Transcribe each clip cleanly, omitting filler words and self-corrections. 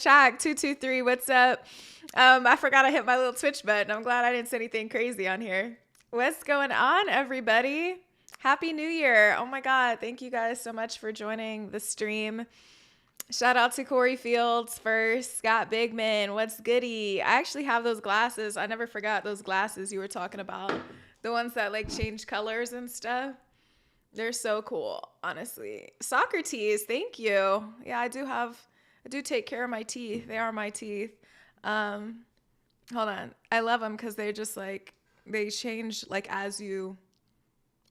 Shaq223, what's up? I forgot I hit my little Twitch button. I'm glad I didn't say anything crazy on here. What's going on, everybody? Happy New Year. Oh my God. Thank you guys so much for joining the stream. Shout out to Corey Fields first. Scott Bigman, what's goody? I actually have those glasses. I never forgot those glasses you were talking about. The ones that like change colors and stuff. They're so cool, honestly. Socrates, thank you. Yeah, I do take care of my teeth. They are my teeth. Hold on. I love them because they just like, they change like as you,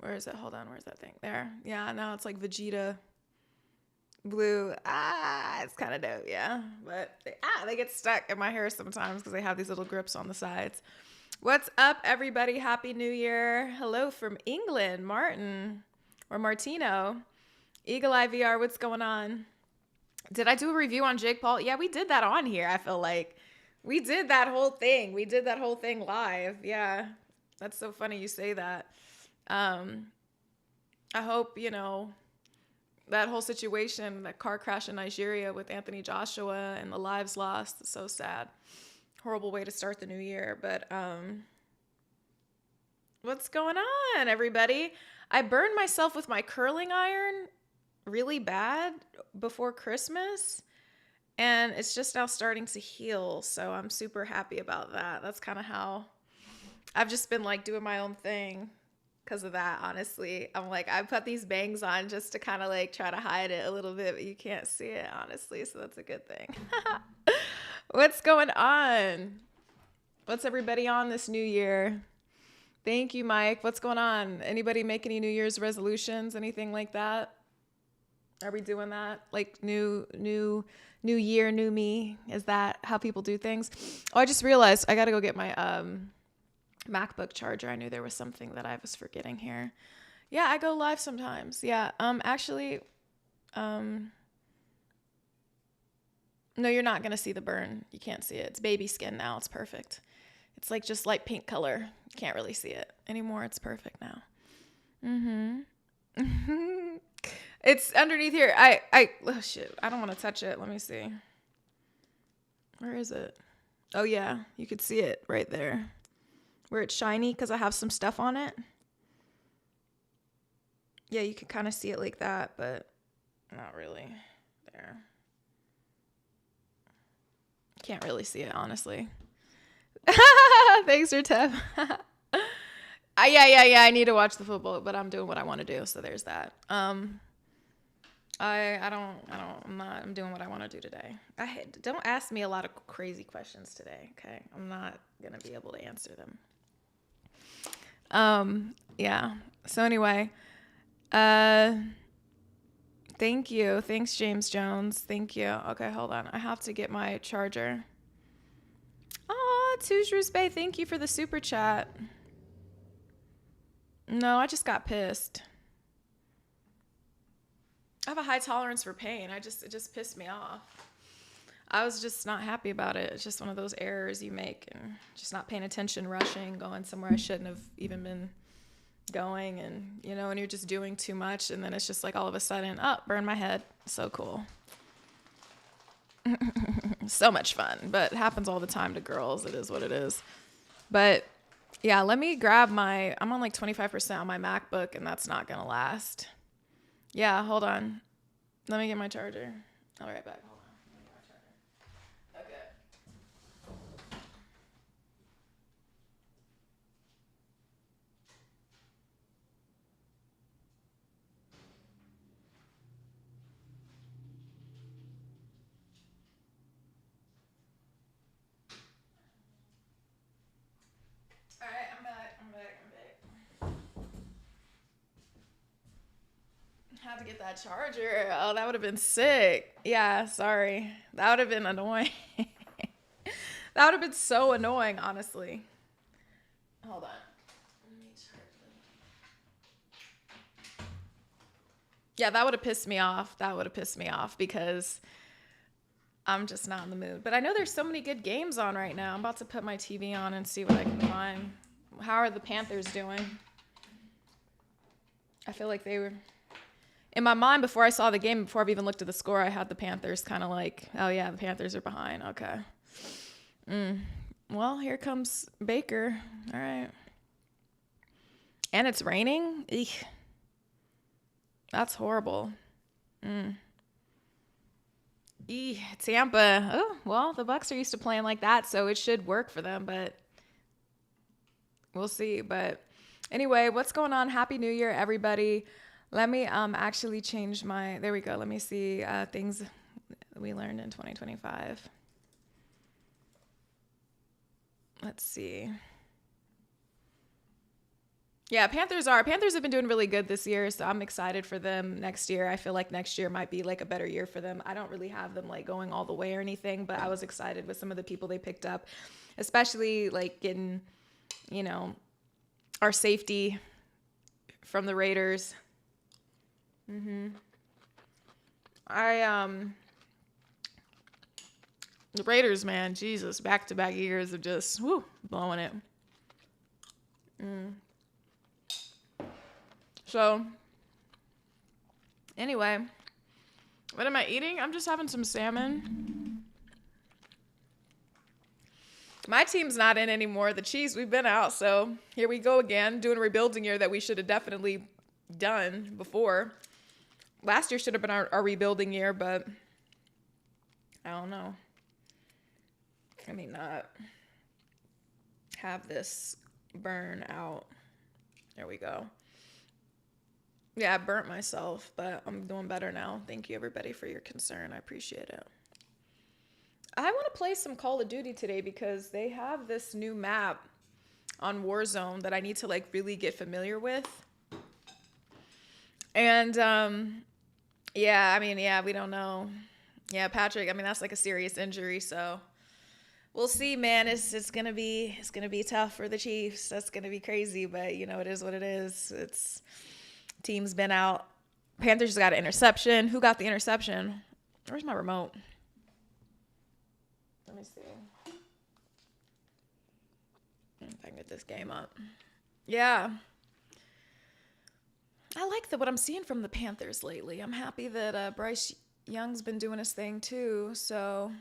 where is it? Hold on. Where's that thing? There. Yeah, now it's like Vegeta blue. It's kind of dope. Yeah. But they get stuck in my hair sometimes because they have these little grips on the sides. What's up, everybody? Happy New Year. Hello from England, Martin or Martino. Eagle Eye VR, what's going on? Did I do a review on Jake Paul? Yeah, we did that on here. I feel like we did that whole thing. We did that whole thing live. Yeah, that's so funny you say that. I hope, that whole situation, that car crash in Nigeria with Anthony Joshua and the lives lost. It's so sad. Horrible way to start the new year. But what's going on, everybody? I burned myself with my curling iron really bad before Christmas, and it's just now starting to heal, so I'm super happy about that. That's kind of how I've just been like doing my own thing because of that. Honestly, I'm like, I put these bangs on just to kind of like try to hide it a little bit, but you can't see it, honestly, so that's a good thing. What's going on? What's everybody on this new year? Thank you, Mike. What's going on? Anybody make any New Year's resolutions, anything like that? Are we doing that? Like new year, new me? Is that how people do things? Oh, I just realized I got to go get my MacBook charger. I knew there was something that I was forgetting here. Yeah, I go live sometimes. Yeah. Actually, no, you're not going to see the burn. You can't see it. It's baby skin now. It's perfect. It's like just light pink color. You can't really see it anymore. It's perfect now. It's underneath here. Oh shit. I don't want to touch it. Let me see. Where is it? Oh yeah. You could see it right there. Where it's shiny because I have some stuff on it. Yeah, you can kind of see it like that, but not really. There. Can't really see it, honestly. Thanks for tip. Yeah. I need to watch the football, but I'm doing what I want to do, so there's that. I'm doing what I want to do today. Don't ask me a lot of crazy questions today, okay? I'm not gonna be able to answer them. Yeah. So anyway, thank you. Thanks, James Jones. Thank you. Okay, hold on. I have to get my charger. Oh, Tujrus Bay, thank you for the super chat. No, I just got pissed. I have a high tolerance for pain. It just pissed me off. I was just not happy about it. It's just one of those errors you make and just not paying attention, rushing, going somewhere I shouldn't have even been going. And, and you're just doing too much. And then it's just like all of a sudden, burn my head. So cool. So much fun, but it happens all the time to girls. It is what it is. But yeah, let me grab I'm on like 25% on my MacBook and that's not going to last. Yeah, hold on. Let me get my charger. I'll be right back. Hold on. Let me get my charger. Okay. All right, I'm back. Had to get that charger. Oh, that would have been sick. Yeah, sorry. That would have been annoying. That would have been so annoying, honestly. Hold on. Let me charge it. Yeah, that would have pissed me off. Because I'm just not in the mood. But I know there's so many good games on right now. I'm about to put my TV on and see what I can find. How are the Panthers doing? I feel like they were... In my mind, before I saw the game, before I've even looked at the score, I had the Panthers kind of like, oh yeah, the Panthers are behind. Okay. Well, here comes Baker. All right. And it's raining? Eek. That's horrible. Tampa. Oh, well, the Bucks are used to playing like that, so it should work for them, but we'll see. But anyway, what's going on? Happy New Year, everybody. Let me actually change my, there we go. Let me see things we learned in 2025. Let's see. Yeah, Panthers have been doing really good this year, so I'm excited for them next year. I feel like next year might be like a better year for them. I don't really have them like going all the way or anything, but I was excited with some of the people they picked up, especially like getting, you know, our safety from the Raiders. The Raiders, man, Jesus, back-to-back years of just blowing it. So, anyway, what am I eating? I'm just having some salmon. My team's not in anymore. The Chiefs, we've been out, so here we go again, doing a rebuilding year that we should have definitely done before. Last year should have been our rebuilding year, but I don't know. Let me not have this burn out. There we go. Yeah, I burnt myself, but I'm doing better now. Thank you, everybody, for your concern. I appreciate it. I want to play some Call of Duty today because they have this new map on Warzone that I need to like really get familiar with. And we don't know. Yeah, Patrick, I mean, that's like a serious injury, so we'll see, man. It's gonna be tough for the Chiefs. That's gonna be crazy, but you know, it is what it is. Team's been out. Panthers got an interception. Who got the interception? Where's my remote? Let me see. If I can get this game up. Yeah. I like what I'm seeing from the Panthers lately. I'm happy that Bryce Young's been doing his thing too. So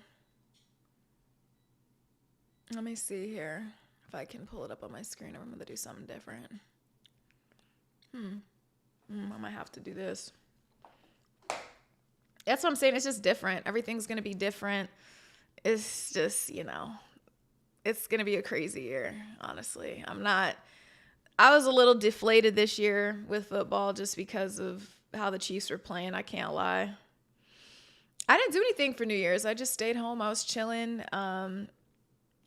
let me see here if I can pull it up on my screen. I'm going to do something different. I might have to do this. That's what I'm saying. It's just different. Everything's going to be different. It's just, you know, it's going to be a crazy year, honestly. I was a little deflated this year with football just because of how the Chiefs were playing. I can't lie. I didn't do anything for New Year's. I just stayed home. I was chilling. I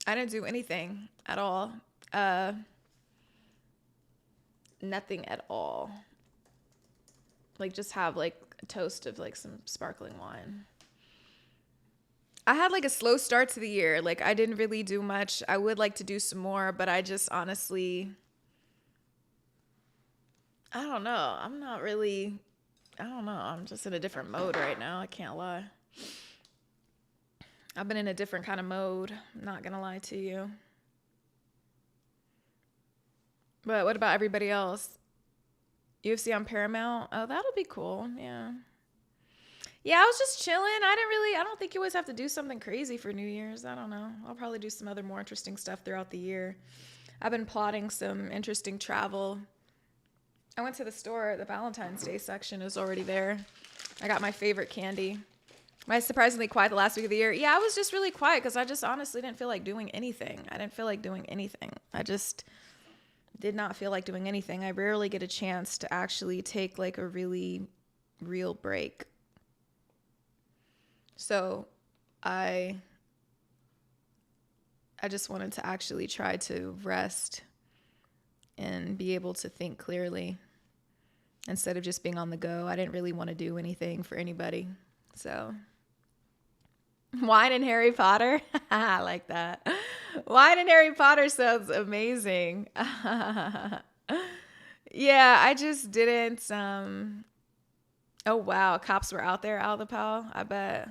didn't do anything at all. Nothing at all. Like just have like a toast of like some sparkling wine. I had like a slow start to the year. Like I didn't really do much. I would like to do some more, but I just honestly, I don't know. I'm just in a different mode right now. I can't lie. I've been in a different kind of mode. I'm not going to lie to you. But what about everybody else? UFC on Paramount? Oh, that'll be cool. Yeah. Yeah, I was just chilling. I don't think you always have to do something crazy for New Year's. I don't know. I'll probably do some other more interesting stuff throughout the year. I've been plotting some interesting travel. I went to the store. The Valentine's Day section is already there. I got my favorite candy. Am I surprisingly quiet the last week of the year? Yeah, I was just really quiet because I just honestly didn't feel like doing anything. I just did not feel like doing anything. I rarely get a chance to actually take like a really real break. So I just wanted to actually try to rest and be able to think clearly instead of just being on the go. I didn't really want to do anything for anybody. So wine and Harry Potter. I like that. Wine and Harry Potter sounds amazing. Yeah, I just didn't. Oh, wow. Cops were out there, out of the pal. I bet.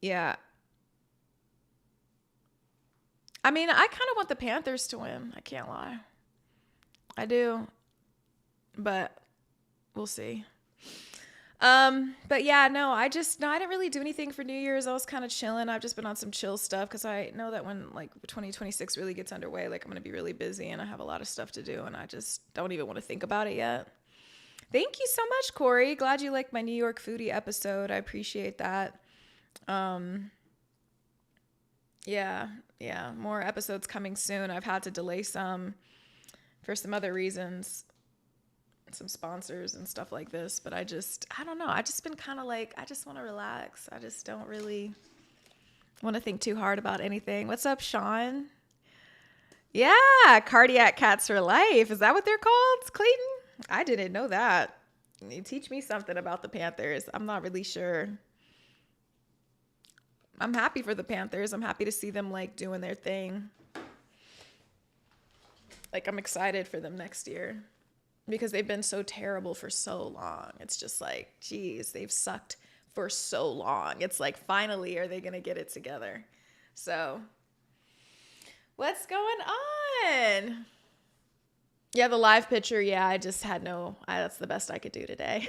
Yeah. I mean, I kind of want the Panthers to win. I can't lie. I do. but we'll see. But yeah, no, I didn't really do anything for New Year's. I was kind of chilling. I've just been on some chill stuff because I know that when like 2026 really gets underway, like I'm going to be really busy and I have a lot of stuff to do and I just don't even want to think about it yet. Thank you so much, Corey. Glad you liked my New York foodie episode. I appreciate that. Yeah, more episodes coming soon. I've had to delay some for some other reasons, some sponsors and stuff like this, but I don't know. I just been kind of like, I just want to relax. I just don't really want to think too hard about anything. What's up, Sean? Yeah, cardiac cats for life. Is that what they're called, Clayton? I didn't know that. You teach me something about the Panthers. I'm not really sure. I'm happy for the Panthers. I'm happy to see them like doing their thing. Like I'm excited for them next year because they've been so terrible for so long. It's just like, geez, they've sucked for so long. It's like, finally, are they going to get it together? So what's going on? Yeah, the live picture. Yeah, I just had that's the best I could do today.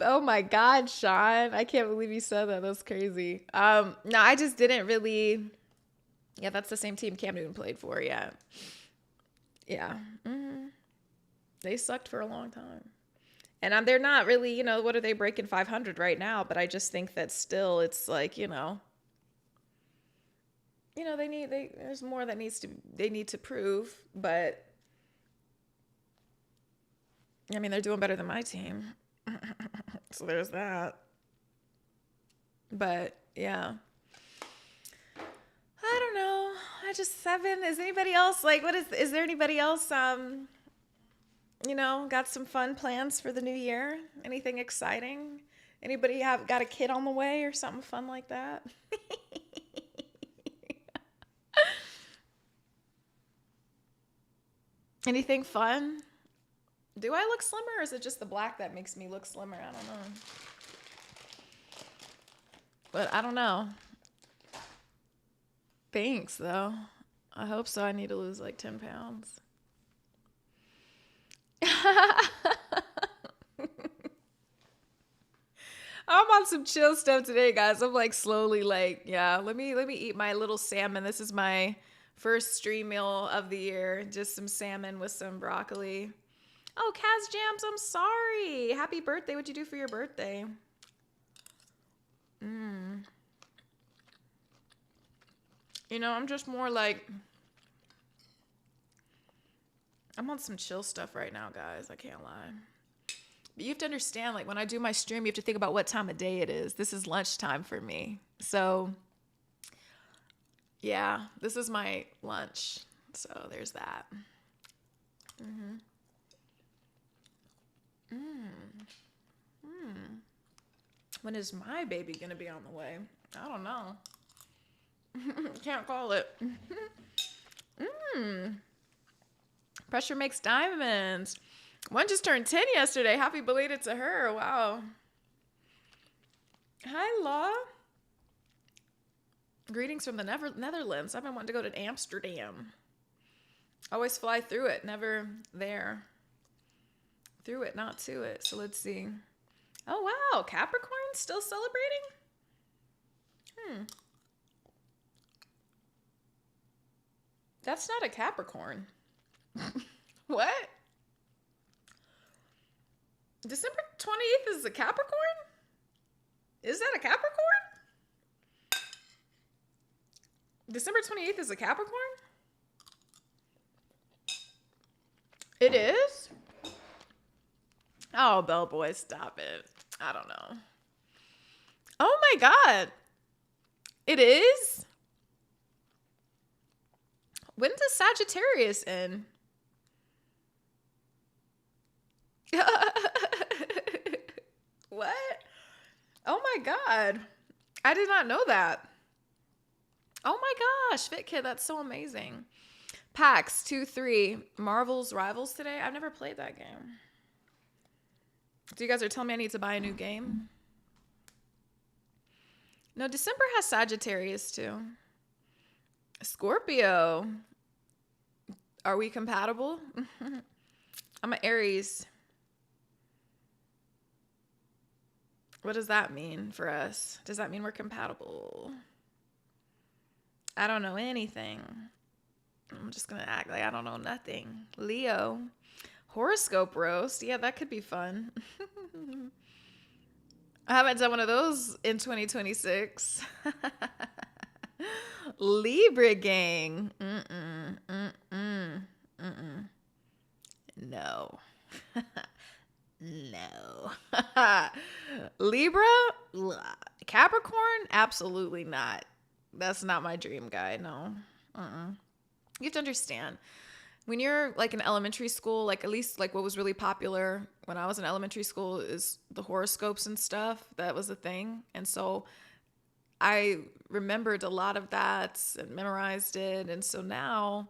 Oh my God, Sean. I can't believe you said that. That's crazy. No, I just didn't really. Yeah, that's the same team Cam Newton played for. Yeah. Yeah. Mm-hmm. They sucked for a long time. And they're not really, what are they breaking 500 right now? But I just think that still it's like, there's more that they need to prove, but I mean, they're doing better than my team. So there's that. But yeah. I don't know. I just 7. Is anybody else like, is there anybody else, got some fun plans for the new year? Anything exciting? Anybody got a kid on the way or something fun like that? Anything fun? Do I look slimmer or is it just the black that makes me look slimmer? I don't know. But I don't know. Thanks, though. I hope so. I need to lose like 10 pounds. I'm on some chill stuff today, guys. I'm like slowly like, yeah, let me eat my little salmon. This is my first stream meal of the year. Just some salmon with some broccoli. Oh, Kaz Jams, I'm sorry. Happy birthday. What'd you do for your birthday? I'm just more like, I'm on some chill stuff right now, guys. I can't lie. But you have to understand, like, when I do my stream, you have to think about what time of day it is. This is lunchtime for me. So, yeah, this is my lunch. So, there's that. When is my baby going to be on the way? I don't know. Can't call it. Pressure makes diamonds. One just turned 10 yesterday. Happy belated to her. Wow. Hi, Law. Greetings from the Netherlands. I've been wanting to go to Amsterdam. Always fly through it. Never there. Through it, not to it. So let's see. Oh, wow. Capricorn still celebrating? That's not a Capricorn. What? December 28th is a Capricorn? Is that a Capricorn? December 28th is a Capricorn? It is? Oh, Bellboy, stop it. I don't know. Oh my God. It is? When does Sagittarius end? What? Oh my God. I did not know that. Oh my gosh, Fit Kid, that's so amazing. PAX 2-3, Marvel's Rivals today. I've never played that game. So you guys are telling me I need to buy a new game? No, December has Sagittarius too. Scorpio. Are we compatible? I'm an Aries. What does that mean for us? Does that mean we're compatible? I don't know anything. I'm just going to act like I don't know nothing. Leo. Horoscope roast. Yeah, that could be fun. I haven't done one of those in 2026. Libra gang. No. No. Libra? Capricorn? Absolutely not. That's not my dream guy. No. You have to understand. When you're like in elementary school, like at least like what was really popular when I was in elementary school is the horoscopes and stuff. That was a thing. And so I remembered a lot of that and memorized it. And so now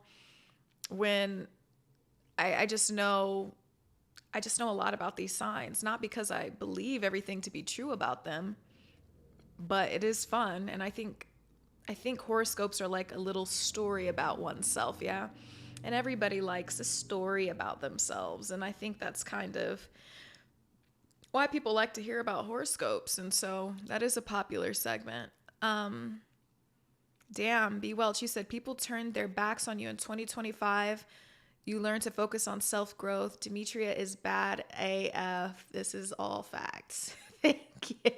when I just know a lot about these signs, not because I believe everything to be true about them, but it is fun. And I think horoscopes are like a little story about oneself, yeah? And everybody likes a story about themselves. And I think that's kind of why people like to hear about horoscopes. And so that is a popular segment. Damn, B. Welch, you said people turned their backs on you in 2025. You learn to focus on self-growth. Demetria is bad AF. This is all facts. Thank you.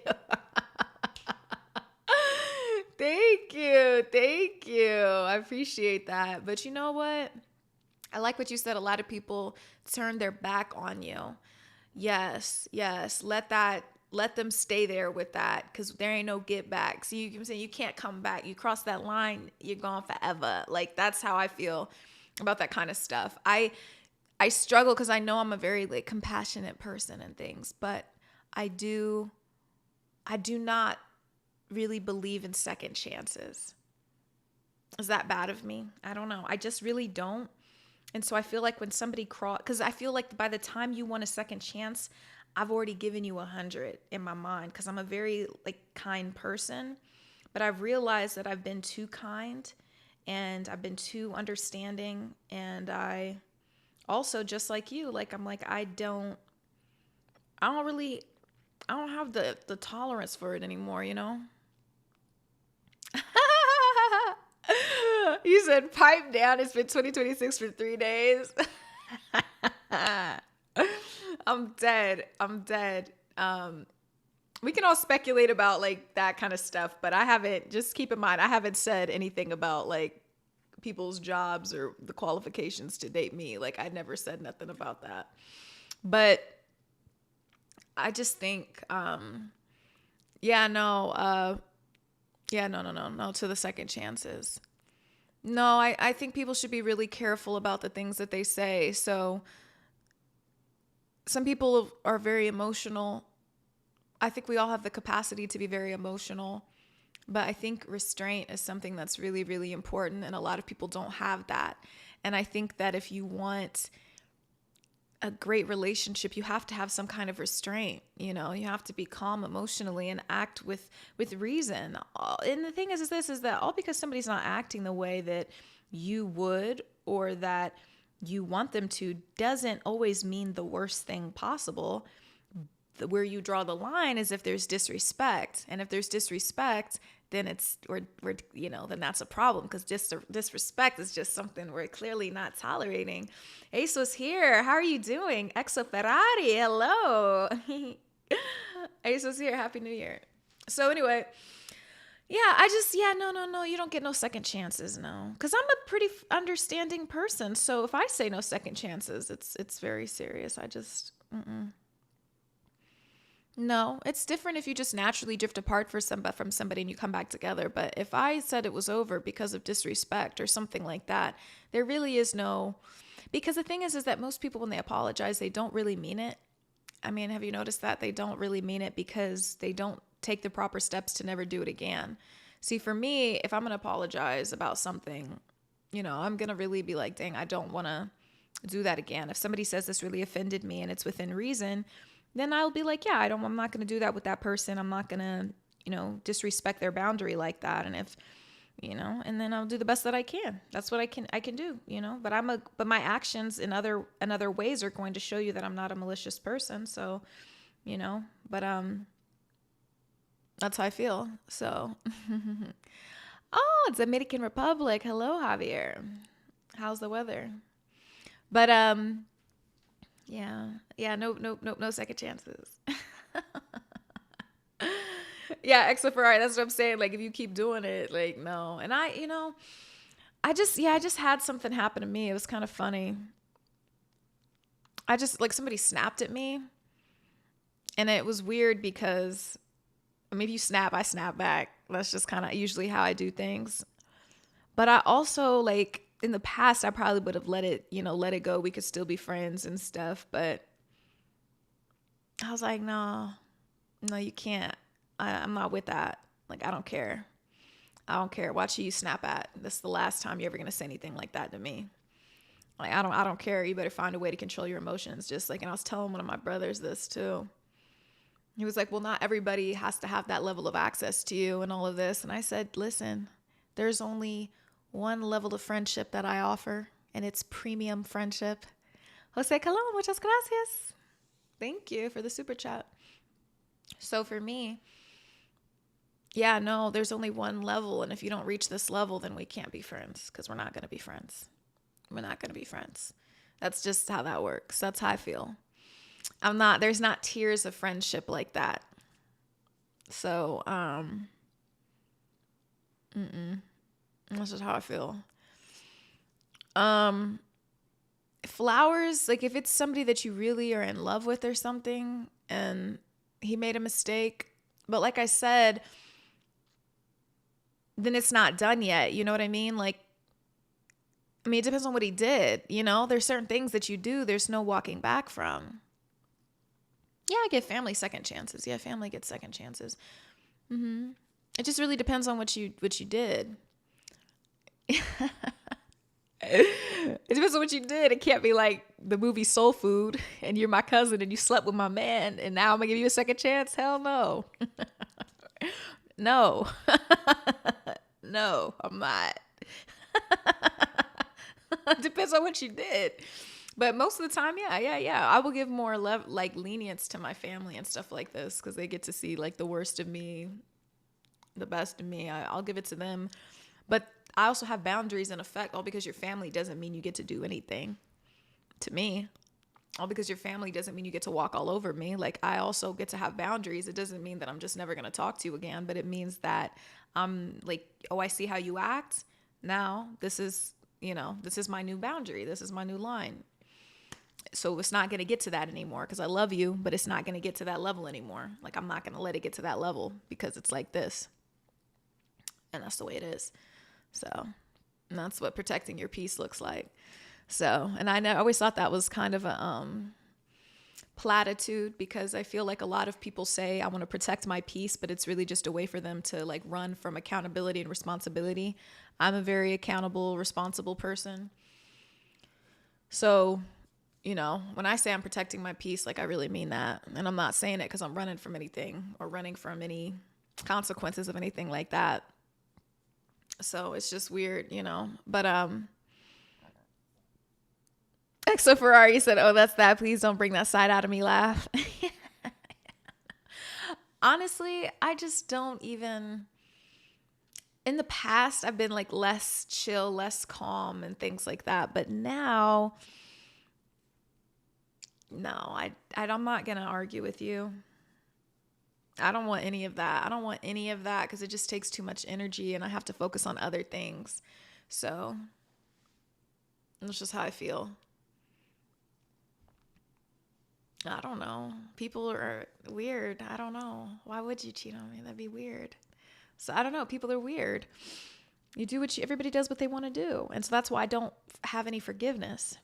Thank you. I appreciate that. But you know what? I like what you said. A lot of people turn their back on you. Yes. Let them stay there with that, because there ain't no get back. So you can say you can't come back. You cross that line, you're gone forever. Like, that's how I feel about that kind of stuff. I struggle because I know I'm a very like compassionate person and things, but I do not really believe in second chances. Is that bad of me? I don't know. I just really don't. And so I feel like when somebody because I feel like by the time you want a second chance, I've already given you 100 in my mind, because I'm a very like kind person, but I've realized that I've been too kind and I've been too understanding. And I also, just like you, like, I'm like, I don't have the tolerance for it anymore, you know? You said pipe down. It's been 2026 for 3 days. I'm dead. We can all speculate about like that kind of stuff, but just keep in mind, I haven't said anything about like people's jobs or the qualifications to date me. Like, I never said nothing about that. But I just think, no to the second chances. No, I think people should be really careful about the things that they say. So some people are very emotional. I think we all have the capacity to be very emotional, but I think restraint is something that's really, really important. And a lot of people don't have that. And I think that if you want a great relationship, you have to have some kind of restraint. You know, you have to be calm emotionally and act with reason. And the thing is that all because somebody's not acting the way that you would or that you want them to doesn't always mean the worst thing possible. Where you draw the line is if there's disrespect. And if there's disrespect, then then that's a problem, because disrespect is just something we're clearly not tolerating. ASO's here. How are you doing? XOXO Ferrari. Hello. ASO's here. Happy New Year. So anyway, no, you don't get no second chances, no. Because I'm a pretty understanding person. So if I say no second chances, it's very serious. No, it's different if you just naturally drift apart from somebody and you come back together. But if I said it was over because of disrespect or something like that, there really is no... Because the thing is that most people, when they apologize, they don't really mean it. I mean, have you noticed that? They don't really mean it because they don't take the proper steps to never do it again. See, for me, if I'm going to apologize about something, I'm going to really be like, dang, I don't want to do that again. If somebody says this really offended me and it's within reason, then I'll be like, I'm not going to do that with that person. I'm not going to, disrespect their boundary like that. And if and then I'll do the best that I can. That's what I can do, but my actions in other ways are going to show you that I'm not a malicious person. So, but that's how I feel. So, oh, it's Dominican Republic. Hello, Javier. How's the weather? But yeah, no second chances. Yeah, XOXO Ferrari. That's what I'm saying. Like, if you keep doing it, like, no. And I just had something happen to me. It was kind of funny. I just, like, somebody snapped at me. And it was weird because, I mean, if you snap, I snap back. That's just kind of usually how I do things. But I also, like, in the past, I probably would have let it go. We could still be friends and stuff. But I was like, no, you can't. I'm not with that. Like, I don't care. Watch who you snap at. This is the last time you're ever going to say anything like that to me. Like, I don't care. You better find a way to control your emotions. Just like, and I was telling one of my brothers this too. He was like, well, not everybody has to have that level of access to you and all of this. And I said, listen, there's only one level of friendship that I offer, and it's premium friendship. Jose Colon, muchas gracias. Thank you for the super chat. So for me, yeah, no, there's only one level. And if you don't reach this level, then we can't be friends, because we're not going to be friends. We're not going to be friends. That's just how that works. That's how I feel. There's not tiers of friendship like that. So, that's just how I feel. Flowers, like if it's somebody that you really are in love with or something, and he made a mistake, but like I said, then it's not done yet. You know what I mean? Like, I mean, it depends on what he did. There's certain things that you do, there's no walking back from. Yeah, I give family second chances. Yeah, family gets second chances. It just really depends on what you did. It depends on what you did. It can't be like the movie Soul Food and you're my cousin and you slept with my man and now I'm gonna give you a second chance. Hell no. No. No, I'm not. Depends on what you did. But most of the time, yeah. I will give more lenience to my family and stuff like this because they get to see like the worst of me, the best of me. I'll give it to them. But I also have boundaries in effect. All because your family doesn't mean you get to do anything to me. All because your family doesn't mean you get to walk all over me. Like, I also get to have boundaries. It doesn't mean that I'm just never going to talk to you again, but it means that I'm like, oh, I see how you act. Now this is my new boundary. This is my new line. So it's not going to get to that anymore because I love you, but it's not going to get to that level anymore. Like, I'm not going to let it get to that level because it's like this. And that's the way it is. So, and that's what protecting your peace looks like. So, and I always thought that was kind of a platitude because I feel like a lot of people say, I want to protect my peace, but it's really just a way for them to like run from accountability and responsibility. I'm a very accountable, responsible person. So, when I say I'm protecting my peace, like I really mean that. And I'm not saying it because I'm running from anything or running from any consequences of anything like that. So it's just weird, but, XO Ferrari said, oh, that's that. Please don't bring that side out of me laugh. Honestly, I just don't even, in the past, I've been like less chill, less calm and things like that. But now, no, I'm not going to argue with you. I don't want any of that. Because it just takes too much energy and I have to focus on other things. So that's just how I feel. I don't know. People are weird. I don't know. Why would you cheat on me? That'd be weird. So I don't know. People are weird. You do everybody does what they want to do. And so that's why I don't have any forgiveness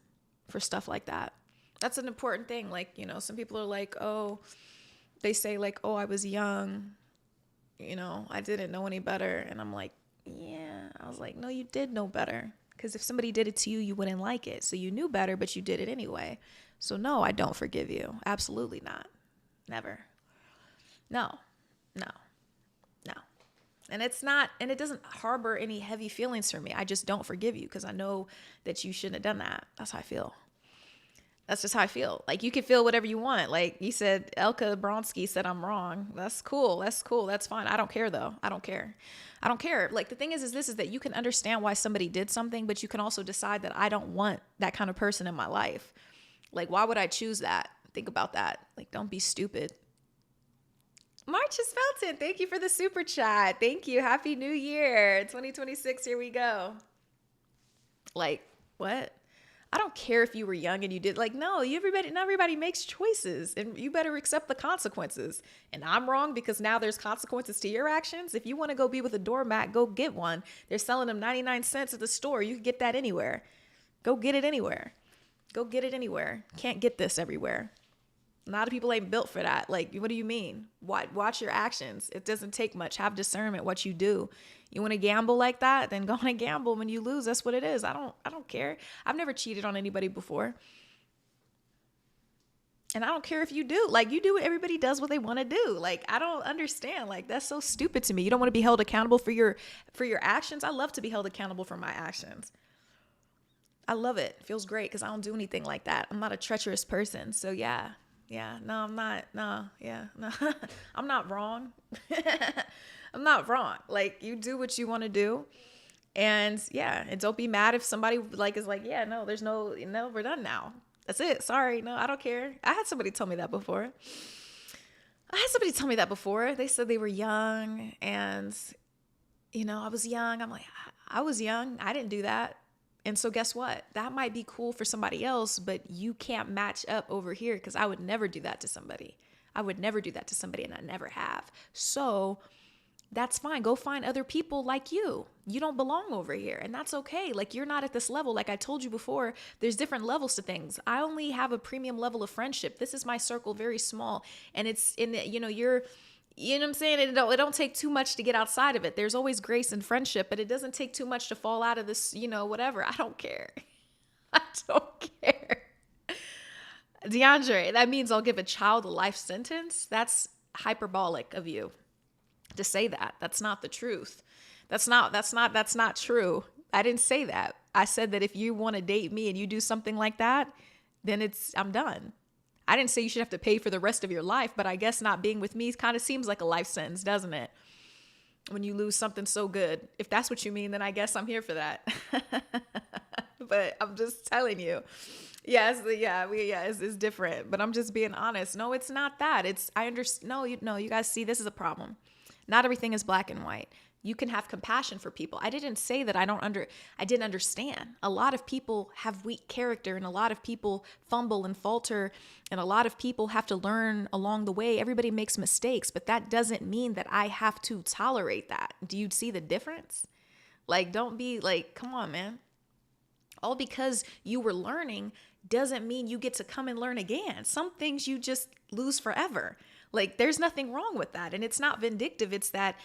for stuff like that. That's an important thing. Like, some people are like, oh, they say like, oh, I was young. I didn't know any better. And I'm like, yeah. I was like, no, you did know better. Because if somebody did it to you, you wouldn't like it. So you knew better, but you did it anyway. So no, I don't forgive you. Absolutely not. Never. No. And it's not, and it doesn't harbor any heavy feelings for me. I just don't forgive you because I know that you shouldn't have done that. That's how I feel. That's just how I feel. Like, you can feel whatever you want. Like you said, Elka Bronsky said I'm wrong. That's cool. That's cool. That's fine. I don't care though. I don't care. I don't care. Like, the thing is this, is that you can understand why somebody did something, but you can also decide that I don't want that kind of person in my life. Like, why would I choose that? Think about that. Like, don't be stupid. Marcus Felton, thank you for the super chat. Thank you. Happy New Year. 2026, here we go. Like, what? I don't care if you were young and you did, like, no, not everybody makes choices, and you better accept the consequences. And I'm wrong because now there's consequences to your actions. If you want to go be with a doormat, go get one. They're selling them 99 cents at the store. You can get that anywhere. Go get it anywhere. Go get it anywhere. Can't get this everywhere. A lot of people ain't built for that. Like, what do you mean? Watch your actions. It doesn't take much. Have discernment what you do. You want to gamble like that? Then go on and gamble. When you lose, that's what it is. I don't care. I've never cheated on anybody before. And I don't care if you do. Like, you do what everybody does what they want to do. Like, I don't understand. Like, that's so stupid to me. You don't want to be held accountable for your actions. I love to be held accountable for my actions. I love it. It feels great because I don't do anything like that. I'm not a treacherous person. So yeah. Yeah, no, I'm not. No, yeah, no, I'm not wrong. I'm not wrong. Like, you do what you want to do. And yeah, and don't be mad if somebody like is like, yeah, no, we're done now. That's it. Sorry. No, I don't care. I had somebody tell me that before. They said they were young and, I was young. I'm like, I was young. I didn't do that. And so guess what? That might be cool for somebody else, but you can't match up over here because I would never do that to somebody. And I never have. So that's fine. Go find other people like you. You don't belong over here, and that's okay. Like, you're not at this level. Like I told you before, there's different levels to things. I only have a premium level of friendship. This is my circle, very small, and it's in the, you're. You know what I'm saying? It don't take too much to get outside of it. There's always grace and friendship, but it doesn't take too much to fall out of this, whatever. I don't care. I don't care. DeAndre, that means I'll give a child a life sentence? That's hyperbolic of you to say that. That's not the truth. That's not true. I didn't say that. I said that if you want to date me and you do something like that, then I'm done. I didn't say you should have to pay for the rest of your life, but I guess not being with me kind of seems like a life sentence, doesn't it? When you lose something so good. If that's what you mean, then I guess I'm here for that. But I'm just telling you. Yes, it's different. But I'm just being honest. No, it's not that. I understand. No, you guys see, this is a problem. Not everything is black and white. You can have compassion for people. I didn't say that I didn't understand. A lot of people have weak character, and a lot of people fumble and falter, and a lot of people have to learn along the way. Everybody makes mistakes, but that doesn't mean that I have to tolerate that. Do you see the difference? Like, don't be like, come on, man. All because you were learning doesn't mean you get to come and learn again. Some things you just lose forever. Like, there's nothing wrong with that. And it's not vindictive. It's that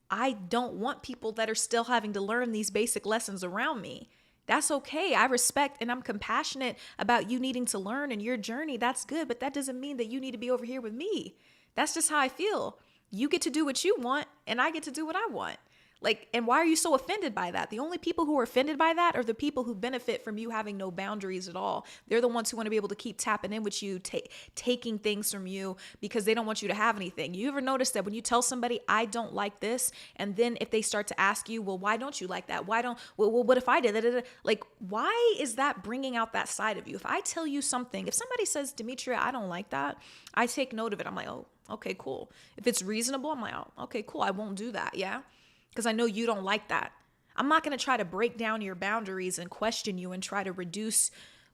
I don't want people that are still having to learn these basic lessons around me. That's okay. I respect and I'm compassionate about you needing to learn in your journey. That's good. But that doesn't mean that you need to be over here with me. That's just how I feel. You get to do what you want and I get to do what I want. Like, and why are you so offended by that? The only people who are offended by that are the people who benefit from you having no boundaries at all. They're the ones who want to be able to keep tapping in with you, taking things from you because they don't want you to have anything. You ever notice that when you tell somebody, I don't like this, and then if they start to ask you, well, why don't you like that? Well, what if I did? Like, why is that bringing out that side of you? If I tell you something, if somebody says, Demetria, I don't like that, I take note of it. I'm like, oh, okay, cool. If it's reasonable, I'm like, oh, okay, cool. I won't do that. Yeah. Because I know you don't like that. I'm not going to try to break down your boundaries and question you and try to reduce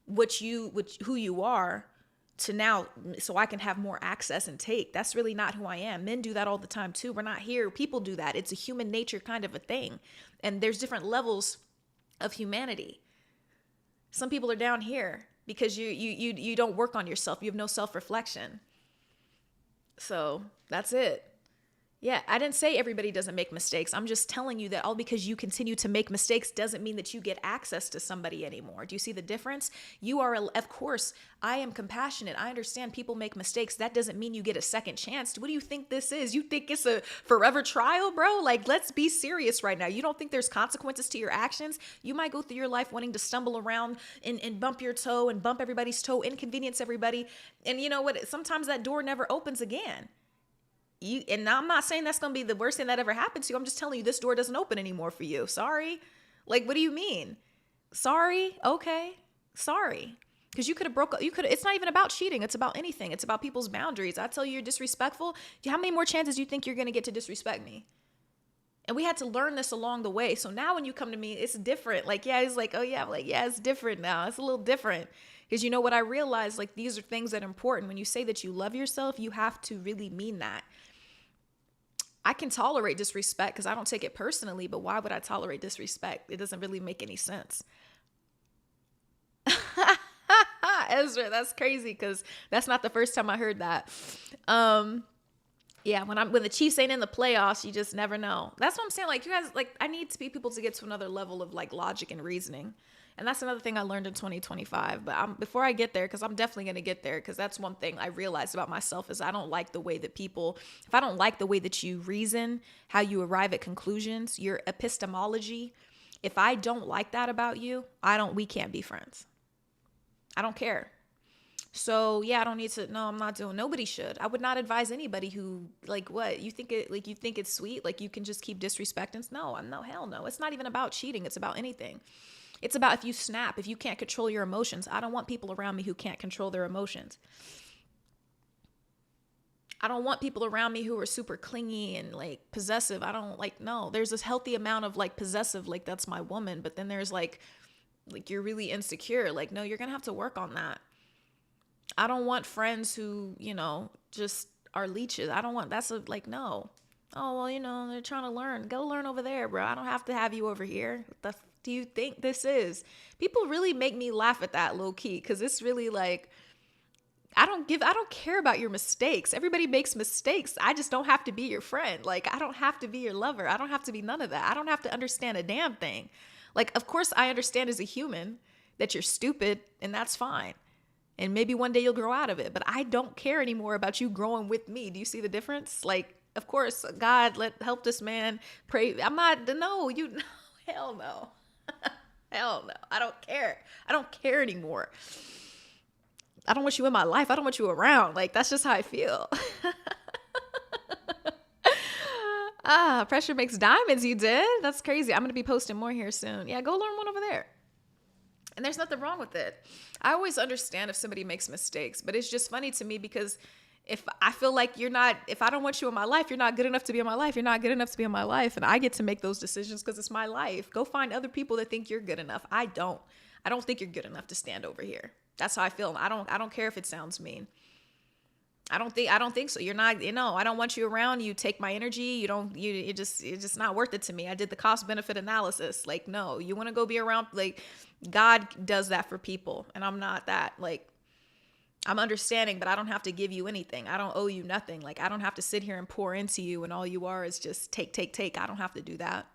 who you are to now so I can have more access and take. That's really not who I am. Men do that all the time too. We're not here. People do that. It's a human nature kind of a thing. And there's different levels of humanity. Some people are down here because you don't work on yourself. You have no self-reflection. So that's it. Yeah, I didn't say everybody doesn't make mistakes. I'm just telling you that all because you continue to make mistakes doesn't mean that you get access to somebody anymore. Do you see the difference? You are, of course, I am compassionate. I understand people make mistakes. That doesn't mean you get a second chance. What do you think this is? You think it's a forever trial, bro? Like, let's be serious right now. You don't think there's consequences to your actions? You might go through your life wanting to stumble around and bump your toe and bump everybody's toe, inconvenience everybody. And you know what? Sometimes that door never opens again. And now I'm not saying that's going to be the worst thing that ever happened to you. I'm just telling you this door doesn't open anymore for you. Sorry. Like, what do you mean? Sorry. Okay. Sorry. Because you could have it's not even about cheating. It's about anything. It's about people's boundaries. I tell you you're disrespectful. How many more chances do you think you're going to get to disrespect me? And we had to learn this along the way. So now when you come to me, it's different. Like, yeah, it's like, oh yeah. I'm like, yeah, it's different now. It's a little different. Because you know what I realized, like, these are things that are important. When you say that you love yourself, you have to really mean that. I can tolerate disrespect because I don't take it personally, but why would I tolerate disrespect? It doesn't really make any sense. Ezra, that's crazy because that's not the first time I heard that. Yeah, when the Chiefs ain't in the playoffs, you just never know. That's what I'm saying. Like, you guys, like, I need people to get to another level of like logic and reasoning. And that's another thing I learned in 2025. But before I get there, because I'm definitely going to get there, because that's one thing I realized about myself is I don't like the way that if I don't like the way that you reason, how you arrive at conclusions, your epistemology, if I don't like that about you, we can't be friends. I don't care. So yeah, I don't need to, no, I'm not doing, nobody should. I would not advise anybody who, like, what, you think it's sweet, like you can just keep disrespecting. No, hell no. It's not even about cheating. It's about anything. It's about if you snap, if you can't control your emotions. I don't want people around me who can't control their emotions. I don't want people around me who are super clingy and like possessive. I don't like, no, there's this healthy amount of like possessive, like that's my woman. But then there's like you're really insecure. Like, no, you're going to have to work on that. I don't want friends who, just are leeches. I don't want, no. Oh, well, they're trying to learn. Go learn over there, bro. I don't have to have you over here. What the do you think this is? People really make me laugh at that low key because it's really like, I don't care about your mistakes. Everybody makes mistakes. I just don't have to be your friend. Like, I don't have to be your lover. I don't have to be none of that. I don't have to understand a damn thing. Like, of course, I understand as a human that you're stupid, and that's fine. And maybe one day you'll grow out of it. But I don't care anymore about you growing with me. Do you see the difference? Like, of course, God, help this man. Pray. Hell no. Hell no. I don't care. I don't care anymore. I don't want you in my life. I don't want you around. Like, that's just how I feel. Pressure makes diamonds, you did? That's crazy. I'm going to be posting more here soon. Yeah, go learn one over there. And there's nothing wrong with it. I always understand if somebody makes mistakes, but it's just funny to me because if I feel like if I don't want you in my life, you're not good enough to be in my life. You're not good enough to be in my life. And I get to make those decisions because it's my life. Go find other people that think you're good enough. I don't think you're good enough to stand over here. That's how I feel. I don't care if it sounds mean. I don't think so. You're not, I don't want you around. You take my energy. It's just not worth it to me. I did the cost benefit analysis. Like, no, you want to go be around, like, God does that for people. And I'm not that. Like, I'm understanding, but I don't have to give you anything. I don't owe you nothing. Like, I don't have to sit here and pour into you and all you are is just take. I don't have to do that.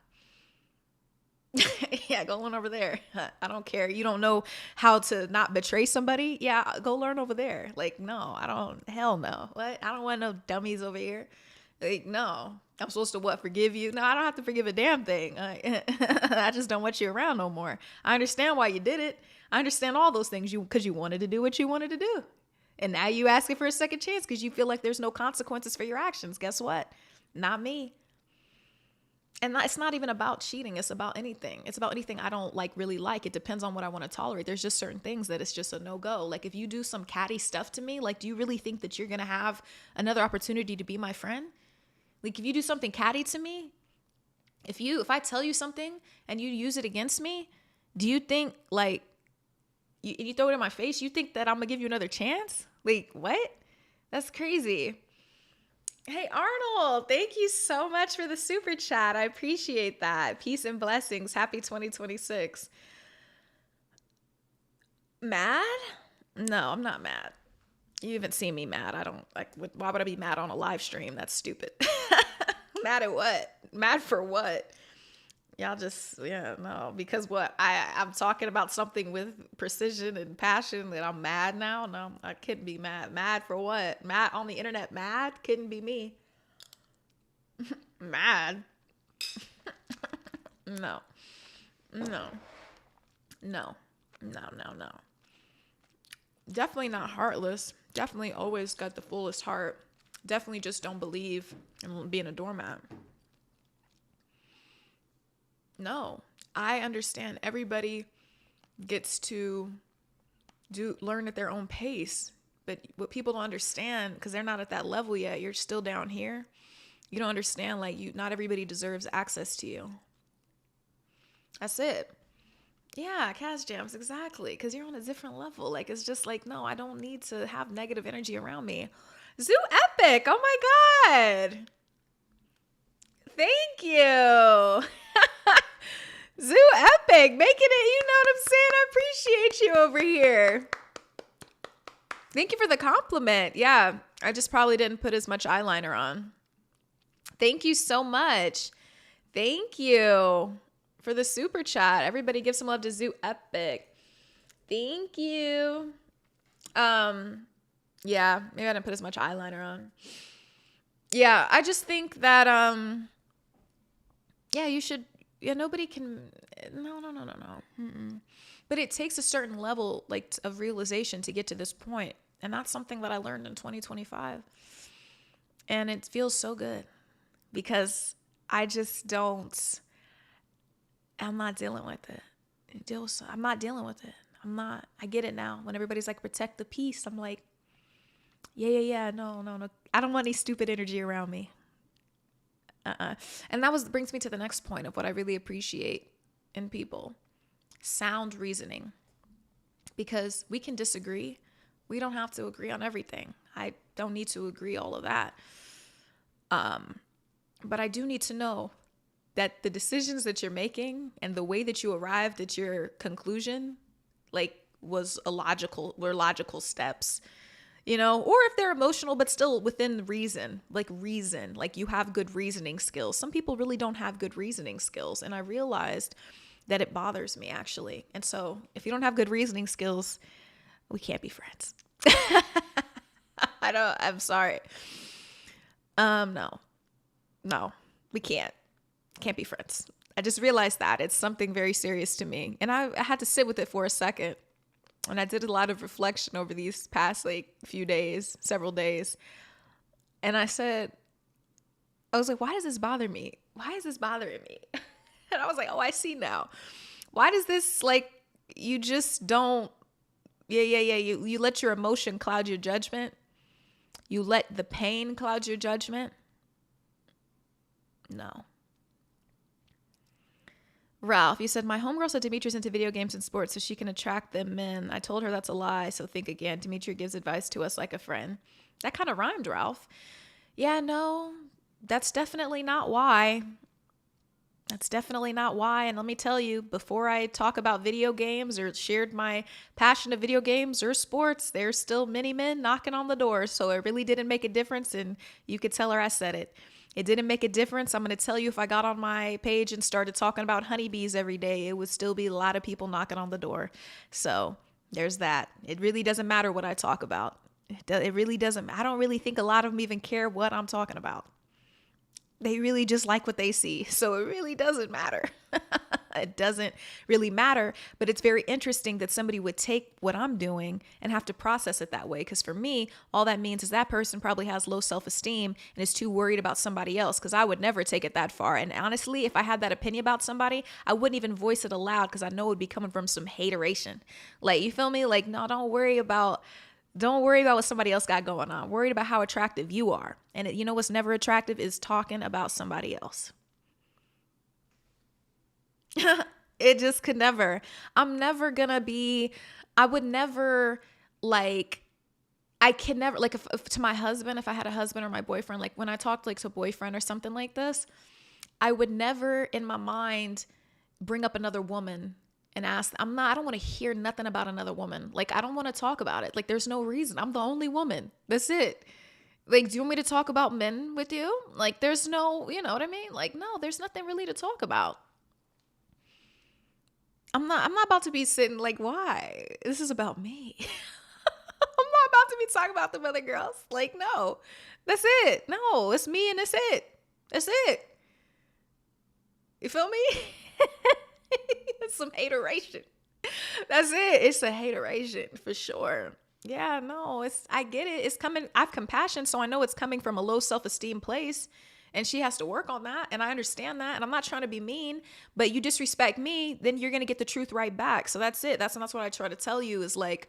Yeah, go learn over there. I don't care. You don't know how to not betray somebody? Yeah, go learn over there. Like, no, hell no. What? I don't want no dummies over here. Like, no. I'm supposed to forgive you? No, I don't have to forgive a damn thing. I just don't want you around no more. I understand why you did it. I understand all those things because you wanted to do what you wanted to do. And now you asking for a second chance because you feel like there's no consequences for your actions. Guess what? Not me. And it's not even about cheating. It's about anything. It's about anything I don't really like. It depends on what I want to tolerate. There's just certain things that it's just a no-go. Like, if you do some catty stuff to me, like, do you really think that you're going to have another opportunity to be my friend? Like, if you do something catty to me, if I tell you something and you use it against me, do you think, like, you throw it in my face, you think that I'm going to give you another chance? Like, what? That's crazy. Hey, Arnold, thank you so much for the super chat. I appreciate that. Peace and blessings. Happy 2026. Mad? No, I'm not mad. You haven't seen me mad. I don't, like, why would I be mad on a live stream? That's stupid. Mad at what? Mad for what? Y'all just, yeah, no, because what? I'm talking about something with precision and passion that I'm mad now? No, I couldn't be mad. Mad for what? Mad on the internet? Mad? Couldn't be me. Mad? No. No. No. No. Definitely not heartless. Definitely always got the fullest heart. Definitely just don't believe in being a doormat. No, I understand everybody gets to learn at their own pace. But what people don't understand, because they're not at that level yet, you're still down here. You don't understand, like, not everybody deserves access to you. That's it. Yeah, cash jams, exactly. Because you're on a different level. Like, it's just like, no, I don't need to have negative energy around me. Zoo Epic. Oh my God. Thank you. Zoo Epic, making it, you know what I'm saying? I appreciate you over here. Thank you for the compliment. Yeah, I just probably didn't put as much eyeliner on. Thank you so much. Thank you for the super chat. Everybody give some love to Zoo Epic. Thank you. Yeah, maybe I didn't put as much eyeliner on. Yeah, I just think that, yeah, you should, yeah, nobody can, no. Mm-mm. But it takes a certain level, like, of realization to get to this point. And that's something that I learned in 2025. And it feels so good because I just don't, I'm not dealing with it. I'm not dealing with it. I get it now. When everybody's like, protect the peace, I'm like, yeah. No. I don't want any stupid energy around me. And that brings me to the next point of what I really appreciate in people. Sound reasoning. Because we can disagree. We don't have to agree on everything. I don't need to agree all of that. But I do need to know that the decisions that you're making and the way that you arrived at your conclusion, like, were logical steps. You know, or if they're emotional, but still within reason, like you have good reasoning skills. Some people really don't have good reasoning skills. And I realized that it bothers me, actually. And so if you don't have good reasoning skills, we can't be friends. I'm sorry. No, we can't be friends. I just realized that it's something very serious to me. And I had to sit with it for a second. And I did a lot of reflection over these past, like, several days. And I was like, why does this bother me? Why is this bothering me? And I was like, oh, I see now. Why does this, like, you just don't, you let your emotion cloud your judgment. You let the pain cloud your judgment. No. Ralph, you said, my homegirl said Demetria's into video games and sports so she can attract them men. I told her that's a lie, so think again. Demetria gives advice to us like a friend. That kind of rhymed, Ralph. Yeah, no, that's definitely not why. That's definitely not why. And let me tell you, before I talk about video games or shared my passion of video games or sports, there's still many men knocking on the door. So it really didn't make a difference, and you could tell her I said it. It didn't make a difference. I'm going to tell you, if I got on my page and started talking about honeybees every day, it would still be a lot of people knocking on the door. So there's that. It really doesn't matter what I talk about. It really doesn't. I don't really think a lot of them even care what I'm talking about. They really just like what they see. So it really doesn't matter. It doesn't really matter. But it's very interesting that somebody would take what I'm doing and have to process it that way. Because for me, all that means is that person probably has low self-esteem and is too worried about somebody else. Because I would never take it that far. And honestly, if I had that opinion about somebody, I wouldn't even voice it aloud because I know it would be coming from some hateration. Like, you feel me? Like, no, don't worry about what somebody else got going on. Worried about how attractive you are. And you know what's never attractive is talking about somebody else. It just could never. I'm never gonna be, I would never, like, I can never, like, if to my husband, if I had a husband or my boyfriend, like when I talked like to a boyfriend or something like this, I would never in my mind bring up another woman and ask, I don't want to hear nothing about another woman. Like, I don't want to talk about it. Like, there's no reason. I'm the only woman. That's it. Like, do you want me to talk about men with you? Like, there's no, you know what I mean? Like, no, there's nothing really to talk about. I'm not about to be sitting like, why? This is about me. I'm not about to be talking about the other girls. Like, no. That's it. No, it's me and that's it. That's it. You feel me? It's some hateration. That's it. It's a hateration for sure. Yeah, no, I get it. It's coming. I have compassion, so I know it's coming from a low self-esteem place. And she has to work on that. And I understand that. And I'm not trying to be mean, but you disrespect me, then you're going to get the truth right back. So that's it. That's what I try to tell you is like,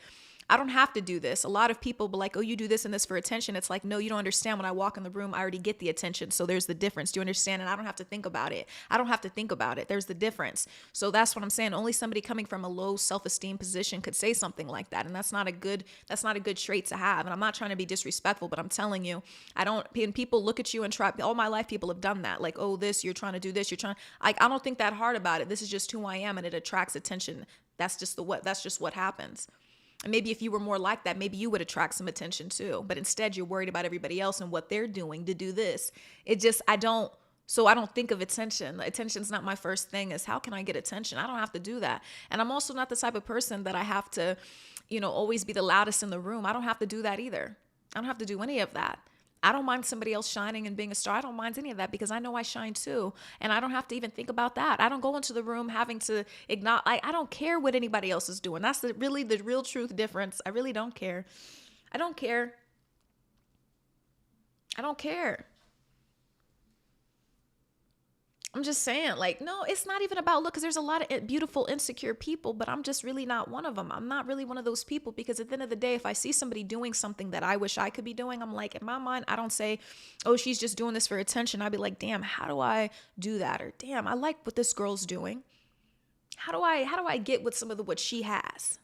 I don't have to do this. A lot of people be like, oh, you do this and this for attention. It's like, no, you don't understand. When I walk in the room, I already get the attention. So there's the difference. Do you understand? And I don't have to think about it. I don't have to think about it. There's the difference. So that's what I'm saying. Only somebody coming from a low self-esteem position could say something like that. And that's not a good trait to have. And I'm not trying to be disrespectful, but I'm telling you, and people look at you and try, all my life, people have done that. Like, oh, you're trying to do this. I don't think that hard about it. This is just who I am and it attracts attention. That's just what happens. And maybe if you were more like that, maybe you would attract some attention too. But instead, you're worried about everybody else and what they're doing to do this. I don't think of attention. Attention's not my first thing is how can I get attention? I don't have to do that. And I'm also not the type of person that I have to, always be the loudest in the room. I don't have to do that either. I don't have to do any of that. I don't mind somebody else shining and being a star. I don't mind any of that because I know I shine too. And I don't have to even think about that. I don't go into the room having to ignore. I don't care what anybody else is doing. That's really the real truth difference. I really don't care. I don't care. I don't care. I'm just saying, like, no, it's not even about look, because there's a lot of beautiful, insecure people, but I'm just really not one of them. I'm not really one of those people because at the end of the day, if I see somebody doing something that I wish I could be doing, I'm like, in my mind, I don't say, oh, she's just doing this for attention. I'd be like, damn, how do I do that? Or damn, I like what this girl's doing. How do I get with some of what she has?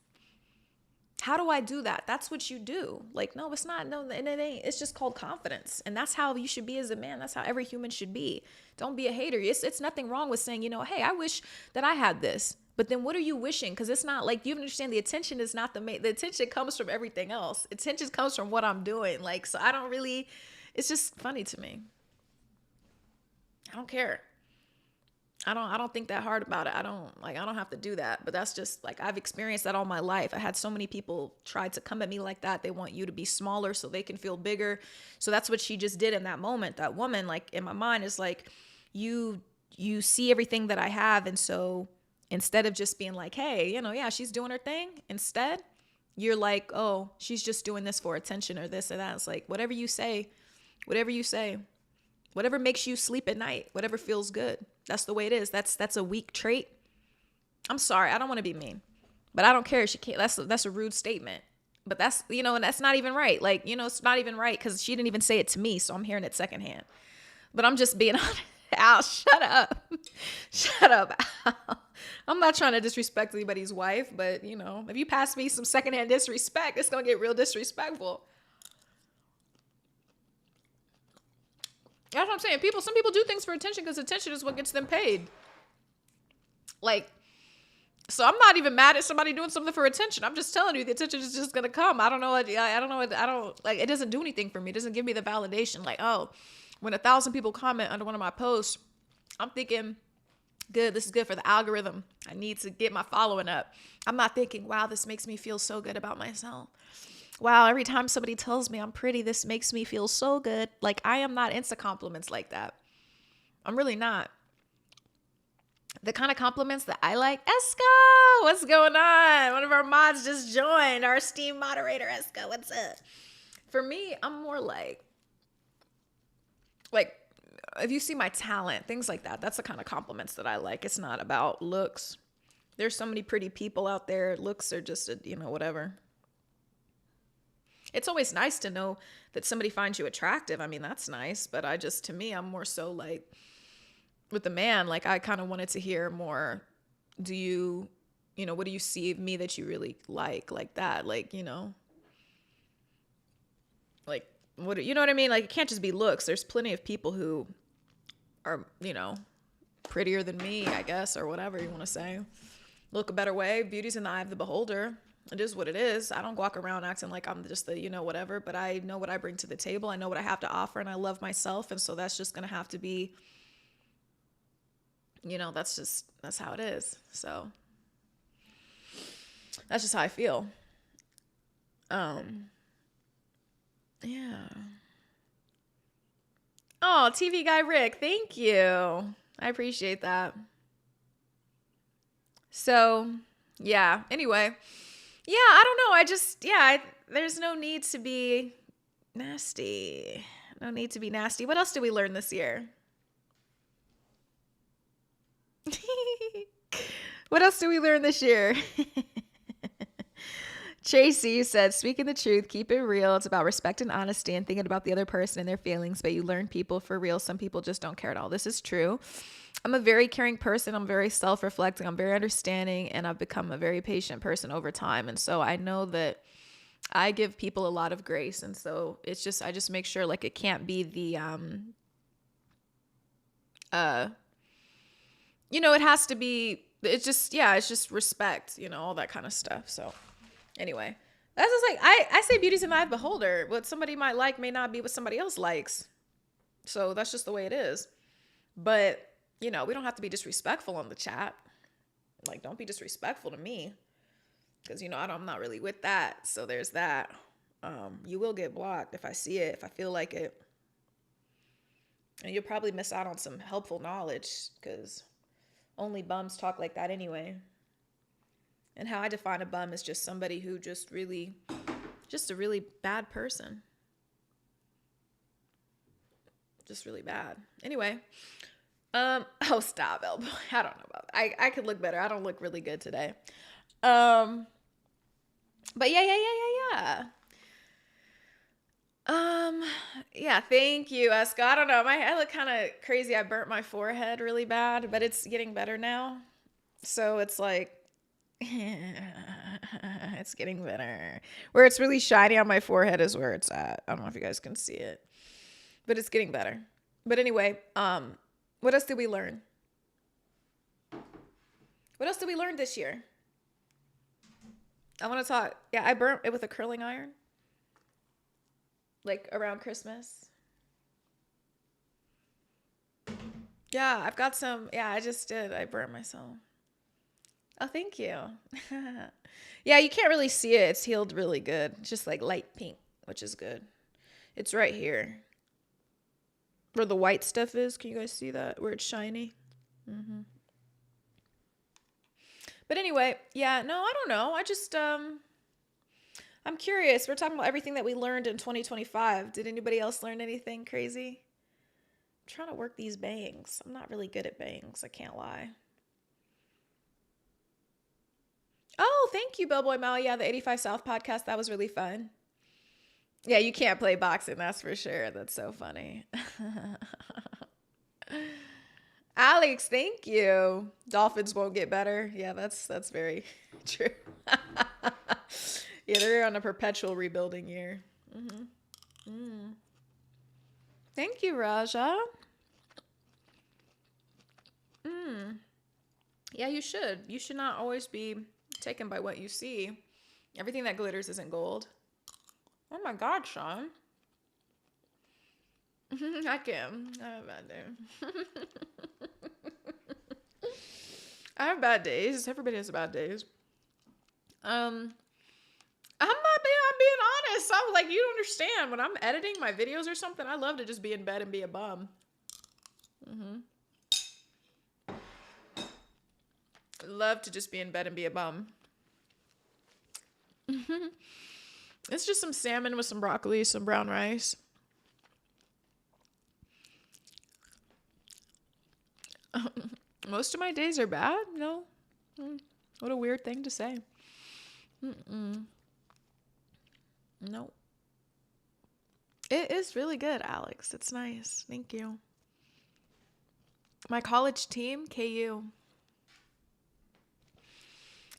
How do I do that? That's what you do. Like, no, it's not. No, and it ain't. It's just called confidence. And that's how you should be as a man. That's how every human should be. Don't be a hater. It's nothing wrong with saying, hey, I wish that I had this. But then what are you wishing? Because it's not like, you understand the attention is not the attention comes from everything else. Attention comes from what I'm doing. Like, so I don't really, it's just funny to me. I don't care. I don't think that hard about it. I don't have to do that, but that's just like, I've experienced that all my life. I had so many people try to come at me like that. They want you to be smaller so they can feel bigger. So that's what she just did in that moment. That woman, like in my mind is like, you see everything that I have. And so instead of just being like, hey, yeah, she's doing her thing. Instead, you're like, oh, she's just doing this for attention or this or that. It's like, whatever you say, whatever makes you sleep at night, whatever feels good. That's the way it is. That's a weak trait. I'm sorry. I don't want to be mean, but I don't care. She can't. That's a rude statement. But that's, and that's not even right. Like, it's not even right because she didn't even say it to me. So I'm hearing it secondhand. But I'm just being honest. Al, shut up. Shut up, Al. I'm not trying to disrespect anybody's wife, but, if you pass me some secondhand disrespect, it's going to get real disrespectful. That's what I'm saying. Some people do things for attention because attention is what gets them paid. Like, so I'm not even mad at somebody doing something for attention. I'm just telling you the attention is just going to come. I don't know. It doesn't do anything for me. It doesn't give me the validation. Like, oh, when 1,000 people comment under one of my posts, I'm thinking, good, this is good for the algorithm. I need to get my following up. I'm not thinking, wow, this makes me feel so good about myself. Wow, every time somebody tells me I'm pretty, this makes me feel so good. Like, I am not into compliments like that. I'm really not. The kind of compliments that I like, Esco, what's going on? One of our mods just joined, our esteemed moderator, Esco, what's up? For me, I'm more like, if you see my talent, things like that, that's the kind of compliments that I like. It's not about looks. There's so many pretty people out there. Looks are just, whatever. It's always nice to know that somebody finds you attractive. I mean, that's nice. But to me, I'm more so like with the man, like I kind of wanted to hear more. What do you see of me that you really like that? Like, like what, you know what I mean? Like, it can't just be looks. There's plenty of people who are, prettier than me, I guess, or whatever you want to say. Look a better way. Beauty's in the eye of the beholder. It is what it is. I don't walk around acting like I'm just the, whatever, but I know what I bring to the table. I know what I have to offer, and I love myself. And so that's just going to have to be, that's how it is. So that's just how I feel. Yeah. Oh, TV guy Rick, thank you. I appreciate that. So, yeah. Anyway, yeah, I don't know. There's no need to be nasty. No need to be nasty. What else did we learn this year? What else did we learn this year? Tracy said, speaking the truth, keep it real. It's about respect and honesty and thinking about the other person and their feelings, but you learn people for real. Some people just don't care at all. This is true. I'm a very caring person. I'm very self-reflecting. I'm very understanding, and I've become a very patient person over time. And so I know that I give people a lot of grace. And so I just make sure like it can't be the, it has to be, it's just respect, all that kind of stuff. So anyway, that's just like, I say beauty's in the eye of the beholder. What somebody might like may not be what somebody else likes. So that's just the way it is. But, we don't have to be disrespectful on the chat. Like, don't be disrespectful to me. Because, I'm not really with that. So there's that. You will get blocked if I see it, if I feel like it. And you'll probably miss out on some helpful knowledge because only bums talk like that anyway. And how I define a bum is just somebody who just a really bad person. Just really bad. Anyway. Oh, stop, Elbow. I don't know about that. I could look better. I don't look really good today. But yeah. Yeah, thank you, Eska. I don't know. I look kind of crazy. I burnt my forehead really bad, but it's getting better now. So it's like, it's getting better. Where it's really shiny on my forehead is where it's at. I don't know if you guys can see it, but it's getting better. But anyway, what else did we learn? What else did we learn this year? I want to talk. Yeah, I burnt it with a curling iron. Like around Christmas. Yeah, I've got some. Yeah, I just did. I burnt myself. Oh, thank you. Yeah, you can't really see it. It's healed really good. It's just like light pink, which is good. It's right here. Where the white stuff is. Can you guys see that? Where it's shiny? Mm-hmm. But anyway, yeah, no, I don't know. I just, I'm curious. We're talking about everything that we learned in 2025. Did anybody else learn anything crazy? I'm trying to work these bangs. I'm not really good at bangs. I can't lie. Oh, thank you, Bellboy Mal. Yeah, the 85 South podcast. That was really fun. Yeah, you can't play boxing. That's for sure. That's so funny. Alex, thank you. Dolphins won't get better. Yeah, that's very true. Yeah, they're on a perpetual rebuilding year. Mm-hmm. Mm. Thank you, Raja. Yeah, you should. You should not always be taken by what you see. Everything that glitters isn't gold. Oh my God, Sean. I can. I have a bad day. I have bad days. Everybody has bad days. I'm being honest. I'm like, you don't understand. When I'm editing my videos or something, I love to just be in bed and be a bum. Love to just be in bed and be a bum. It's just some salmon with some broccoli, some brown rice. Most of my days are bad? No. What a weird thing to say. No. It is really good, Alex. It's nice. Thank you. My college team, KU.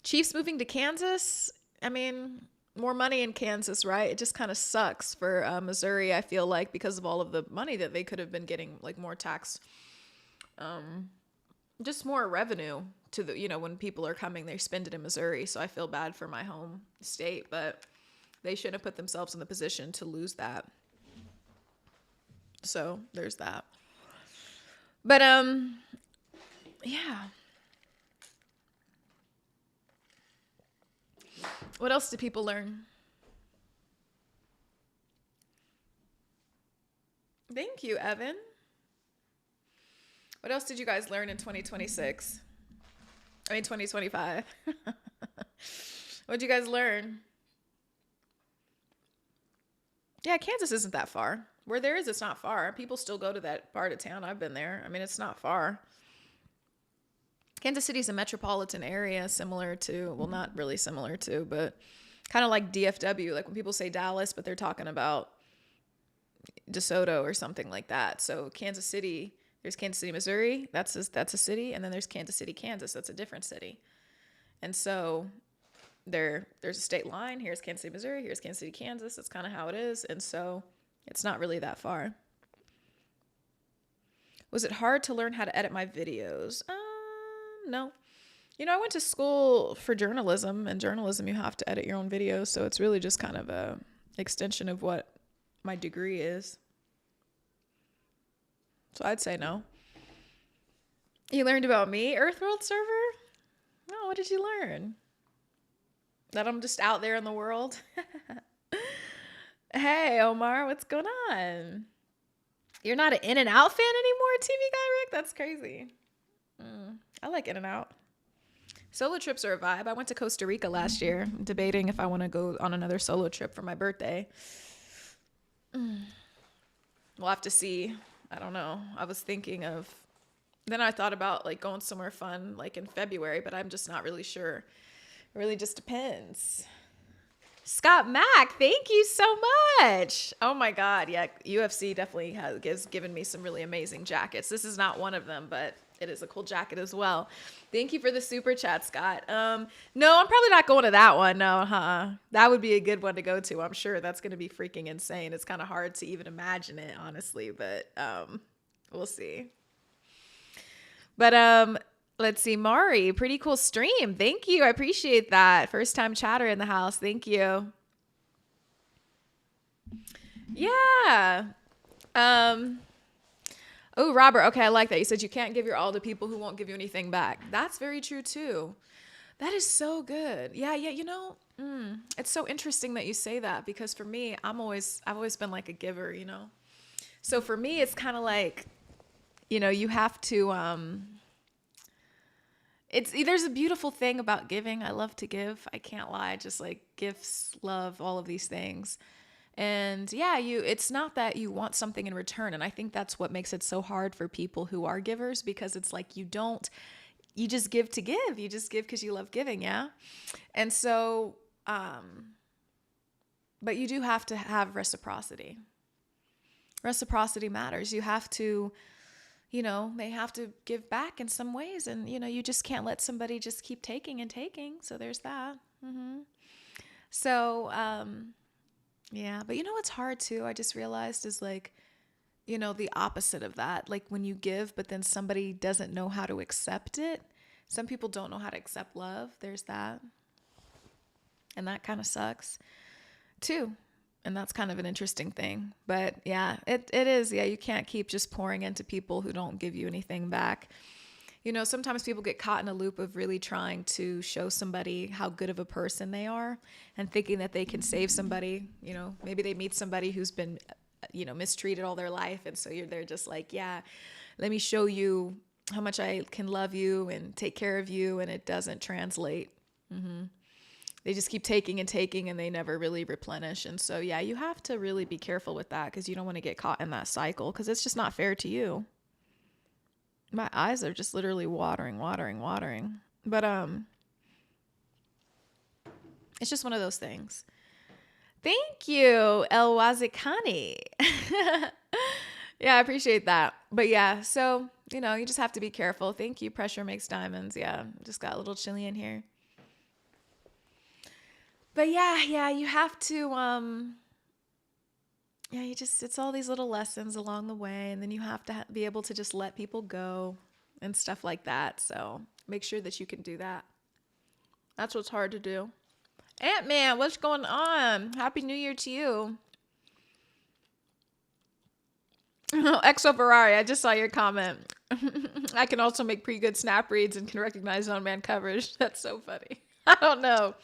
Chiefs moving to Kansas. I mean, more money in Kansas, right? It just kind of sucks for Missouri, I feel like, because of all of the money that they could have been getting, like more tax just more revenue to the, when people are coming, they spend it in Missouri. So I feel bad for my home state, but they shouldn't have put themselves in the position to lose that. So there's that. But, yeah. What else do people learn? Thank you, Evan. What else did you guys learn in 2026? 2025. What'd you guys learn? Yeah, Kansas isn't that far. Where there is, it's not far. People still go to that part of town. I've been there. I mean, it's not far. Kansas City is a metropolitan area similar to, well, not really similar to, but kind of like DFW. Like when people say Dallas, but they're talking about DeSoto or something like that. So Kansas City, there's Kansas City, Missouri. That's a city. And then there's Kansas City, Kansas. That's a different city. And so there's a state line. Here's Kansas City, Missouri. Here's Kansas City, Kansas. That's kind of how it is. And so it's not really that far. Was it hard to learn how to edit my videos? No. I went to school for journalism, and journalism, you have to edit your own videos. So it's really just kind of a extension of what my degree is. So I'd say no. You learned about me, Earthworld server? No, what did you learn? That I'm just out there in the world? Hey, Omar, what's going on? You're not an In-N-Out fan anymore, TV Guy Rick? That's crazy. I like In-N-Out. Solo trips are a vibe. I went to Costa Rica last year, debating if I want to go on another solo trip for my birthday. We'll have to see. I don't know. I was thinking of, then I thought about like going somewhere fun like in February, but I'm just not really sure. It really just depends. Scott Mack, thank you so much. Oh my God. Yeah, UFC definitely has given me some really amazing jackets. This is not one of them, but it is a cool jacket as well. Thank you for the super chat, Scott. No, I'm probably not going to that one. No, that would be a good one to go to. I'm sure that's going to be freaking insane. It's kind of hard to even imagine it, honestly, but we'll see. But let's see, Mari, pretty cool stream. Thank you. I appreciate that. First time chatter in the house. Thank you. Yeah. Oh, Robert. Okay, I like that. You said you can't give your all to people who won't give you anything back. That's very true too. That is so good. Yeah. It's so interesting that you say that, because for me, I've always been like a giver, So for me, it's kind of like, you have to, there's a beautiful thing about giving. I love to give. I can't lie. Just like gifts, love, all of these things. And yeah, it's not that you want something in return. And I think that's what makes it so hard for people who are givers, because it's like you just give to give. You just give because you love giving. Yeah. And so, but you do have to have reciprocity. Reciprocity matters. You have to, they have to give back in some ways. And, you just can't let somebody just keep taking and taking. So there's that. So, yeah, but what's hard too, I just realized, is like, the opposite of that. Like when you give, but then somebody doesn't know how to accept it. Some people don't know how to accept love. There's that. And that kind of sucks too. And that's kind of an interesting thing. But yeah, it is. Yeah, you can't keep just pouring into people who don't give you anything back. Sometimes people get caught in a loop of really trying to show somebody how good of a person they are and thinking that they can save somebody. Maybe they meet somebody who's been, mistreated all their life. And so they're just like, yeah, let me show you how much I can love you and take care of you. And it doesn't translate. They just keep taking and taking, and they never really replenish. And so, yeah, you have to really be careful with that, because you don't want to get caught in that cycle, because it's just not fair to you. My eyes are just literally watering. But it's just one of those things. Thank you, El Wazikani. Yeah, I appreciate that. But yeah, so, you just have to be careful. Thank you, Pressure Makes Diamonds. Yeah, just got a little chilly in here. But yeah, you have to, it's all these little lessons along the way. And then you have to be able to just let people go. and stuff like that. So make sure that you can do that. That's what's hard to do. Ant-Man, what's going on? Happy New Year to you. XO Ferrari, I just saw your comment. I can also make pretty good snap reads and can recognize on-man coverage. That's so funny. I don't know.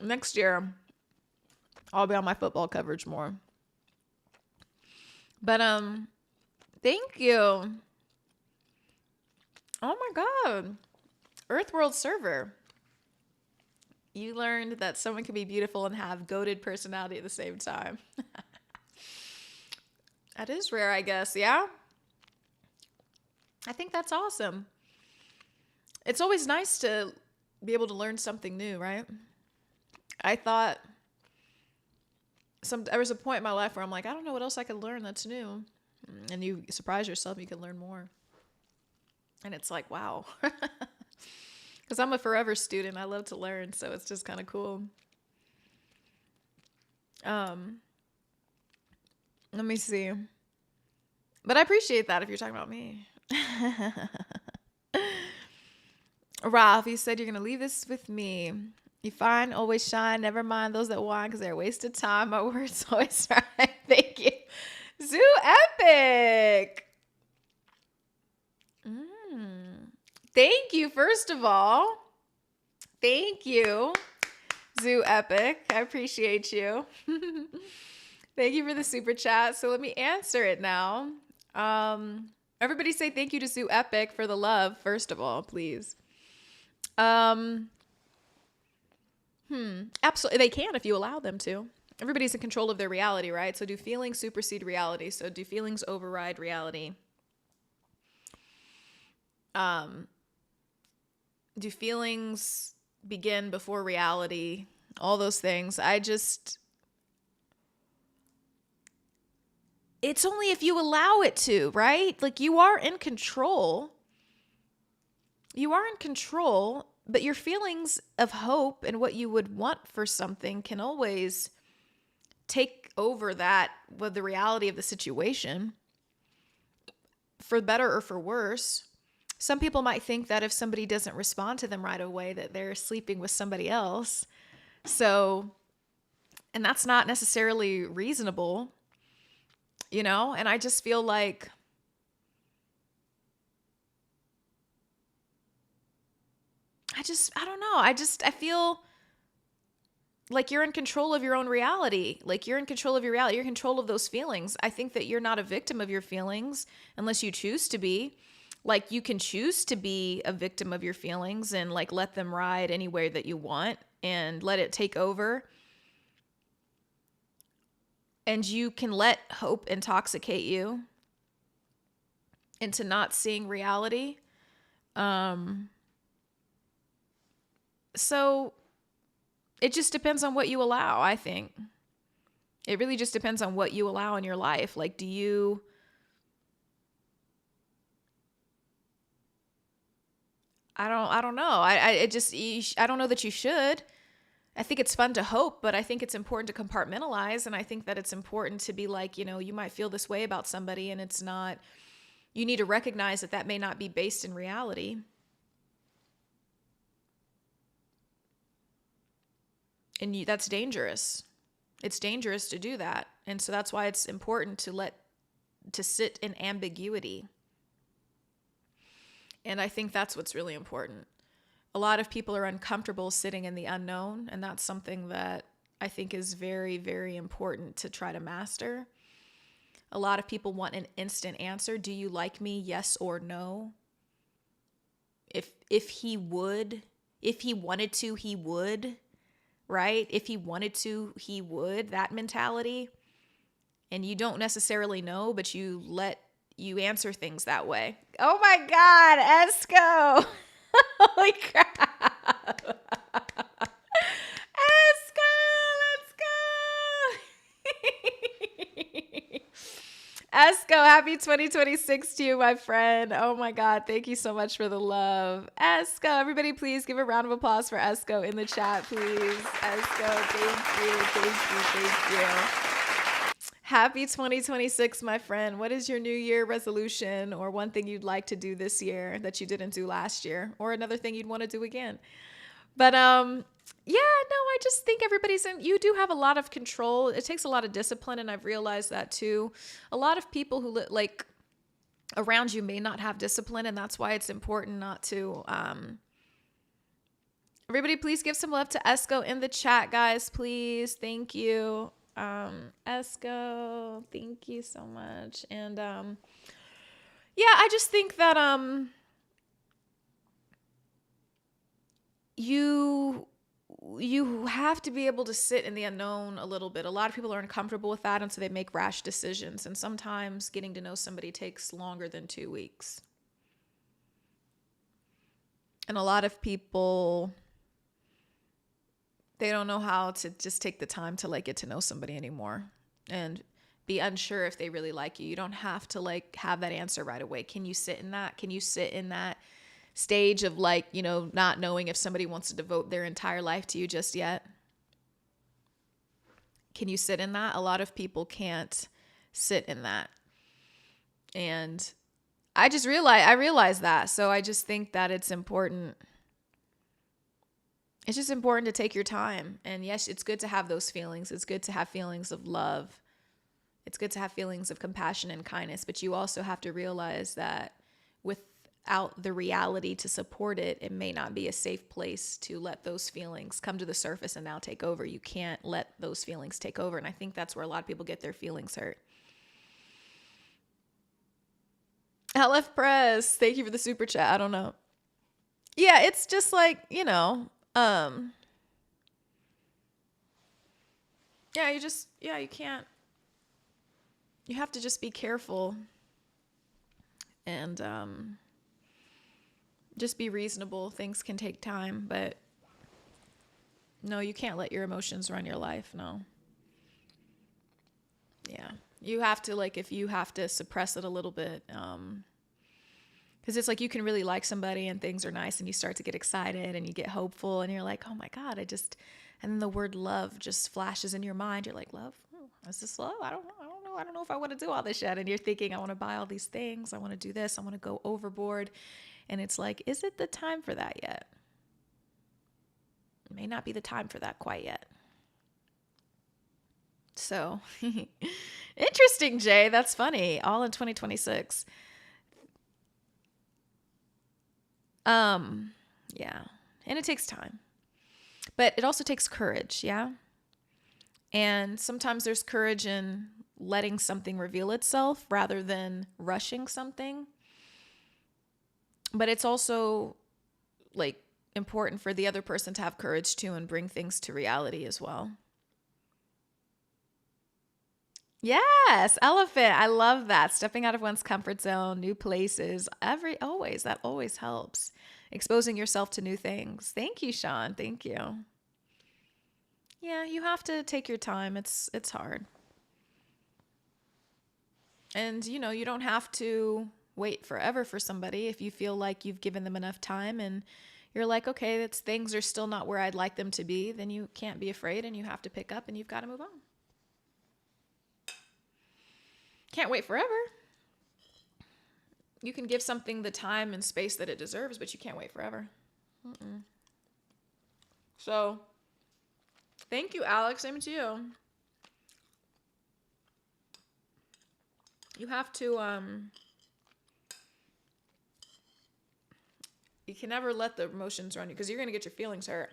Next year, I'll be on my football coverage more. But thank you. Oh my God. Earthworld server. You learned that someone can be beautiful and have goated personality at the same time. That is rare, I guess. Yeah. I think that's awesome. It's always nice to be able to learn something new, right? I thought there was a point in my life where I'm like, I don't know what else I could learn that's new. And you surprise yourself, you can learn more. And it's like, wow. Because I'm a forever student. I love to learn, so it's just kind of cool. Let me see. But I appreciate that if you're talking about me. Ralph, you said you're going to leave this with me. You fine, always shine. Never mind those that whine because they're a waste of time. My words always right. Thank you. Zoo Epic. Thank you, first of all. Thank you, Zoo Epic. I appreciate you. Thank you for the super chat. So let me answer it now. Everybody say thank you to Zoo Epic for the love, first of all, please. Absolutely. They can if you allow them to. Everybody's in control of their reality, right? So do feelings supersede reality? So do feelings override reality? Do feelings begin before reality? All those things. It's only if you allow it to, right? Like you are in control. You are in control, but your feelings of hope and what you would want for something can always take over that with the reality of the situation, for better or for worse. Some people might think that if somebody doesn't respond to them right away, that they're sleeping with somebody else. So, and that's not necessarily reasonable, you know? And I just feel like I don't know. I feel like you're in control of your own reality. Like you're in control of your reality. You're in control of those feelings. I think that you're not a victim of your feelings unless you choose to be. Like you can choose to be a victim of your feelings and like let them ride anywhere that you want and let it take over. And you can let hope intoxicate you into not seeing reality. So it just depends on what you allow, I think. It really just depends on what you allow in your life. Like, I don't know. I don't know that you should. I think it's fun to hope, but I think it's important to compartmentalize. And I think that it's important to be like, you know, you might feel this way about somebody and it's not, you need to recognize that that may not be based in reality. And that's dangerous. It's dangerous to do that. And so that's why it's important to sit in ambiguity. And I think that's what's really important. A lot of people are uncomfortable sitting in the unknown, and that's something that I think is very, very important to try to master. A lot of people want an instant answer. Do you like me? Yes or no? If he wanted to, he would, right? If he wanted to, he would, that mentality. And you don't necessarily know, but you answer things that way. Oh my God, Esco. Holy crap. Esco, let's go. Esco, happy 2026 to you, my friend. Oh my God, thank you so much for the love. Esco, everybody please give a round of applause for Esco in the chat, please. Esco, thank you. Happy 2026, my friend. What is your New Year resolution or one thing you'd like to do this year that you didn't do last year, or another thing you'd want to do again? But yeah, no, I just think you do have a lot of control. It takes a lot of discipline, and I've realized that too. A lot of people who like around you may not have discipline, and that's why it's important not to everybody please give some love to Esco in the chat, guys, please. Thank you. Esco, thank you so much. And yeah, I just think that you have to be able to sit in the unknown a little bit. A lot of people are uncomfortable with that, and so they make rash decisions. And sometimes getting to know somebody takes longer than 2 weeks. And a lot of people, they don't know how to just take the time to like get to know somebody anymore and be unsure if they really like you. You don't have to like have that answer right away. Can you sit in that? Can you sit in that stage of like, you know, not knowing if somebody wants to devote their entire life to you just yet? Can you sit in that? A lot of people can't sit in that. And I realized that. So I just think that it's important. It's just important to take your time. And yes, it's good to have those feelings. It's good to have feelings of love. It's good to have feelings of compassion and kindness. But you also have to realize that without the reality to support it, it may not be a safe place to let those feelings come to the surface and now take over. You can't let those feelings take over. And I think that's where a lot of people get their feelings hurt. LF Press, thank you for the super chat. I don't know. Yeah, it's just like, you know, yeah, you can't, you have to just be careful and just be reasonable. Things can take time, but no, you can't let your emotions run your life. No. Yeah. You have to, like, if you have to suppress it a little bit, because it's like you can really like somebody and things are nice and you start to get excited and you get hopeful and you're like, oh my God, and then the word love just flashes in your mind. You're like, love? Is this love? I don't know. I don't know if I want to do all this shit. And you're thinking, I want to buy all these things. I want to do this. I want to go overboard. And it's like, is it the time for that yet? It may not be the time for that quite yet. So interesting, Jay. That's funny. All in 2026. Yeah. And it takes time. But it also takes courage, yeah? And sometimes there's courage in letting something reveal itself rather than rushing something. But it's also like important for the other person to have courage too and bring things to reality as well. Yes, elephant. I love that. Stepping out of one's comfort zone, new places, that always helps. Exposing yourself to new things. Thank you, Sean. Thank you. Yeah, you have to take your time. It's hard. And, you know, you don't have to wait forever for somebody if you feel like you've given them enough time and you're like, okay, things are still not where I'd like them to be, then you can't be afraid and you have to pick up and you've got to move on. Can't wait forever. You can give something the time and space that it deserves, but you can't wait forever. So, thank you, Alex. Same to you. You have to, you can never let the emotions run you because you're going to get your feelings hurt.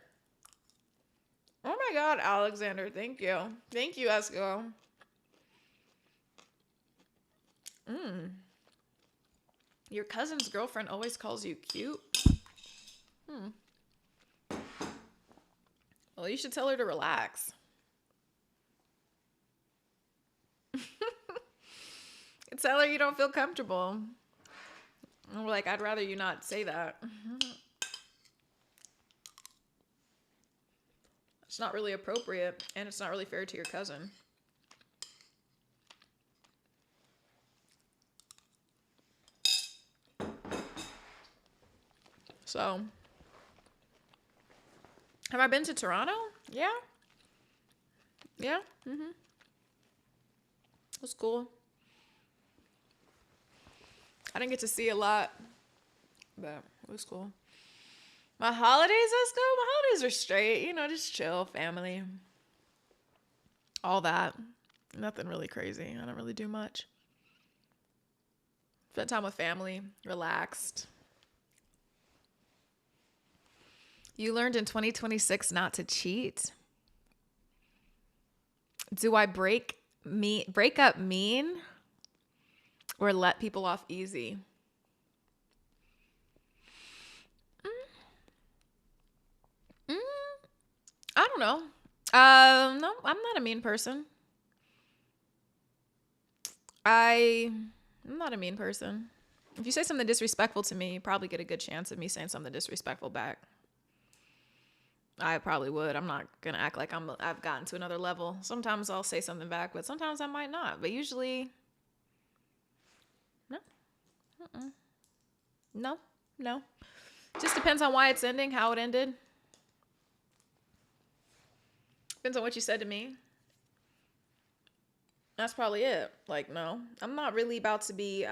Oh my God, Alexander. Thank you. Thank you, Esco. Your cousin's girlfriend always calls you cute. Well, you should tell her to relax. Tell her you don't feel comfortable. And we're like, I'd rather you not say that. It's not really appropriate, and it's not really fair to your cousin. So, have I been to Toronto? Yeah. Yeah. was cool. I didn't get to see a lot, but it was cool. My holidays, let's go. My holidays are straight, just chill, family, all that. Nothing really crazy. I don't really do much. Spent time with family, relaxed. You learned in 2026 not to cheat. Do I break up mean or let people off easy? I don't know. No, I'm not a mean person. I'm not a mean person. If you say something disrespectful to me, you probably get a good chance of me saying something disrespectful back. I probably would. I'm not going to act like I've gotten to another level. Sometimes I'll say something back, but sometimes I might not. But usually, no. No. Just depends on why it's ending, how it ended. Depends on what you said to me. That's probably it. Like, no. I'm not really about to be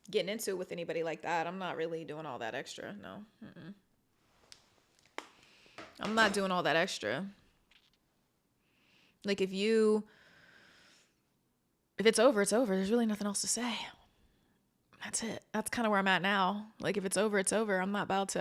getting into it with anybody like that. I'm not really doing all that extra. No. I'm not doing all that extra. Like, if it's over, it's over. There's really nothing else to say. That's it. That's kind of where I'm at now. Like, if it's over, it's over. I'm not about to,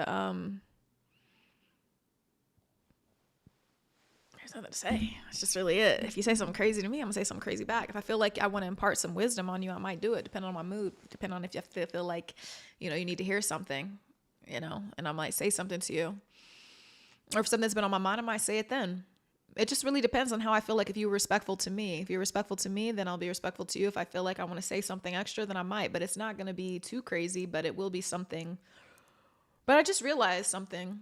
there's nothing to say. That's just really it. If you say something crazy to me, I'm gonna say something crazy back. If I feel like I want to impart some wisdom on you, I might do it, depending on my mood, depending on if you feel like, you need to hear something, and I might say something to you. Or if something's been on my mind, I might say it then. It just really depends on how I feel like. If you're respectful to me, then I'll be respectful to you. If I feel like I want to say something extra, then I might, but it's not going to be too crazy, but it will be something. But I just realized something.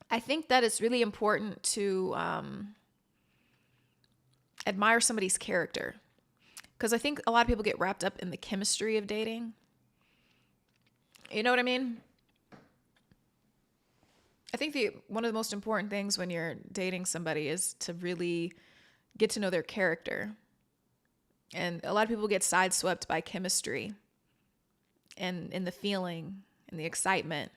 I think that it's really important to admire somebody's character, because I think a lot of people get wrapped up in the chemistry of dating. You know what I mean? I think one of the most important things when you're dating somebody is to really get to know their character. And a lot of people get sideswept by chemistry and in the feeling and the excitement.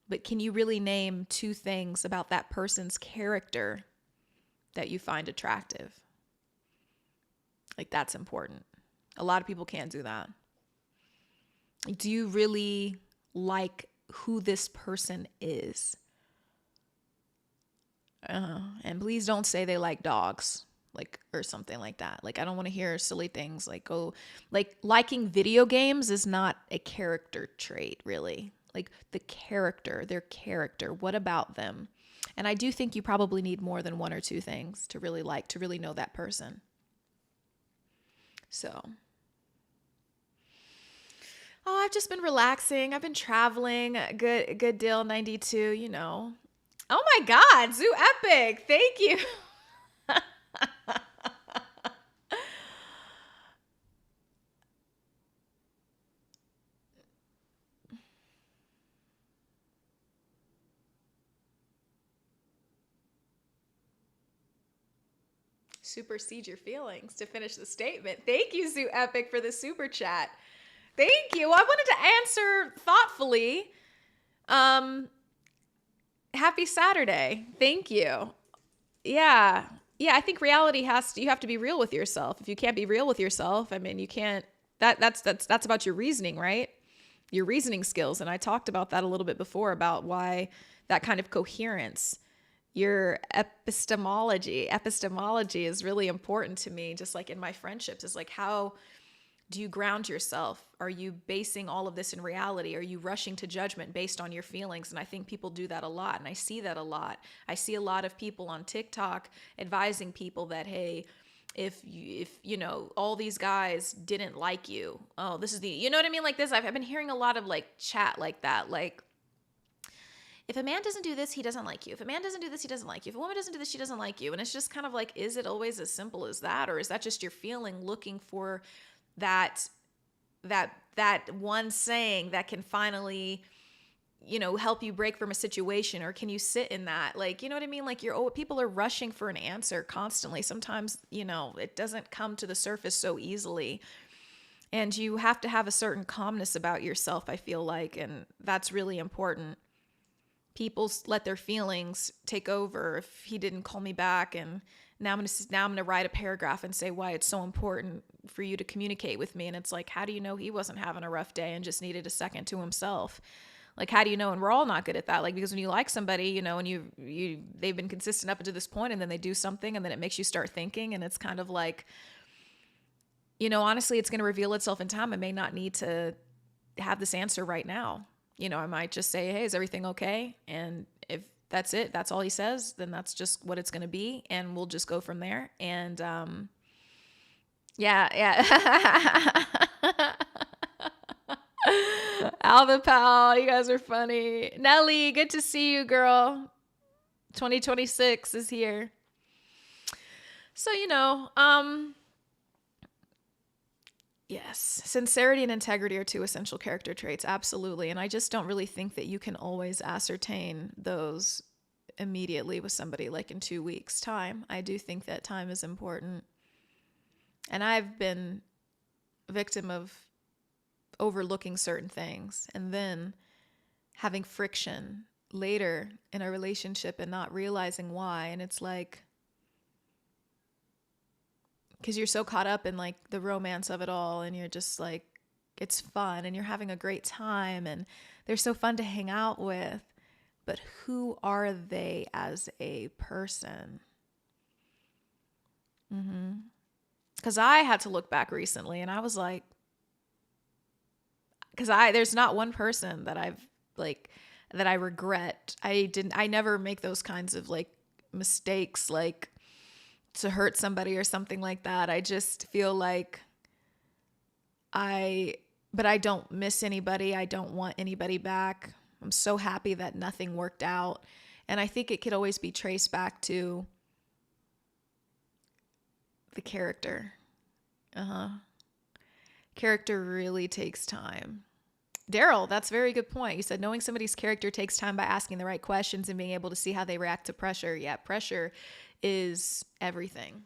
But can you really name 2 things about that person's character that you find attractive? Like, that's important. A lot of people can't do that. Do you really like who this person is? And please don't say they like dogs, like, or something like that. Like, I don't want to hear silly things like, oh, like liking video games is not a character trait, really. Like, the character, their character, what about them? And I do think you probably need more than 1 or 2 things to really know that person. So, I've just been relaxing. I've been traveling. Good deal, 92, Oh my God, Zoo Epic. Thank you. Supersede your feelings to finish the statement. Thank you, Zoo Epic, for the super chat. Thank you. I wanted to answer thoughtfully. Happy Saturday. Thank you. Yeah. I think reality you have to be real with yourself. If you can't be real with yourself, I mean, you can't, that's about your reasoning, right? Your reasoning skills. And I talked about that a little bit before, about why that kind of coherence, your epistemology is really important to me. Just like in my friendships, is like, how do you ground yourself? Are you basing all of this in reality? Are you rushing to judgment based on your feelings? And I think people do that a lot. And I see that a lot. I see a lot of people on TikTok advising people that, hey, if all these guys didn't like you, oh, this is you know what I mean? Like this, I've been hearing a lot of like chat like that. Like, if a man doesn't do this, he doesn't like you. If a man doesn't do this, he doesn't like you. If a woman doesn't do this, she doesn't like you. And it's just kind of like, is it always as simple as that? Or is that just your feeling looking for that one saying that can finally help you break from a situation, or can you sit in that? Like, you know what I mean? Like people are rushing for an answer constantly. Sometimes, it doesn't come to the surface so easily. And you have to have a certain calmness about yourself, I feel like. And that's really important. People let their feelings take over. If he didn't call me back, and now I'm going to write a paragraph and say why it's so important for you to communicate with me. And it's like, how do you know he wasn't having a rough day and just needed a second to himself? Like, how do you know? And we're all not good at that. Like, because when you like somebody, and they've been consistent up until this point, and then they do something, and then it makes you start thinking, and it's kind of like, honestly, it's going to reveal itself in time. I may not need to have this answer right now. I might just say, hey, is everything okay? And if that's it, that's all he says, then that's just what it's going to be. And we'll just go from there. And, yeah. Alva Pal, you guys are funny. Nelly, good to see you, girl. 2026 is here. So, yes, sincerity and integrity are two essential character traits, absolutely. And I just don't really think that you can always ascertain those immediately with somebody, like in 2 weeks' time. I do think that time is important. And I've been a victim of overlooking certain things and then having friction later in a relationship and not realizing why. And it's like, because you're so caught up in like the romance of it all, and you're just like, it's fun and you're having a great time and they're so fun to hang out with, but who are they as a person? Because I had to look back recently, and I was like, because there's not one person that that I regret. I never make those kinds of like mistakes, like to hurt somebody or something like that. I just feel like but I don't miss anybody. I don't want anybody back. I'm so happy that nothing worked out. And I think it could always be traced back to the character. Character really takes time. Daryl, that's a very good point. You said knowing somebody's character takes time by asking the right questions and being able to see how they react to pressure. Yeah, pressure is everything.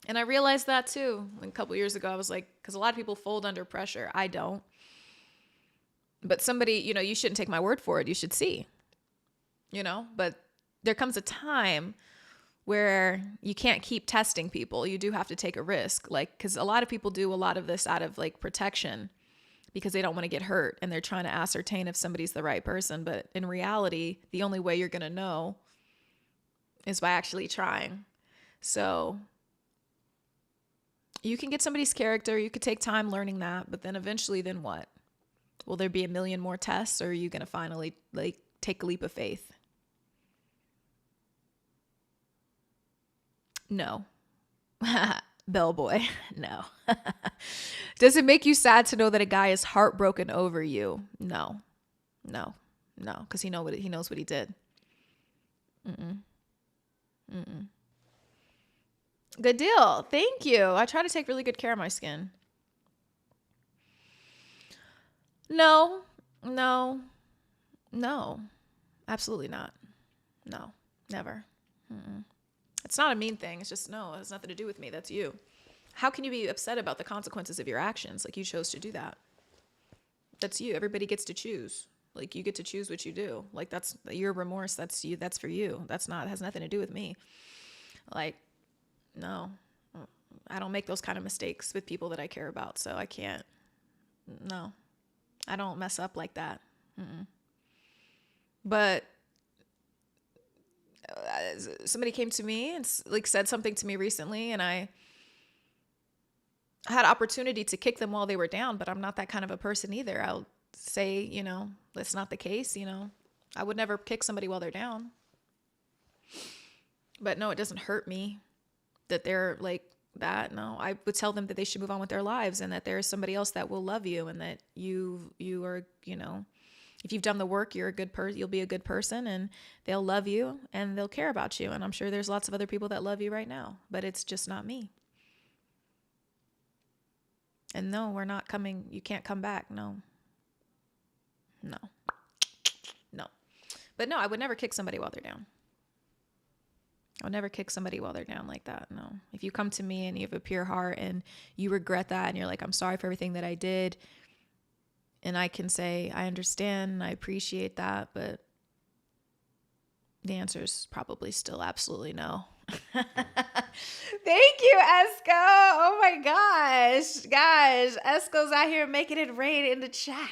And I realized that too. A couple years ago, I was like, because a lot of people fold under pressure. I don't. But somebody, you shouldn't take my word for it. You should see, but there comes a time where you can't keep testing people. You do have to take a risk. Like, because a lot of people do a lot of this out of like protection, because they don't want to get hurt and they're trying to ascertain if somebody's the right person. But in reality, the only way you're going to know is by actually trying. So you can get somebody's character. You could take time learning that, but then eventually, then what? Will there be a million more tests, or are you going to finally like take a leap of faith? No. Bellboy, no. Does it make you sad to know that a guy is heartbroken over you? No, because he knows what he did. Good deal. Thank you. I try to take really good care of my skin. No, absolutely not. No, never. It's not a mean thing. It's just, no, it has nothing to do with me. That's you. How can you be upset about the consequences of your actions? Like, you chose to do that. That's you. Everybody gets to choose. Like, you get to choose what you do. Like, that's your remorse. That's you. That's for you. It has nothing to do with me. Like, no, I don't make those kind of mistakes with people that I care about. So I can't, no, I don't mess up like that. But somebody came to me and like said something to me recently, and I had opportunity to kick them while they were down, but I'm not that kind of a person either. I'll say, that's not the case. I would never kick somebody while they're down. But no, it doesn't hurt me that they're like that. No, I would tell them that they should move on with their lives, and that there's somebody else that will love you, and that you are, if you've done the work, you're a good person. You'll be a good person, and they'll love you and they'll care about you. And I'm sure there's lots of other people that love you right now, but it's just not me. And no, we're not coming. You can't come back. No. But no, I would never kick somebody while they're down. I would never kick somebody while they're down like that. No. If you come to me and you have a pure heart and you regret that and you're like, I'm sorry for everything that I did, and I can say, I understand, I appreciate that, but the answer is probably still absolutely no. Thank you, Esco. Oh my gosh. Guys, Esco's out here making it rain in the chat.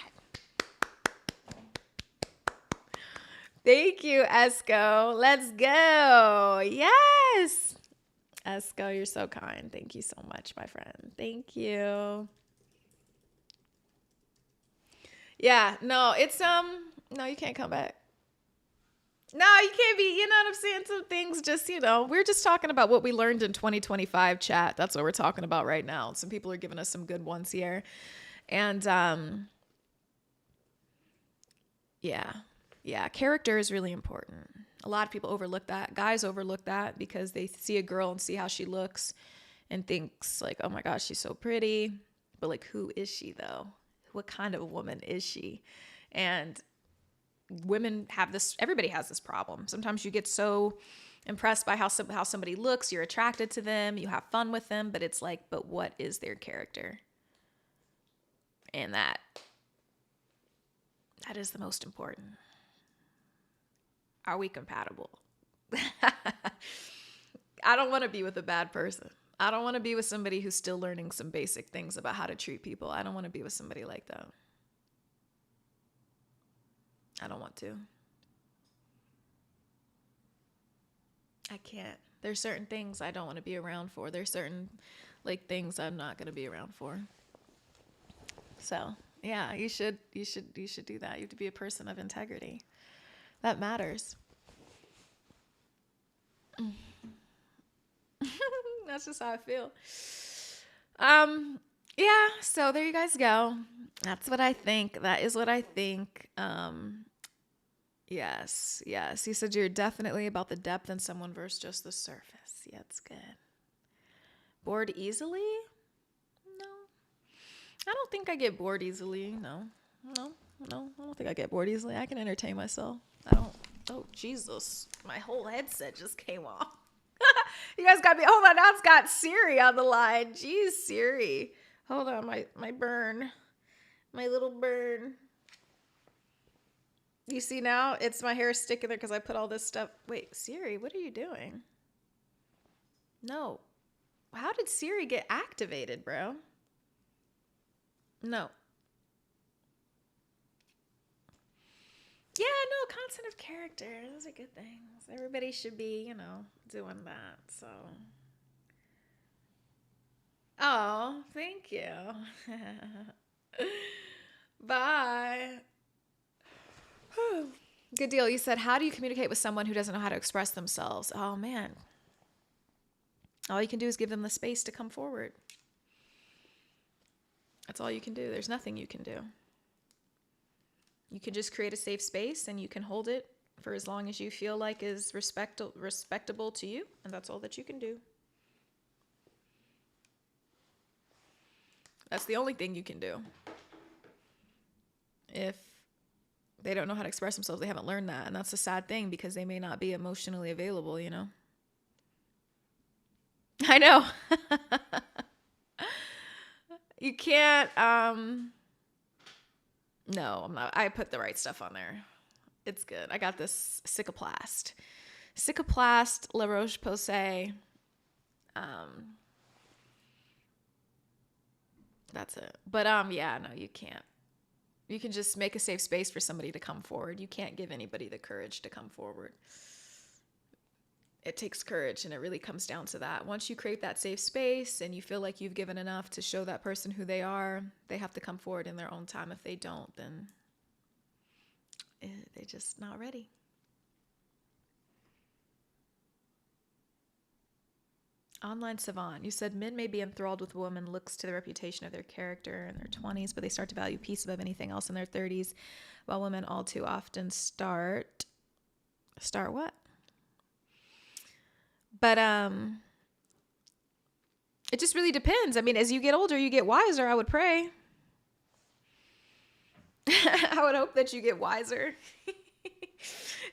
Thank you, Esco. Let's go. Yes. Esco, you're so kind. Thank you so much, my friend. Thank you. Yeah, no, it's no, you can't come back. No, you can't be, you know what I'm saying? Some things just, we're just talking about what we learned in 2025 chat. That's what we're talking about right now. Some people are giving us some good ones here. And yeah, character is really important. A lot of people overlook that. Guys overlook that because they see a girl and see how she looks and thinks like, oh my gosh, she's so pretty. But like, who is she though? What kind of a woman is she? And women have this, everybody has this problem. Sometimes you get so impressed by how somebody looks, you're attracted to them, you have fun with them, but it's like, but what is their character? And that is the most important. Are we compatible? I don't want to be with a bad person. I don't want to be with somebody who's still learning some basic things about how to treat people. I don't want to be with somebody like that. I don't want to. I can't. There's certain things I don't want to be around for. There's certain things I'm not going to be around for. So, yeah, you should do that. You have to be a person of integrity. That matters. That's just how I feel. Yeah, so there you guys go. That's what I think. That is what I think. Yes. He said you're definitely about the depth in someone versus just the surface. Yeah, it's good. Bored easily? No. I don't think I get bored easily. No. I don't think I get bored easily. I can entertain myself. Oh, Jesus. My whole headset just came off. You guys got me. Hold on. Now it's got Siri on the line. Jeez, Siri. Hold on. My burn. My little burn. You see now? It's my hair sticking there because I put all this stuff. Wait, Siri, what are you doing? No. How did Siri get activated, bro? No. Yeah, no, content of character. Those are good things. Everybody should be, doing that. So. Oh, thank you. Bye. Good deal. You said, how do you communicate with someone who doesn't know how to express themselves? Oh, man. All you can do is give them the space to come forward. That's all you can do. There's nothing you can do. You can just create a safe space and you can hold it for as long as you feel like is respectable to you. And that's all that you can do. That's the only thing you can do. If they don't know how to express themselves, they haven't learned that. And that's a sad thing because they may not be emotionally available, I know. You can't, no, I'm not. I put the right stuff on there. It's good. I got this Cicaplast La Roche-Posay. That's it. But, yeah, no, you can't. You can just make a safe space for somebody to come forward. You can't give anybody the courage to come forward. It takes courage, and it really comes down to that. Once you create that safe space and you feel like you've given enough to show that person who they are, they have to come forward in their own time. If they don't, then they're just not ready. Online Savant, you said men may be enthralled with a woman looks to the reputation of their character in their 20s, but they start to value peace above anything else in their 30s, while women all too often start what? But it just really depends. I mean, as you get older, you get wiser, I would pray. I would hope that you get wiser.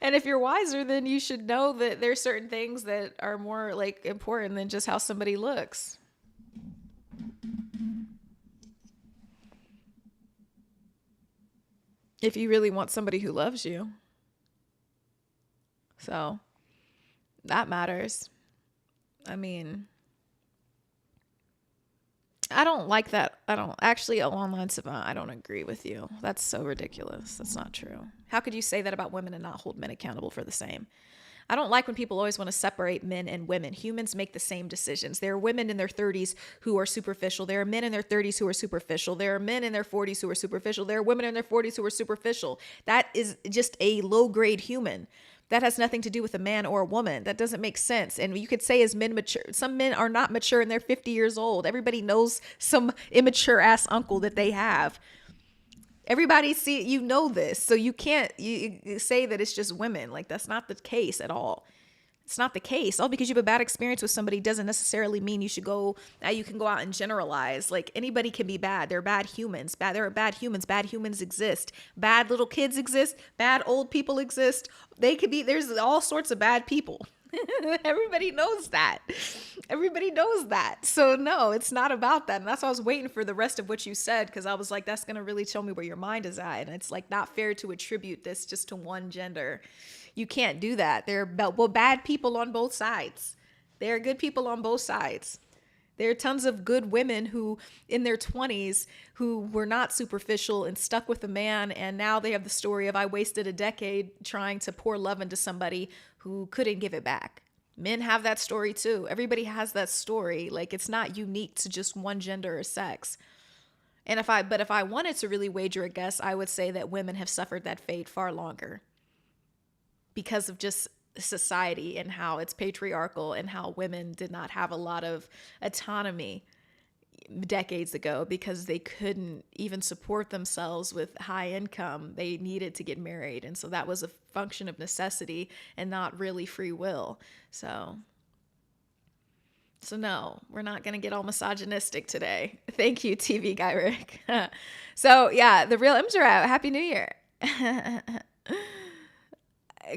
And if you're wiser, then you should know that there's certain things that are more like important than just how somebody looks. If you really want somebody who loves you. So that matters. I mean, I don't like that. I don't actually, online savant, I don't agree with you. That's so ridiculous. That's not true. How could you say that about women and not hold men accountable for the same? I don't like when people always want to separate men and women. Humans make the same decisions. There are women in their 30s who are superficial. There are men in their 30s who are superficial. There are men in their 40s who are superficial. There are women in their 40s who are superficial. That is just a low-grade human. That has nothing to do with a man or a woman. That doesn't make sense. And you could say as men mature, some men are not mature and they're 50 years old. Everybody knows some immature ass uncle that they have. Everybody this. So you can't you say that it's just women. Like, that's not the case at all. It's not the case. All because you have a bad experience with somebody doesn't necessarily mean you should go, now you can go out and generalize. Like, anybody can be bad. They're bad humans. There are bad humans. Bad humans exist. Bad little kids exist. Bad old people exist. There's all sorts of bad people. Everybody knows that. Everybody knows that. So no, it's not about that. And that's why I was waiting for the rest of what you said, because I was like, that's going to really tell me where your mind is at. And it's like not fair to attribute this just to one gender. You can't do that. There are bad people on both sides. There are good people on both sides. There are tons of good women who in their 20s who were not superficial and stuck with a man. And now they have the story of, I wasted a decade trying to pour love into somebody who couldn't give it back. Men have that story too. Everybody has that story. Like, it's not unique to just one gender or sex. And if I wanted to really wager a guess, I would say that women have suffered that fate far longer because of just society and how it's patriarchal and how women did not have a lot of autonomy decades ago because they couldn't even support themselves with high income. They needed to get married. And so that was a function of necessity and not really free will. So no, we're not going to get all misogynistic today. Thank you, TV Guy Rick. So yeah, the real M's are out. Happy New Year.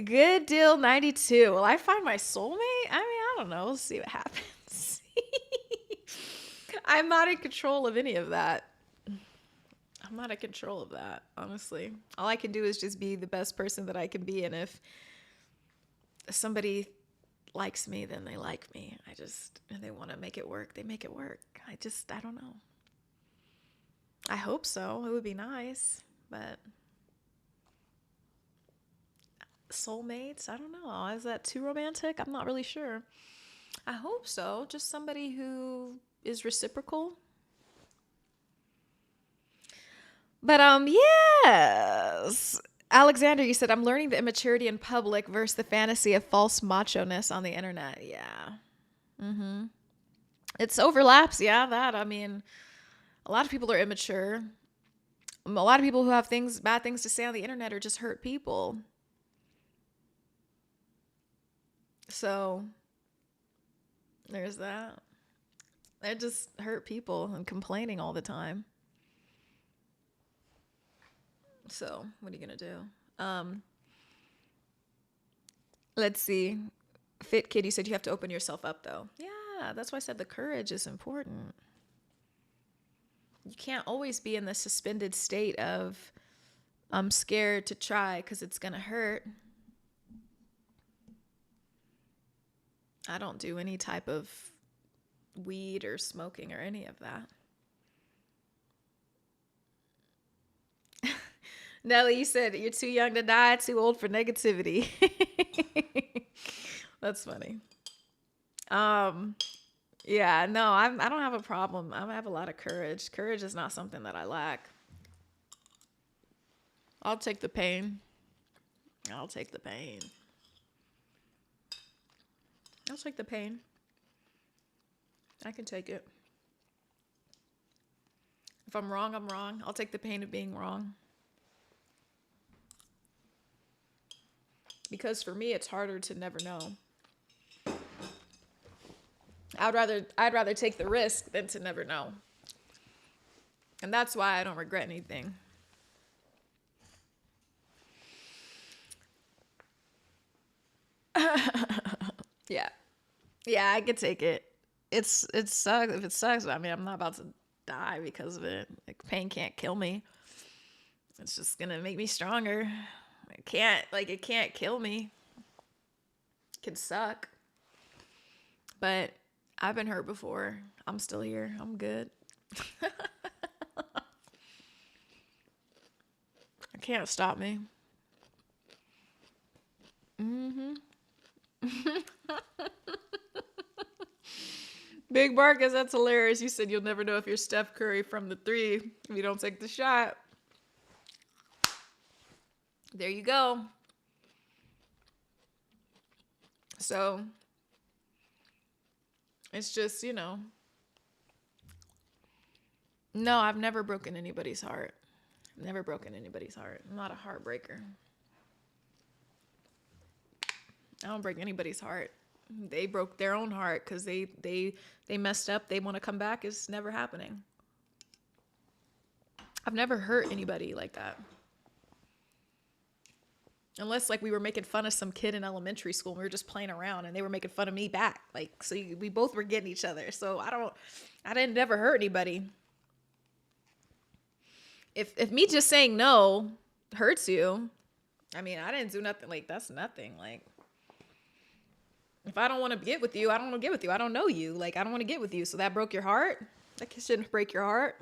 Good deal 92. Will I find my soulmate? I mean, I don't know. We'll see what happens. I'm not in control of any of that. I'm not in control of that, honestly. All I can do is just be the best person that I can be. And if somebody likes me, then they like me. And they want to make it work, they make it work. I don't know. I hope so. It would be nice, but soulmates, I don't know. Is that too romantic? I'm not really sure. I hope so. Just somebody who is reciprocal. But yes. Alexander, you said, I'm learning the immaturity in public versus the fantasy of false macho-ness on the internet. Yeah. Mm-hmm. It's overlaps. Yeah, that. I mean, a lot of people are immature. A lot of people who have bad things to say on the internet are just hurt people. So there's that. They just hurt people and complaining all the time. So what are you going to do? Let's see. Fit Kid, you said you have to open yourself up, though. Yeah, that's why I said the courage is important. You can't always be in the suspended state of, I'm scared to try because it's going to hurt. I don't do any type of weed or smoking or any of that. Nelly, you said you're too young to die, too old for negativity. That's funny. Yeah, no, I don't have a problem. I have a lot of courage. Courage is not something that I lack. I'll take the pain. I'll take the pain. I can take it. If I'm wrong, I'm wrong. I'll take the pain of being wrong. Because for me, it's harder to never know. I'd rather take the risk than to never know. And that's why I don't regret anything. Yeah. Yeah, I could take it. It sucks. If it sucks, I mean, I'm not about to die because of it. Like, pain can't kill me. It's just gonna make me stronger. It can't kill me. It can suck. But I've been hurt before. I'm still here. I'm good. It can't stop me. Big Marcus, that's hilarious. You said you'll never know if you're Steph Curry from the three if you don't take the shot. There you go. So, it's just, no, I've never broken anybody's heart. Never broken anybody's heart. I'm not a heartbreaker. I don't break anybody's heart. They broke their own heart because they messed up. They want to come back. It's never happening. I've never hurt anybody like that. Unless, like, we were making fun of some kid in elementary school and we were just playing around and they were making fun of me back. Like, so we both were getting each other. So I didn't ever hurt anybody. If me just saying no hurts you, I mean, I didn't do nothing. Like, that's nothing. Like, if I don't want to get with you, I don't want to get with you. I don't know you. Like, I don't want to get with you. So that broke your heart? That shouldn't break your heart.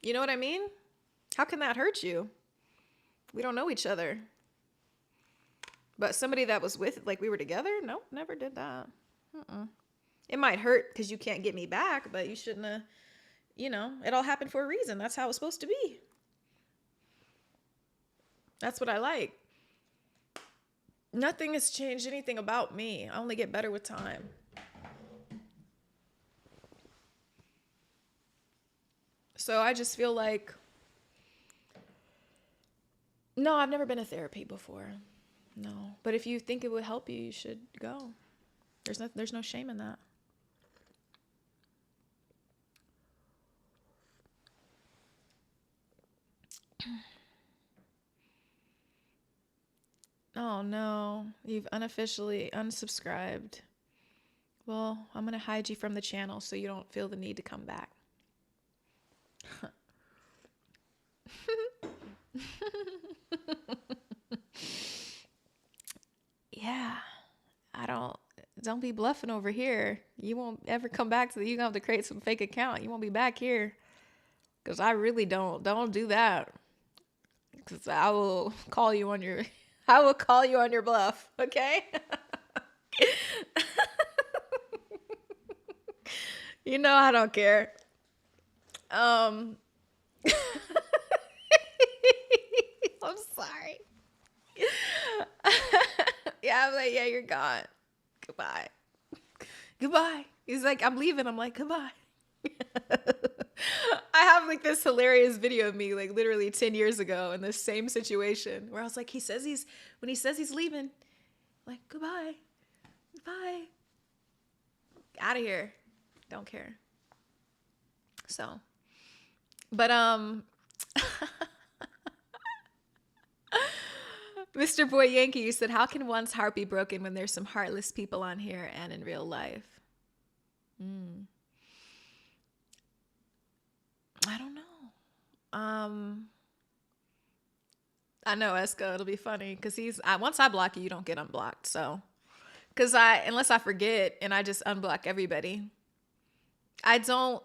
You know what I mean? How can that hurt you? We don't know each other. But somebody that was with, like, we were together? Nope, never did that. It might hurt because you can't get me back, but you shouldn't have, it all happened for a reason. That's how it's supposed to be. That's what I like. Nothing has changed anything about me. I only get better with time. So I just feel like, no, I've never been to therapy before. No. But if you think it would help you, you should go. There's no shame in that. Oh no, you've unofficially unsubscribed. Well, I'm going to hide you from the channel so you don't feel the need to come back. Yeah, don't be bluffing over here. You won't ever come back to you're going to have to create some fake account. You won't be back here. Because I really don't do that. Because I will call you on your bluff, okay? You know I don't care. I'm sorry. Yeah, I'm like, yeah, you're gone. Goodbye. Goodbye. He's like, I'm leaving. I'm like, goodbye. I have like this hilarious video of me like literally 10 years ago in the same situation where I was like, when he says he's leaving, like, goodbye. Bye. Out of here. Don't care. So, but Mr. Boy Yankee, you said, how can one's heart be broken when there's some heartless people on here and in real life? I don't know. I know, Esco, it'll be funny because once I block you, you don't get unblocked. So, unless I forget and I just unblock everybody. I don't,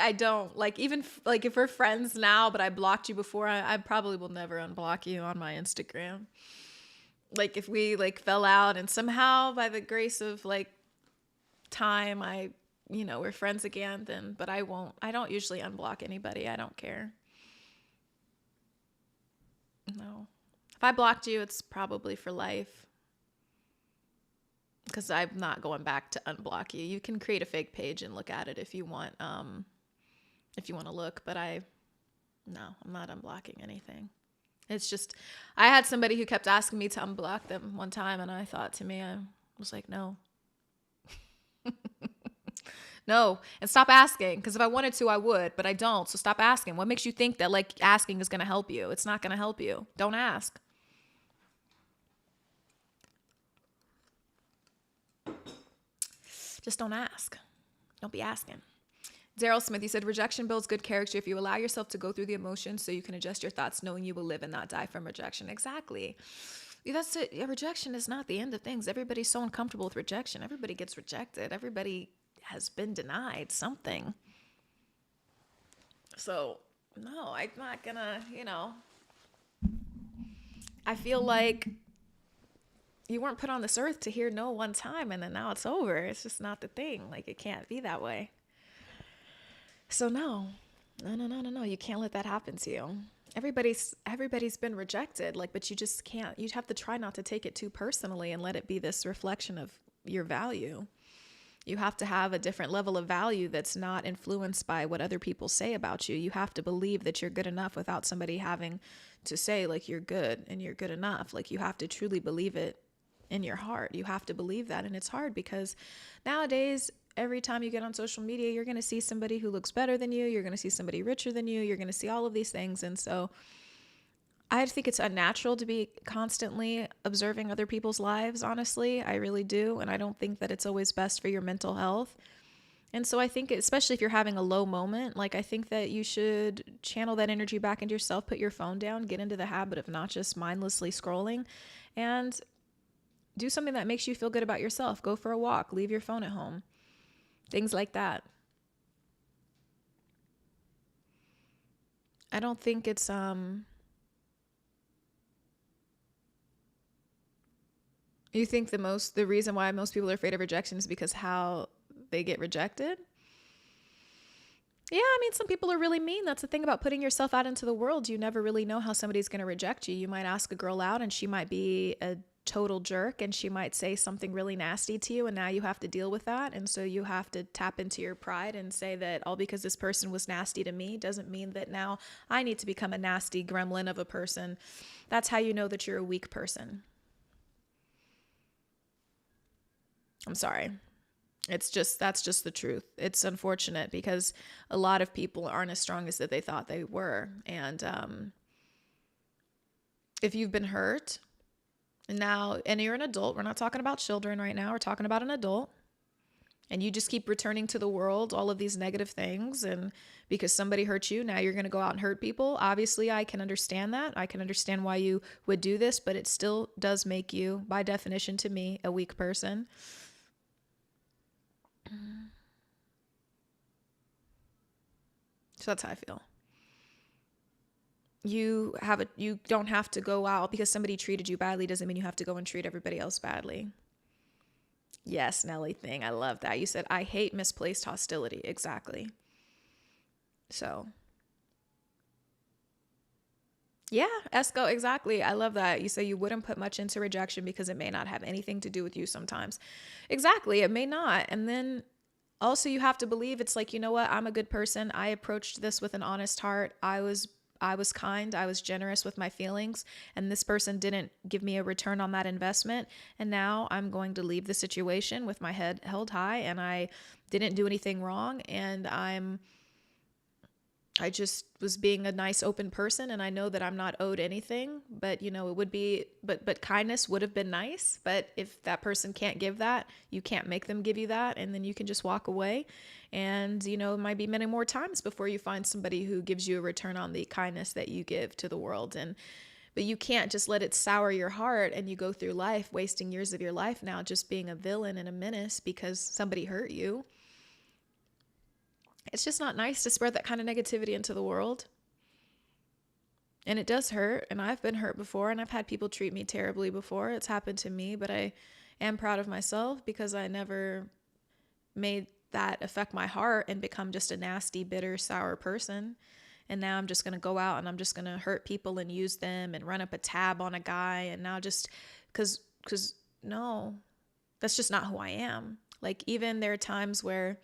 I don't like, even like if we're friends now, but I blocked you before, I probably will never unblock you on my Instagram. Like if we like fell out and somehow by the grace of like time, we're friends again, then, but I don't usually unblock anybody. I don't care. No. If I blocked you, it's probably for life. Because I'm not going back to unblock you. You can create a fake page and look at it if you want to look, but I'm not unblocking anything. It's just, I had somebody who kept asking me to unblock them one time, and I thought to me, I was like, no. No. And stop asking. Because if I wanted to, I would, but I don't. So stop asking. What makes you think that like asking is going to help you? It's not going to help you. Don't ask. Just don't ask. Don't be asking. Daryl Smith, he said, rejection builds good character if you allow yourself to go through the emotions so you can adjust your thoughts knowing you will live and not die from rejection. Exactly. That's it. Yeah, rejection is not the end of things. Everybody's so uncomfortable with rejection. Everybody gets rejected. Everybody has been denied something. So, no, I'm not gonna, I feel like you weren't put on this earth to hear no one time and then now it's over. It's just not the thing. Like, it can't be that way. So no, you can't let that happen to you. Everybody's been rejected, like, but you just can't. You have to try not to take it too personally and let it be this reflection of your value. You have to have a different level of value that's not influenced by what other people say about you. You have to believe that you're good enough without somebody having to say like you're good and you're good enough. Like, you have to truly believe it in your heart. You have to believe that. And it's hard because nowadays, every time you get on social media, you're going to see somebody who looks better than you. You're going to see somebody richer than you. You're going to see all of these things. And so I think it's unnatural to be constantly observing other people's lives, honestly. I really do. And I don't think that it's always best for your mental health. And so I think, especially if you're having a low moment, like, I think that you should channel that energy back into yourself, put your phone down, get into the habit of not just mindlessly scrolling, and do something that makes you feel good about yourself. Go for a walk, leave your phone at home, things like that. I don't think it's, you think the reason why most people are afraid of rejection is because how they get rejected? Yeah, I mean, some people are really mean. That's the thing about putting yourself out into the world. You never really know how somebody's going to reject you. You might ask a girl out and she might be a total jerk and she might say something really nasty to you, and now you have to deal with that. And so you have to tap into your pride and say that all because this person was nasty to me doesn't mean that now I need to become a nasty gremlin of a person. That's how you know that you're a weak person. I'm sorry. That's just the truth. It's unfortunate because a lot of people aren't as strong as that they thought they were. And if you've been hurt and you're an adult, we're not talking about children right now. We're talking about an adult, and you just keep returning to the world all of these negative things. And because somebody hurt you, now you're going to go out and hurt people. Obviously, I can understand that. I can understand why you would do this, but it still does make you, by definition to me, a weak person. So that's how I feel. You don't have to go out because somebody treated you badly doesn't mean you have to go and treat everybody else badly. Yes, Nelly thing. I love that. You said, I hate misplaced hostility. Exactly. So yeah, Esco, exactly. I love that. You say you wouldn't put much into rejection because it may not have anything to do with you sometimes. Exactly. It may not. And then also you have to believe it's like, you know what? I'm a good person. I approached this with an honest heart. I was kind. I was generous with my feelings, and this person didn't give me a return on that investment. And now I'm going to leave the situation with my head held high, and I didn't do anything wrong. And I just was being a nice, open person, and I know that I'm not owed anything, but it would be, but kindness would have been nice. But if that person can't give that, you can't make them give you that. And then you can just walk away. And, it might be many more times before you find somebody who gives you a return on the kindness that you give to the world. But you can't just let it sour your heart and you go through life wasting years of your life now just being a villain and a menace because somebody hurt you. It's just not nice to spread that kind of negativity into the world. And it does hurt. And I've been hurt before, and I've had people treat me terribly before. It's happened to me, but I am proud of myself because I never made that affect my heart and become just a nasty, bitter, sour person. And now I'm just going to go out and I'm just going to hurt people and use them and run up a tab on a guy. And now just because no, that's just not who I am. Like, even there are times where,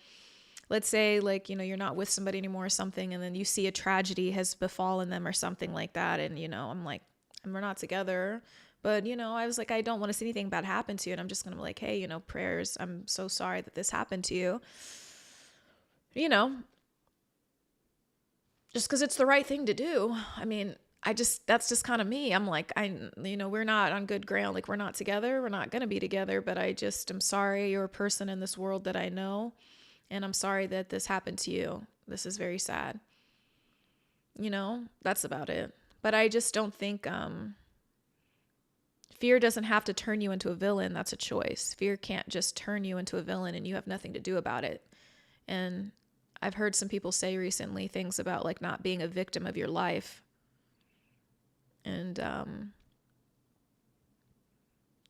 let's say, like, you're not with somebody anymore or something, and then you see a tragedy has befallen them or something like that. And, I'm like, and we're not together, but, I was like, I don't want to see anything bad happen to you. And I'm just going to be like, hey, prayers. I'm so sorry that this happened to you. you know, just because it's the right thing to do. I mean, that's just kind of me. I'm like, we're not on good ground. Like, we're not together. We're not going to be together. But I just am sorry you're a person in this world that I know. And I'm sorry that this happened to you. This is very sad. That's about it. But I just don't think fear doesn't have to turn you into a villain. That's a choice. Fear can't just turn you into a villain and you have nothing to do about it. And I've heard some people say recently things about like not being a victim of your life. And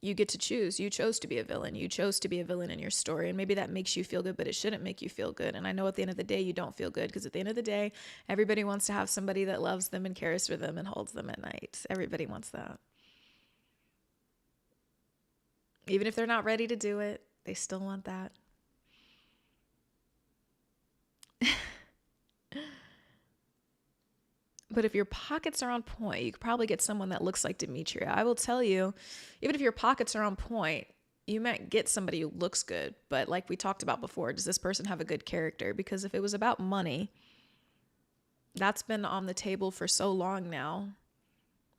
you get to choose. You chose to be a villain. You chose to be a villain in your story. And maybe that makes you feel good, but it shouldn't make you feel good. And I know at the end of the day, you don't feel good because at the end of the day, everybody wants to have somebody that loves them and cares for them and holds them at night. Everybody wants that. Even if they're not ready to do it, they still want that. But if your pockets are on point, you could probably get someone that looks like Demetria. I will tell you, even if your pockets are on point, you might get somebody who looks good. But like we talked about before, does this person have a good character? Because if it was about money, that's been on the table for so long now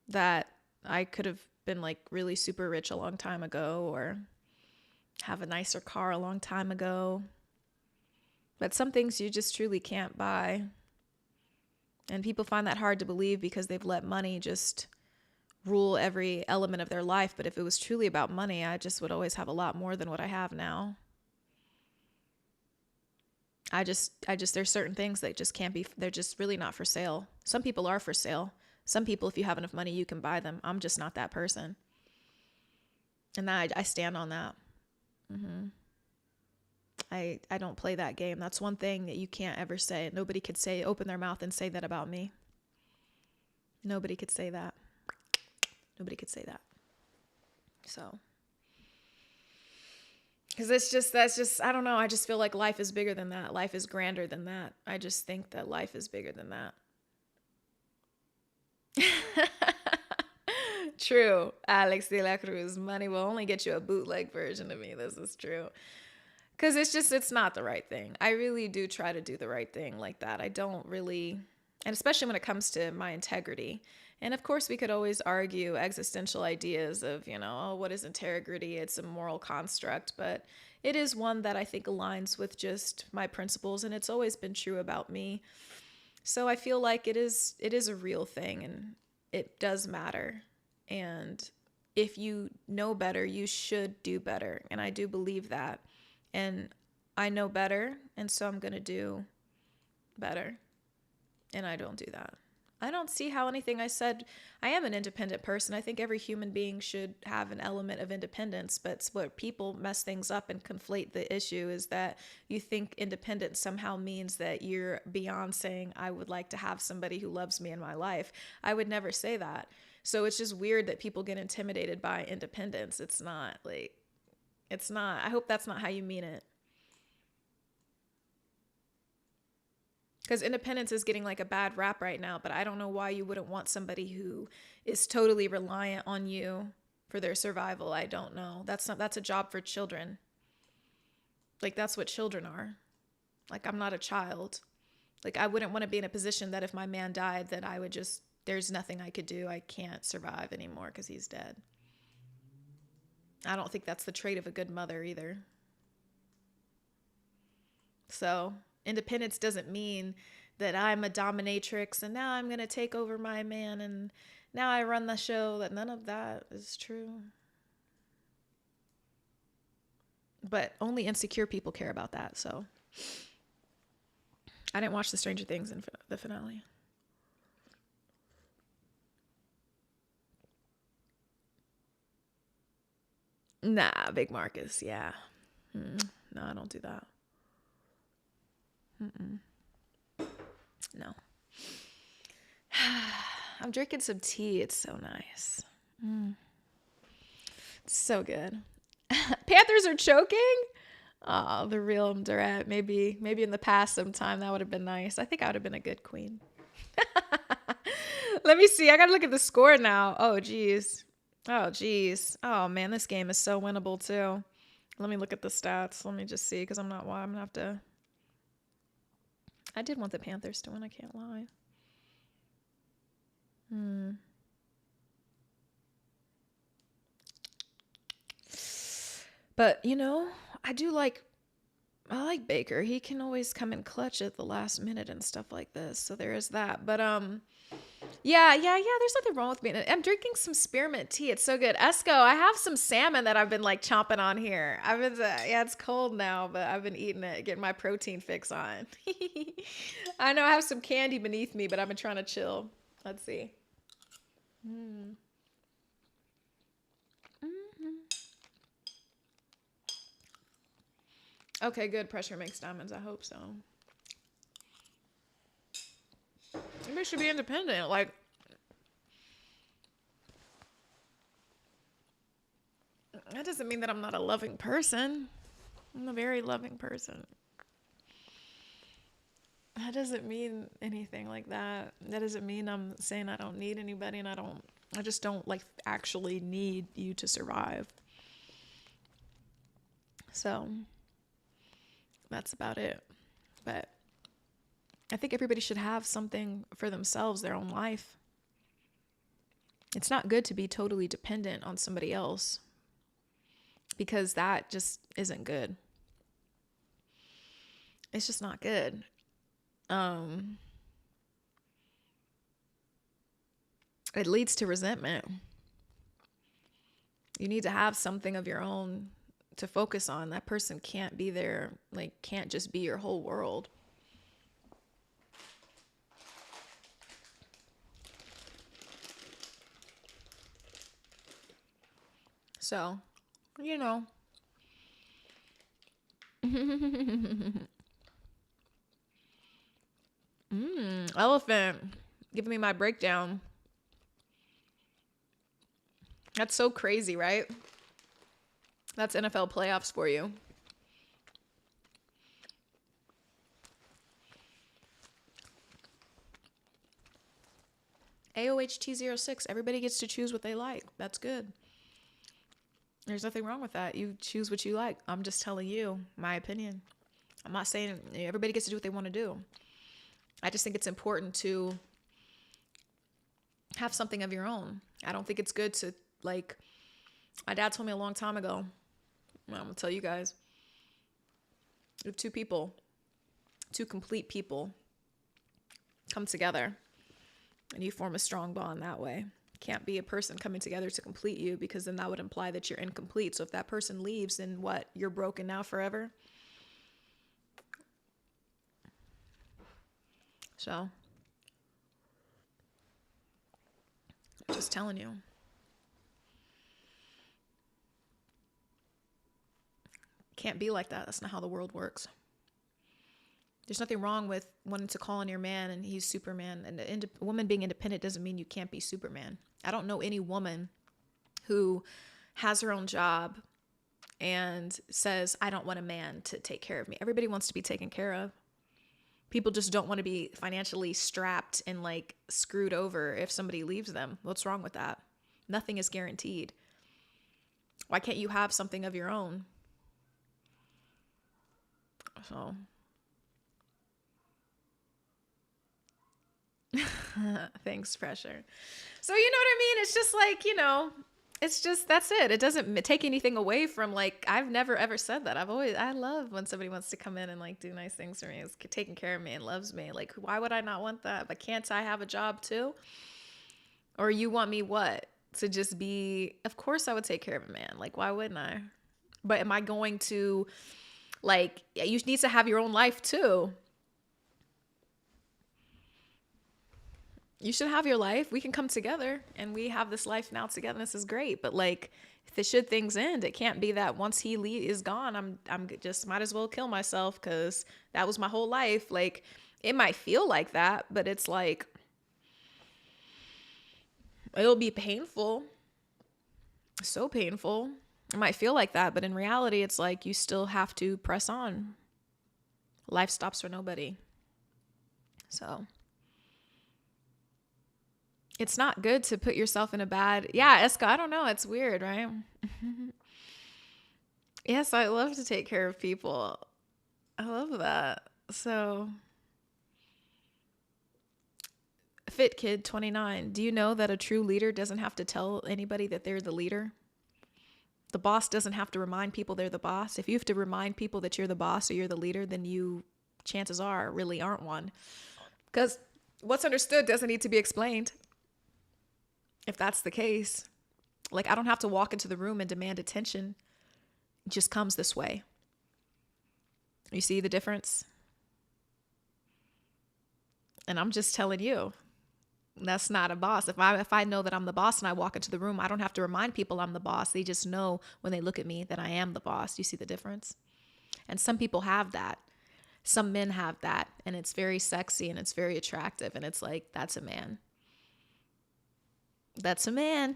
that I could have been like really super rich a long time ago or have a nicer car a long time ago. But some things you just truly can't buy. And people find that hard to believe because they've let money just rule every element of their life. But if it was truly about money, I just would always have a lot more than what I have now. There's certain things that just can't be, they're just really not for sale. Some people are for sale. Some people, if you have enough money, you can buy them. I'm just not that person. And I stand on that. I don't play that game. That's one thing that you can't ever say. Nobody could open their mouth and say that about me. Nobody could say that. Nobody could say that. So, because that's just, I don't know. I just feel like life is bigger than that. Life is grander than that. I just think that life is bigger than that. True. Alex de la Cruz, money will only get you a bootleg version of me. This is true. Because it's not the right thing. I really do try to do the right thing like that. I don't really, and especially when it comes to my integrity. And of course, we could always argue existential ideas of, what is integrity? It's a moral construct, but it is one that I think aligns with just my principles, and it's always been true about me. So I feel like it is a real thing, and it does matter. And if you know better, you should do better. And I do believe that. And I know better, and so I'm going to do better. And I don't do that. I don't see how anything I said, I am an independent person. I think every human being should have an element of independence, but what people mess things up and conflate the issue is that you think independence somehow means that you're beyond saying, I would like to have somebody who loves me in my life. I would never say that. So it's just weird that people get intimidated by independence. It's not. I hope that's not how you mean it. Because independence is getting like a bad rap right now, but I don't know why you wouldn't want somebody who is totally reliant on you for their survival. I don't know. That's a job for children. Like, that's what children are. Like, I'm not a child. Like, I wouldn't want to be in a position that if my man died, that I would just, there's nothing I could do. I can't survive anymore because he's dead. I don't think that's the trait of a good mother either. So independence doesn't mean that I'm a dominatrix and now I'm going to take over my man and now I run the show. That none of that is true. But only insecure people care about that. So I didn't watch the Stranger Things in the finale. Nah, Big Marcus. Yeah. No, I don't do that. No. I'm drinking some tea. It's so nice. It's so good. Panthers are choking? Oh, the real Durant. Maybe in the past sometime that would have been nice. I think I would have been a good queen. Let me see. I got to look at the score now. Oh, geez. Oh, man, this game is so winnable, too. Let me look at the stats. Let me just see, because I'm going to have to... I did want the Panthers to win, I can't lie. But, I like Baker. He can always come in clutch at the last minute and stuff like this. So there is that. But yeah. There's nothing wrong with me. I'm drinking some spearmint tea. It's so good. Esco, I have some salmon that I've been like chomping on here. It's cold now, but I've been eating it, getting my protein fix on. I know I have some candy beneath me, but I've been trying to chill. Let's see. Okay, good. Pressure makes diamonds. I hope so. Everybody should be independent. Like, that doesn't mean that I'm not a loving person. I'm a very loving person. That doesn't mean anything like that. That doesn't mean I'm saying I don't need anybody, and I just don't like actually need you to survive. So that's about it. But I think everybody should have something for themselves, their own life. It's not good to be totally dependent on somebody else, because that just isn't good. It's just not good. It leads to resentment. You need to have something of your own to focus on. That person can't be there, like, can't just be your whole world. So, Elephant giving me my breakdown. That's so crazy, right? That's NFL playoffs for you. AOHT06. Everybody gets to choose what they like. That's good. There's nothing wrong with that. You choose what you like. I'm just telling you my opinion. I'm not saying everybody gets to do what they want to do. I just think it's important to have something of your own. I don't think it's good to, like, my dad told me a long time ago, I'm going to tell you guys, if two complete people come together and you form a strong bond that way. Can't be a person coming together to complete you, because then that would imply that you're incomplete. So if that person leaves, then what? You're broken now forever? So, I'm just telling you. Can't be like that. That's not how the world works. There's nothing wrong with wanting to call on your man and he's Superman. And a woman being independent doesn't mean you can't be Superman. I don't know any woman who has her own job and says, I don't want a man to take care of me. Everybody wants to be taken care of. People just don't want to be financially strapped and like screwed over if somebody leaves them. What's wrong with that? Nothing is guaranteed. Why can't you have something of your own? So... Thanks, pressure. So you know what I mean? It's just like, it's just, that's it. It doesn't take anything away from, like, I've never ever said that. I love when somebody wants to come in and like do nice things for me. It's taking care of me and loves me. Like, why would I not want that? But can't I have a job too? Or you want me what? To just be, of course I would take care of a man. Like, why wouldn't I? But am I going to, like, you need to have your own life too. You should have your life. We can come together and we have this life now together. This is great. But like, should things end, it can't be that once he is gone, I'm just might as well kill myself because that was my whole life. Like, it might feel like that, but it's like, it'll be painful. So painful. It might feel like that, but in reality, it's like you still have to press on. Life stops for nobody. So... it's not good to put yourself in a bad... Yeah, Eska, I don't know. It's weird, right? Yes, I love to take care of people. I love that. So, Fit Kid 29. Do you know that a true leader doesn't have to tell anybody that they're the leader? The boss doesn't have to remind people they're the boss. If you have to remind people that you're the boss or you're the leader, then you, chances are, really aren't one. Because what's understood doesn't need to be explained. If that's the case, like, I don't have to walk into the room and demand attention. It just comes this way. You see the difference? And I'm just telling you, that's not a boss. If I know that I'm the boss and I walk into the room, I don't have to remind people I'm the boss. They just know when they look at me that I am the boss. You see the difference? And some people have that. Some men have that, and it's very sexy and it's very attractive, and it's like, that's a man. That's a man.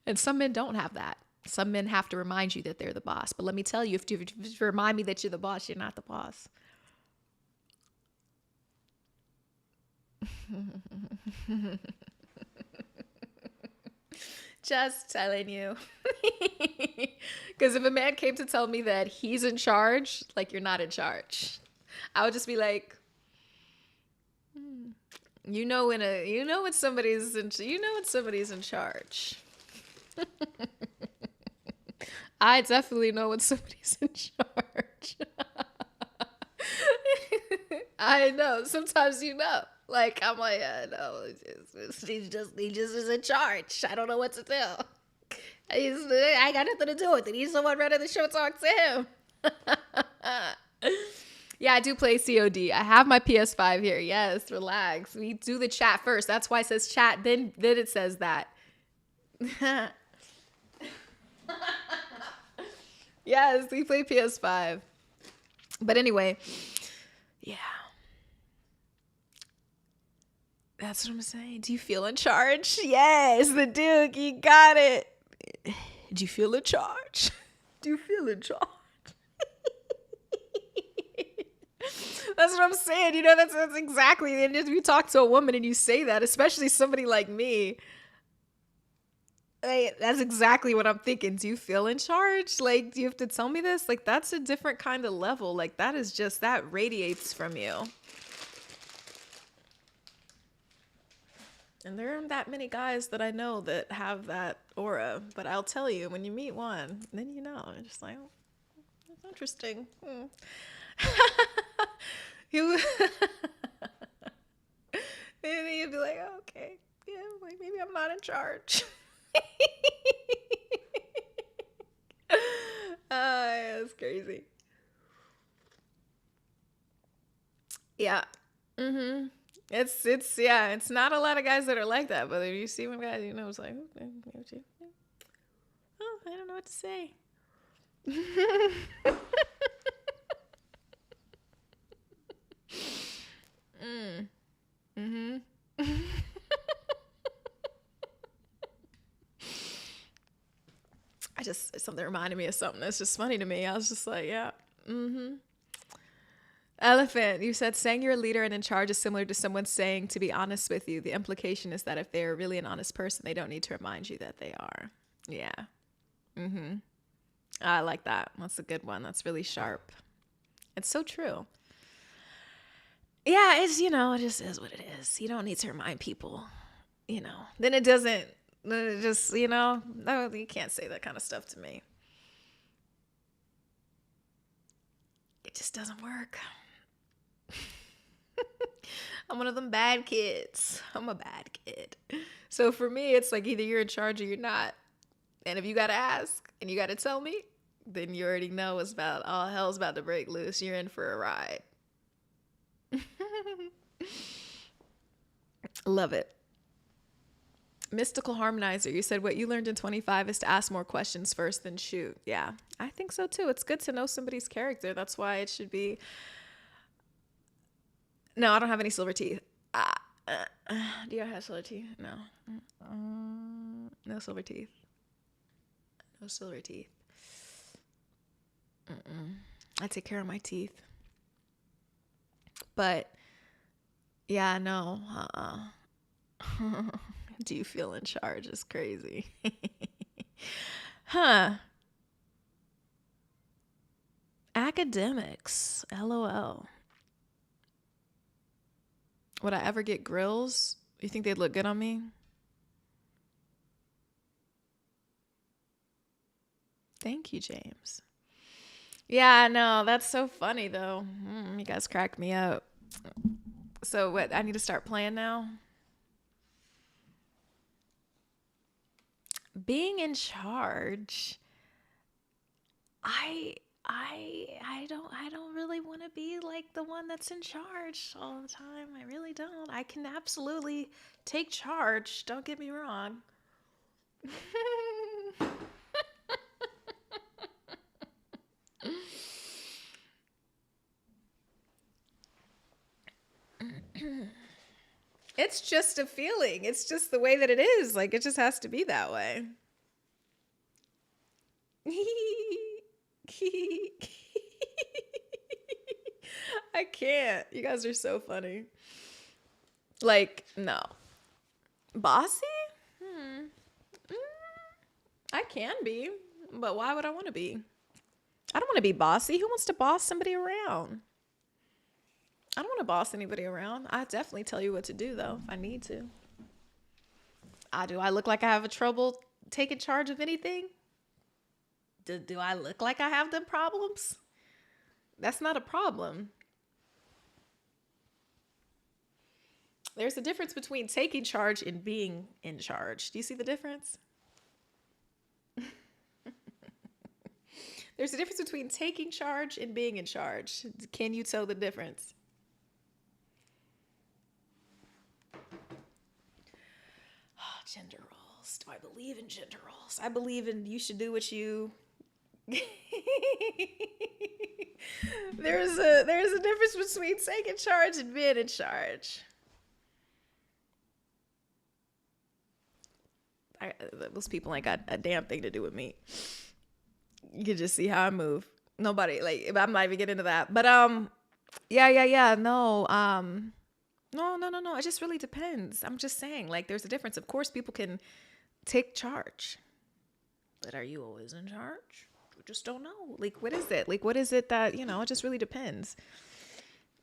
And some men don't have that. Some men have to remind you that they're the boss. But let me tell you, if you remind me that you're the boss, you're not the boss. Just telling you. Because if a man came to tell me that he's in charge, like, you're not in charge, I would just be like, when somebody's in charge. I definitely know when somebody's in charge. I know. Sometimes Like, I'm like, no, he just is in charge. I don't know what to do. I got nothing to do with it. He's someone running the show. Talk to him. Yeah, I do play COD. I have my PS5 here. Yes, relax. We do the chat first. That's why it says chat. Then it says that. Yes, we play PS5. But anyway, yeah. That's what I'm saying. Do you feel in charge? Yes, the Duke. You got it. Do you feel in charge? Do you feel in charge? That's what I'm saying. That's exactly. And if you talk to a woman and you say that, especially somebody like me, like, that's exactly what I'm thinking. Do you feel in charge? Like, do you have to tell me this? Like, that's a different kind of level. Like, that radiates from you. And there aren't that many guys that I know that have that aura. But I'll tell you, when you meet one, then you know. It's just like, oh, that's interesting. You'd be like, oh, okay, yeah, like, maybe I'm not in charge. Yeah, it's crazy. Yeah. Mm-hmm. It's not a lot of guys that are like that, but if you see one guy, it's like, oh, I don't know what to say. Mm-hmm. Something reminded me of something that's just funny to me. I was just like, yeah. Mm-hmm. Elephant, you said saying you're a leader and in charge is similar to someone saying to be honest with you. The implication is that if they're really an honest person, they don't need to remind you that they are. Yeah. Mm-hmm. I like that. That's a good one. That's really sharp. It's so true. Yeah, it's, it just is what it is. You don't need to remind people, Then it doesn't, then it just, no, you can't say that kind of stuff to me. It just doesn't work. I'm one of them bad kids. I'm a bad kid. So for me, it's like either you're in charge or you're not. And if you got to ask and you got to tell me, then you already know all hell's about to break loose. You're in for a ride. Love it. Mystical Harmonizer, you said what you learned in 25 is to ask more questions first than shoot. Yeah, I think so too. It's good to know somebody's character. That's why it should be. No, I don't have any silver teeth. Do you have silver teeth? No. No silver teeth. No silver teeth. I take care of my teeth. But, yeah, no. Do you feel in charge? It's crazy. Huh. Academics. LOL. Would I ever get grills? You think they'd look good on me? Thank you, James. Yeah, no, that's so funny though. You guys crack me up. So what? I need to start playing now. Being in charge. I don't really want to be like the one that's in charge all the time. I really don't. I can absolutely take charge. Don't get me wrong. It's just a feeling. It's just the way that it is. Like, it just has to be that way. I can't. You guys are so funny. Like, no. Bossy? I can be, but why would I want to be? I don't want to be bossy. Who wants to boss somebody around? I don't want to boss anybody around. I definitely tell you what to do, though, if I need to. I do. I look like I have a trouble taking charge of anything? Do I look like I have them problems? That's not a problem. There's a difference between taking charge and being in charge. Do you see the difference? There's a difference between taking charge and being in charge. Can you tell the difference? Oh, gender roles. Do I believe in gender roles? I believe in you should do what you... There's a difference between taking charge and being in charge. Those people ain't got a damn thing to do with me. You can just see how I move. Nobody, like, I'm not even getting into that. But yeah. No, no. It just really depends. I'm just saying, like, there's a difference. Of course, people can take charge, but are you always in charge? We just don't know. Like, what is it? Like, what is it that, it just really depends.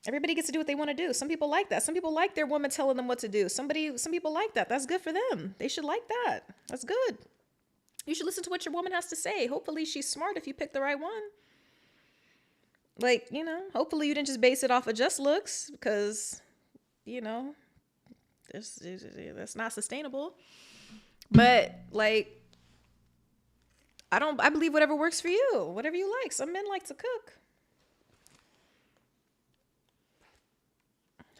Everybody gets to do what they want to do. Some people like that. Some people like their woman telling them what to do. Some people like that. That's good for them. They should like that. That's good. You should listen to what your woman has to say. Hopefully she's smart if you pick the right one. Like, hopefully you didn't just base it off of just looks because, that's not sustainable. But, like, I believe whatever works for you, whatever you like. Some men like to cook.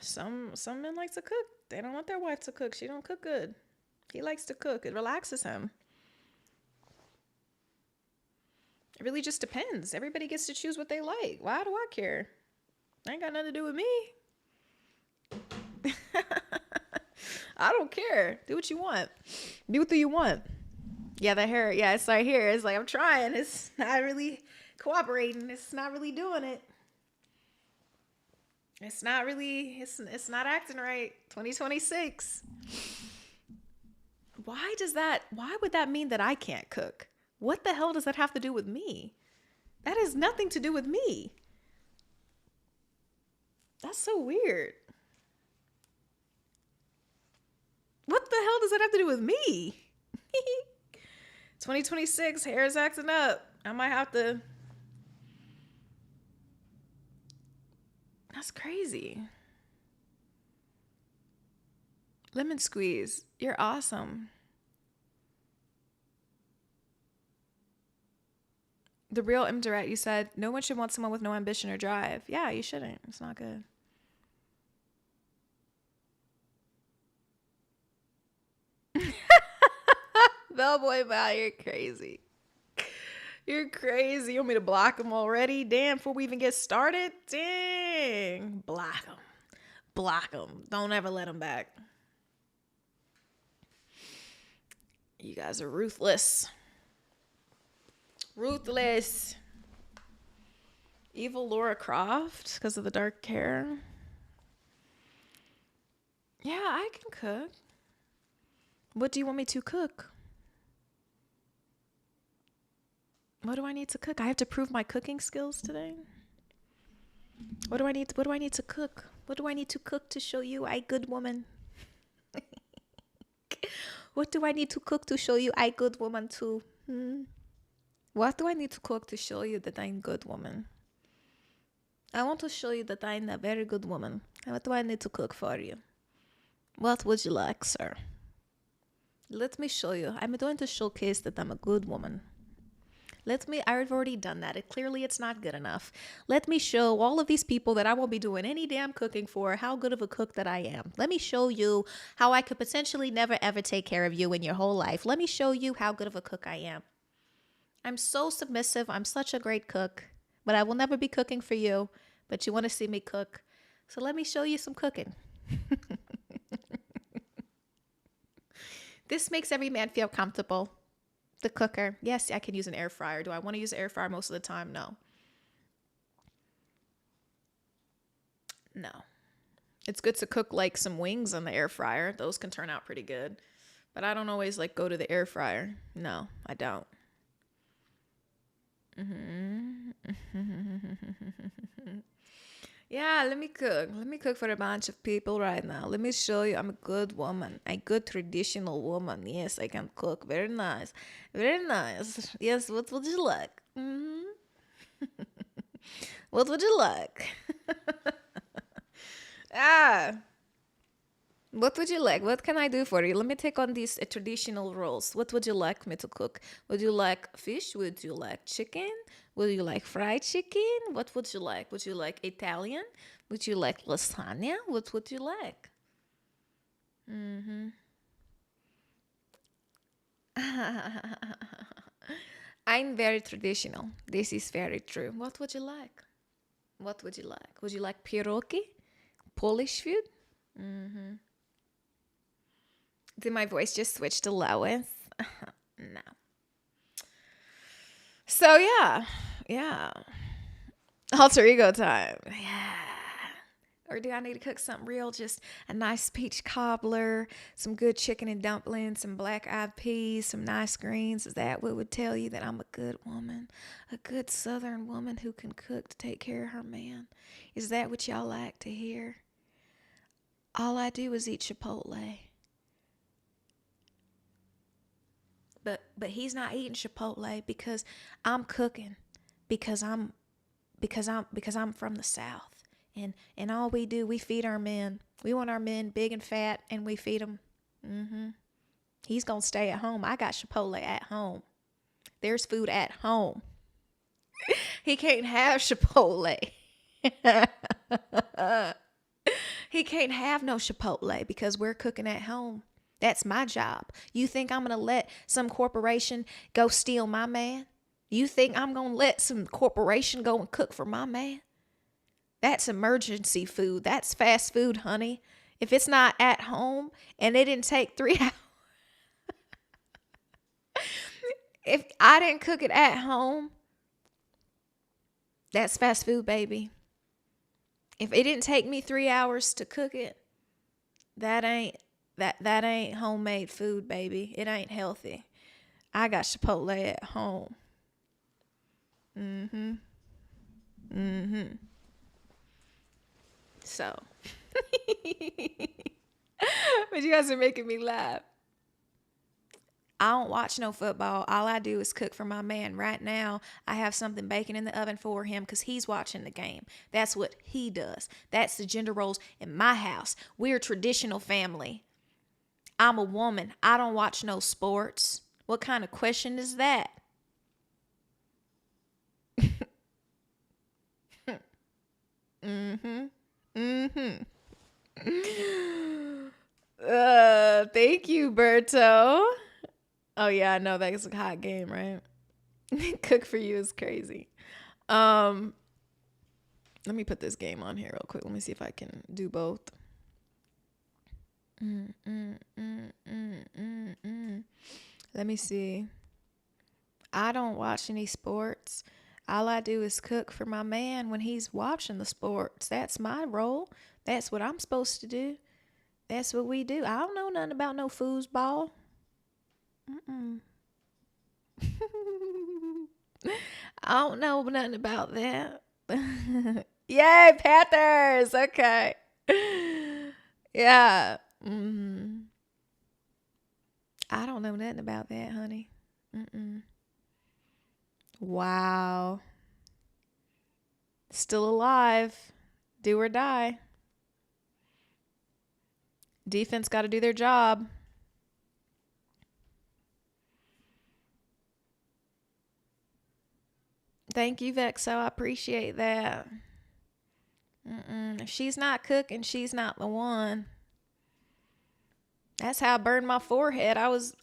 Some men like to cook. They don't want their wife to cook. She don't cook good. He likes to cook. It relaxes him. It really just depends. Everybody gets to choose what they like. Why do I care? Ain't got nothing to do with me. I don't care. Do what you want. Do what you want. Yeah, the hair. Yeah, it's right here. It's like I'm trying. It's not really cooperating. It's not really doing it. It's not really, it's not acting right. 2026. Why would that mean that I can't cook? What the hell does that have to do with me? That has nothing to do with me. That's so weird. What the hell does that have to do with me? 2026, hair is acting up. I might have to... That's crazy. Lemon squeeze. You're awesome. The real Imdirect, you said, no one should want someone with no ambition or drive. Yeah, you shouldn't. It's not good. Bellboy Val, you're crazy. You're crazy. You want me to block them already? Damn, before we even get started? Dang. Block them. Block them. Don't ever let them back. You guys are ruthless. Ruthless. Evil Laura Croft because of the dark hair. Yeah, I can cook. What do you want me to cook? What do I need to cook? I have to prove my cooking skills today. What do I need to cook? What do I need to cook to show you I good woman? What do I need to cook to show you I good woman too? What do I need to cook to show you that I'm good woman? I want to show you that I'm a very good woman. What do I need to cook for you? What would you like, sir? Let me show you. I'm going to showcase that I'm a good woman. I've already done that. Clearly it's not good enough. Let me show all of these people that I won't be doing any damn cooking for how good of a cook that I am. Let me show you how I could potentially never ever take care of you in your whole life. Let me show you how good of a cook I am. I'm so submissive. I'm such a great cook, but I will never be cooking for you. But you want to see me cook. So let me show you some cooking. This makes every man feel comfortable. The cooker. Yes, I can use an air fryer. Do I want to use an air fryer most of the time? No. No. It's good to cook like some wings on the air fryer. Those can turn out pretty good. But I don't always like go to the air fryer. No, I don't. Yeah, let me cook. Let me cook for a bunch of people right now. Let me show you I'm a good woman. A good traditional woman. Yes, I can cook. Very nice. Very nice. Yes, what would you like? What would you like? What would you like? What can I do for you? Let me take on these traditional roles. What would you like me to cook? Would you like fish? Would you like chicken? Would you like fried chicken? What would you like? Would you like Italian? Would you like lasagna? What would you like? I'm very traditional. This is very true. What would you like? What would you like? Would you like pierogi? Polish food? Did my voice just switch to Lois? No. So yeah. Alter ego time. Yeah. Or do I need to cook something real? Just a nice peach cobbler, some good chicken and dumplings, some black-eyed peas, some nice greens. Is that what would tell you that I'm a good woman? A good Southern woman who can cook to take care of her man? Is that what y'all like to hear? All I do is eat Chipotle. But he's not eating Chipotle because I'm cooking, because I'm from the South. And all we do, we feed our men. We want our men big and fat, and we feed them. He's going to stay at home. I got Chipotle at home. There's food at home. He can't have Chipotle. He can't have no Chipotle because we're cooking at home. That's my job. You think I'm going to let some corporation go steal my man? You think I'm going to let some corporation go and cook for my man? That's emergency food. That's fast food, honey. If it's not at home and it didn't take 3 hours. If I didn't cook it at home, that's fast food, baby. If it didn't take me 3 hours to cook it, that ain't homemade food, baby. It ain't healthy. I got Chipotle at home. So, but you guys are making me laugh. I don't watch no football. All I do is cook for my man. Right now, I have something baking in the oven for him because he's watching the game. That's what he does. That's the gender roles in my house. We're a traditional family. I'm a woman. I don't watch no sports. What kind of question is that? Thank you, Berto. Oh yeah, I know that's a hot game, right? Cook for you is crazy. Let me put this game on here real quick. Let me see if I can do both. Let me see. I don't watch any sports. All I do is cook for my man when he's watching the sports. That's my role. That's what I'm supposed to do. That's what we do. I don't know nothing about no foosball. I don't know nothing about that. Yay, Panthers. Okay. Yeah. Mm. I don't know nothing about that, honey. Mm-mm. Wow. Still alive. Do or die. Defense got to do their job. Thank you, Vexo. I appreciate that. If she's not cooking, she's not the one. That's how I burned my forehead. I was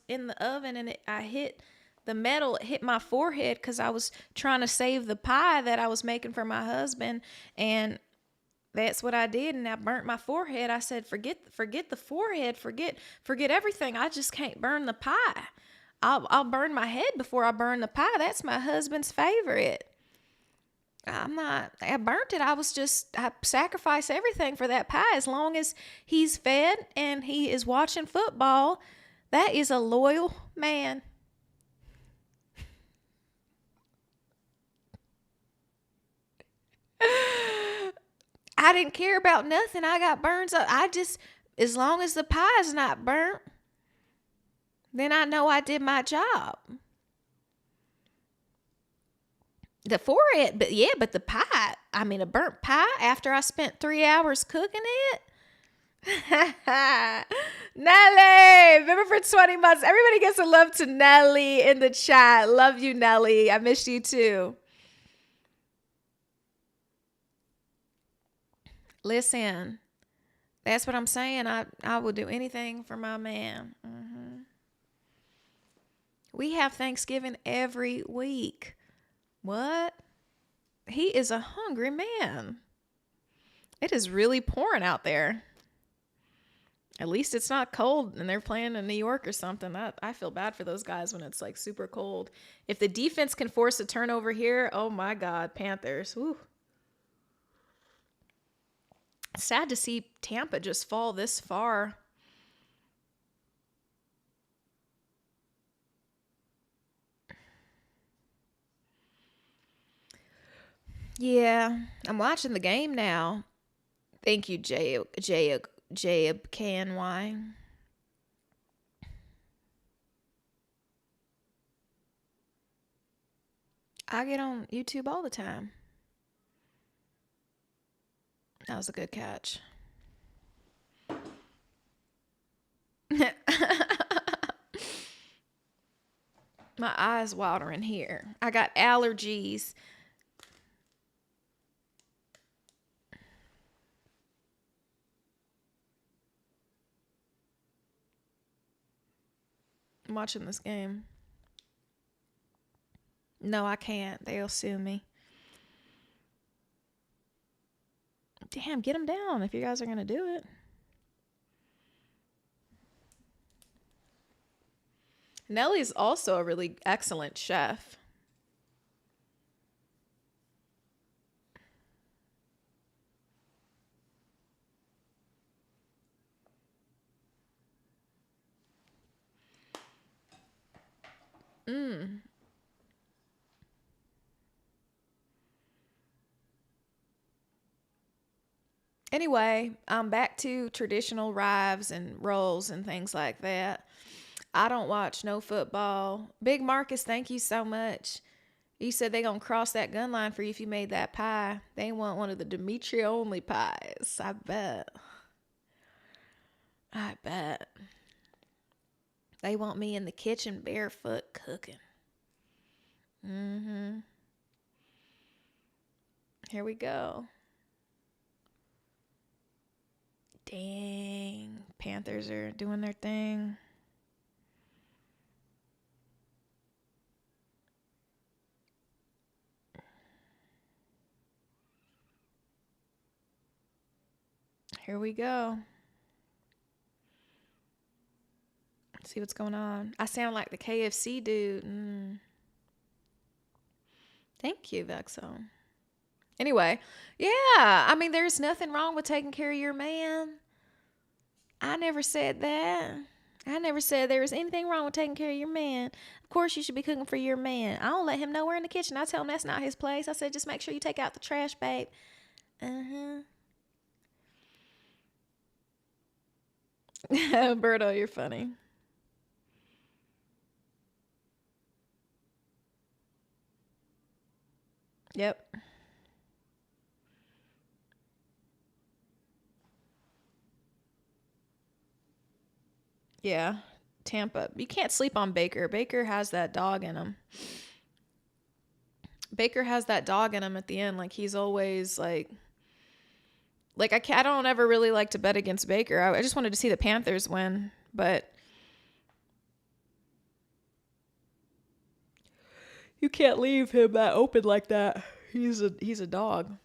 in the oven and I hit the metal. It hit my forehead because I was trying to save the pie that I was making for my husband, and that's what I did. And I burnt my forehead. I said, forget the forehead, forget everything. I just can't burn the pie. I'll burn my head before I burn the pie. That's my husband's favorite. I burnt it. I sacrifice everything for that pie. As long as he's fed and he is watching football, that is a loyal man. I didn't care about nothing. I got burns up. As long as the pie's not burnt, then I know I did my job. The forehead, but the pie. I mean, a burnt pie after I spent 3 hours cooking it. Nelly, remember for 20 months. Everybody gets a love to Nelly in the chat. Love you, Nelly. I miss you too. Listen, that's what I'm saying. I will do anything for my man. We have Thanksgiving every week. What? He is a hungry man. It is really pouring out there. At least it's not cold and they're playing in New York or something. I feel bad for those guys when it's like super cold. If the defense can force a turnover here, oh my God, Panthers. Whew. Sad to see Tampa just fall this far. Yeah, I'm watching the game now. Thank you, Jacob KNY. I get on YouTube all the time. That was a good catch. My eyes watering here. I got allergies. I'm watching this game. No, I can't. They'll sue me. Damn, get them down if you guys are going to do it. Nelly's also a really excellent chef. Anyway, I'm back to traditional rives and rolls and things like that. I don't watch no football. Big Marcus, thank you so much. You said they gonna cross that gun line for you if you made that pie. They want one of the Demetria only pies. I bet. They want me in the kitchen barefoot cooking. Here we go. Dang. Panthers are doing their thing. Here we go. Let's see what's going on. I sound like the KFC dude. Thank you, Vexo. Anyway, yeah, I mean, there's nothing wrong with taking care of your man. I never said that. I never said there was anything wrong with taking care of your man. Of course, you should be cooking for your man. I don't let him know we're in the kitchen. I tell him that's not his place. I said, just make sure you take out the trash, babe. Berto, you're funny. Yep. Yeah. Tampa. You can't sleep on Baker. Baker has that dog in him. Baker has that dog in him at the end. Like he's always like I don't ever really like to bet against Baker. I just wanted to see the Panthers win, but you can't leave him that open like that. He's a dog.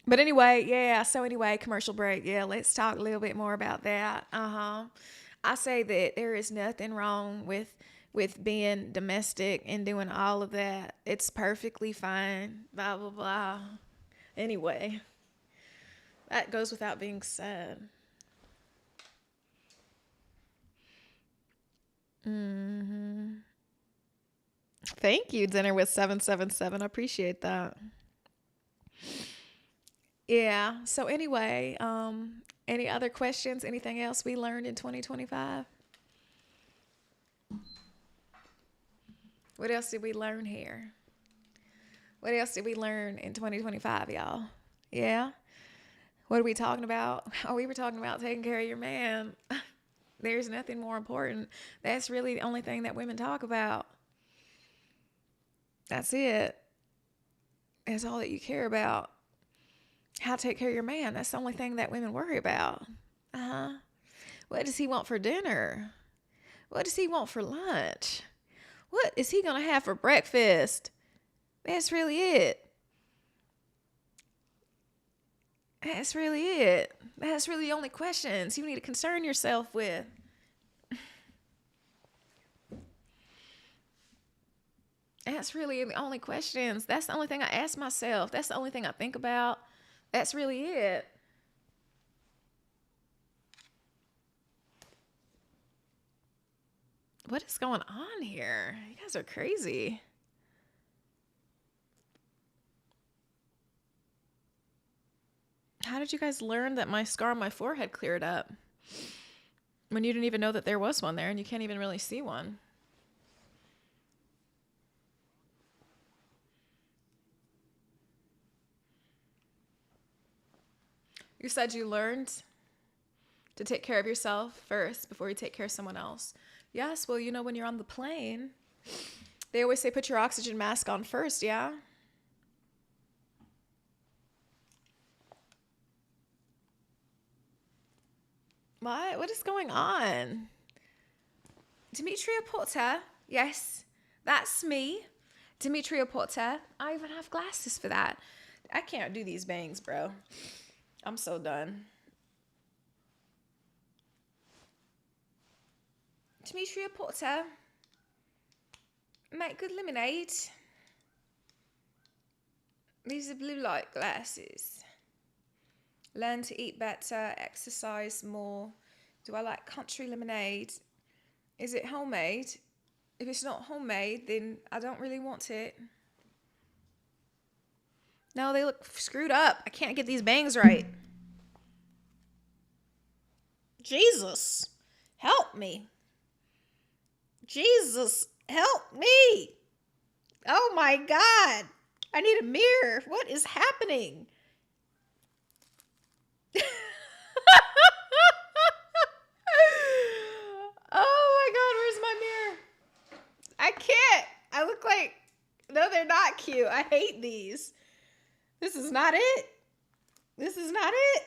But anyway, yeah. So anyway, commercial break. Yeah, let's talk a little bit more about that. I say that there is nothing wrong with being domestic and doing all of that. It's perfectly fine. Blah blah blah. Anyway, that goes without being said. Mm-hmm. Thank you, Dinner with 777. I appreciate that. Yeah. So anyway, any other questions? Anything else we learned in 2025? What else did we learn here? What else did we learn in 2025, y'all? Yeah. What are we talking about? Oh, we were talking about taking care of your man. There's nothing more important. That's really the only thing that women talk about. That's it. That's all that you care about. How to take care of your man. That's the only thing that women worry about. Uh-huh. What does he want for dinner? What does he want for lunch? What is he going to have for breakfast? That's really it. That's really it. That's really the only questions you need to concern yourself with. That's really the only questions. That's the only thing I ask myself. That's the only thing I think about. That's really it. What is going on here? You guys are crazy. How did you guys learn that my scar on my forehead cleared up when you didn't even know that there was one there and you can't even really see one? You said you learned to take care of yourself first before you take care of someone else. Yes, well, you know, when you're on the plane, they always say put your oxygen mask on first, yeah? What? What is going on? Demetria Potter? Yes, that's me. Demetria Potter. I even have glasses for that. I can't do these bangs, bro. I'm so done. Demetria Potter. Make good lemonade. These are blue light glasses. Learn to eat better, exercise more. Do I like country lemonade? Is it homemade? If it's not homemade, then I don't really want it. No, they look screwed up. I can't get these bangs right. Jesus, help me. Jesus, help me. Oh my God. I need a mirror. What is happening? Oh my God, where's my mirror? I can't. I look like, no, they're not cute. I hate these. This is not it. This is not it.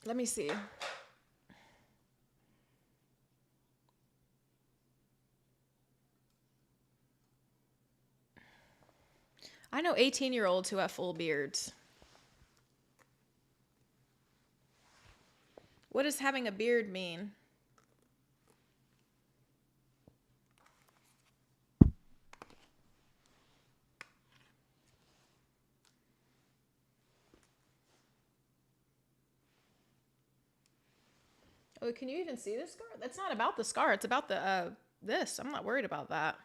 Let me see. I know 18-year-olds who have full beards. What does having a beard mean? Oh, can you even see the scar? That's not about the scar. It's about the this. I'm not worried about that.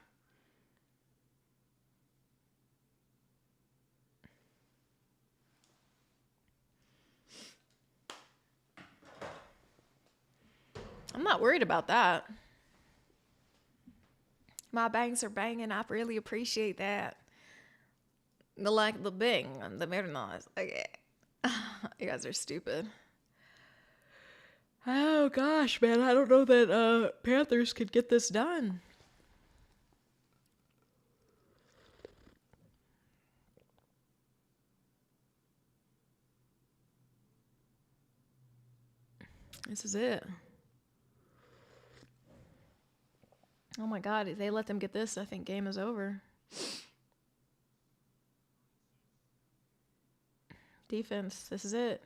I'm not worried about that. My bangs are banging. I really appreciate that. The bing, the very nice. Okay. You guys are stupid. Oh gosh, man, I don't know that Panthers could get this done. This is it. Oh my god, if they let them get this, I think game is over. Defense, this is it.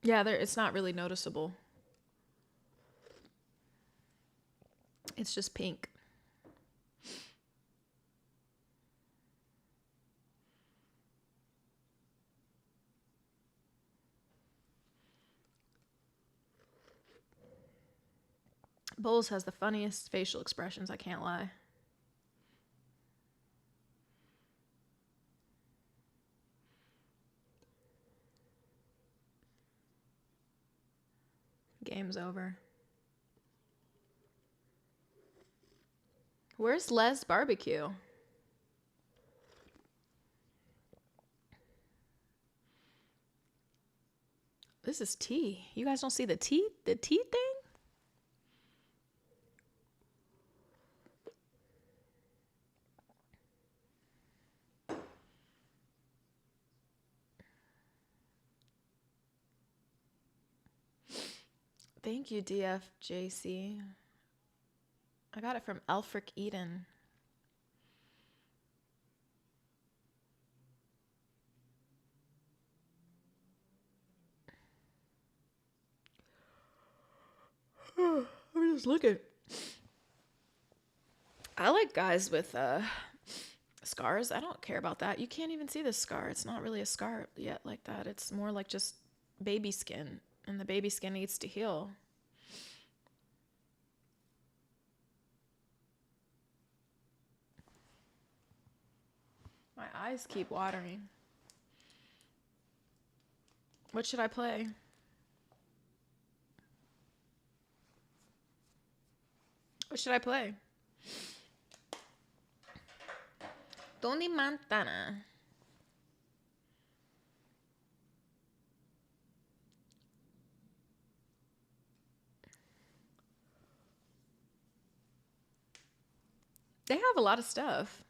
Yeah, it's not really noticeable. It's just pink. Bulls has the funniest facial expressions, I can't lie. Game's over. Where's Les Barbecue? This is tea. You guys don't see the tea thing? Thank you, DFJC. I got it from Alfric Eden. I'm just looking. I like guys with scars. I don't care about that. You can't even see the scar. It's not really a scar yet like that. It's more like just baby skin, and the baby skin needs to heal. My eyes keep watering. What should I play? What should I play? Tony Montana. They have a lot of stuff,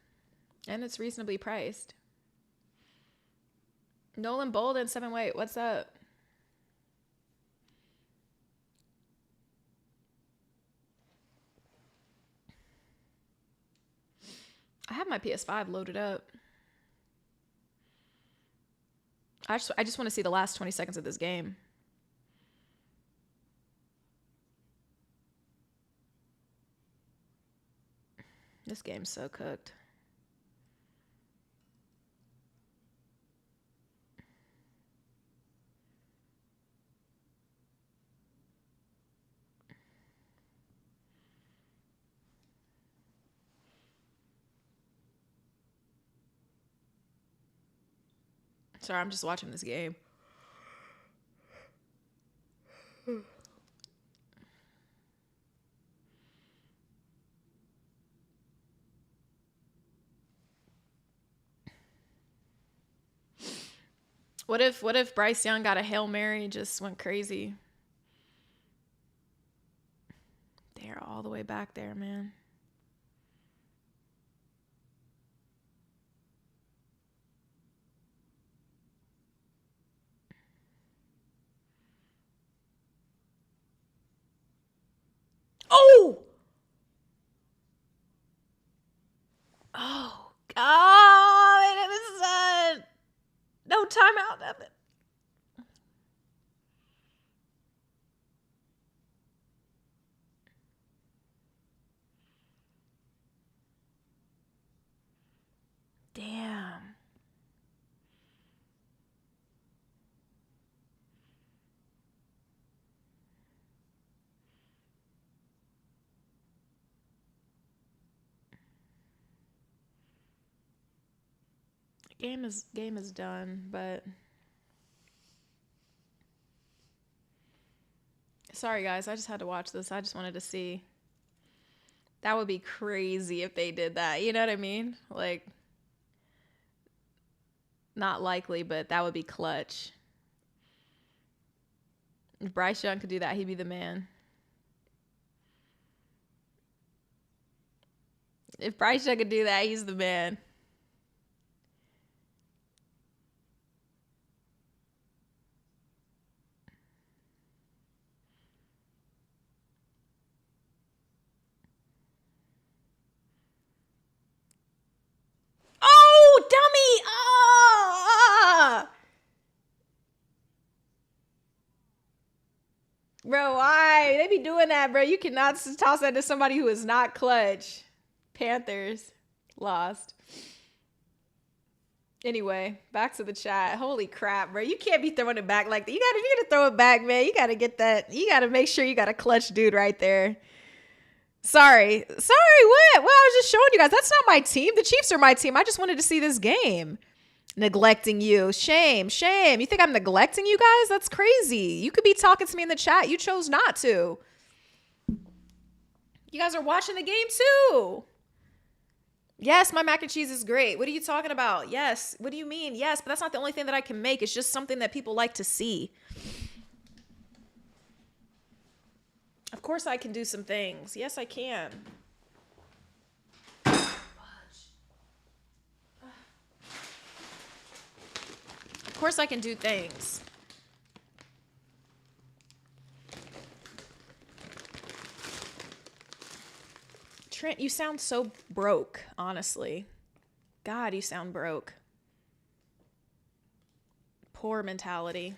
and it's reasonably priced. Nolan Bolden, 7 Weight, what's up? I have my PS5 loaded up. I just want to see the last 20 seconds of this game. This game's so cooked. Sorry, I'm just watching this game. What if Bryce Young got a Hail Mary, just went crazy? They're all the way back there, man. Oh! Oh, God, this is no timeout, nothing. Game is done, but sorry guys, I just had to watch this. I just wanted to see. That would be crazy if they did that. You know what I mean? Like, not likely, but that would be clutch. If Bryce Young could do that, he'd be the man. If Bryce Young could do that, he's the man. Oh, dummy! Oh! Bro, why? They be doing that, bro. You cannot toss that to somebody who is not clutch. Panthers lost. Anyway, back to the chat. Holy crap, bro. You can't be throwing it back like that. You gotta throw it back, man. You gotta get that. You gotta make sure you got a clutch dude right there. Sorry, what? Well, I was just showing you guys. That's not my team. The Chiefs are my team. I just wanted to see this game. Neglecting you. Shame. You think I'm neglecting you guys? That's crazy. You could be talking to me in the chat. You chose not to. You guys are watching the game too. Yes, my mac and cheese is great. What are you talking about? Yes. What do you mean? Yes, but that's not the only thing that I can make. It's just something that people like to see. Of course I can do some things. Yes, I can. Of course I can do things. Trent, you sound so broke, honestly. God, you sound broke. Poor mentality.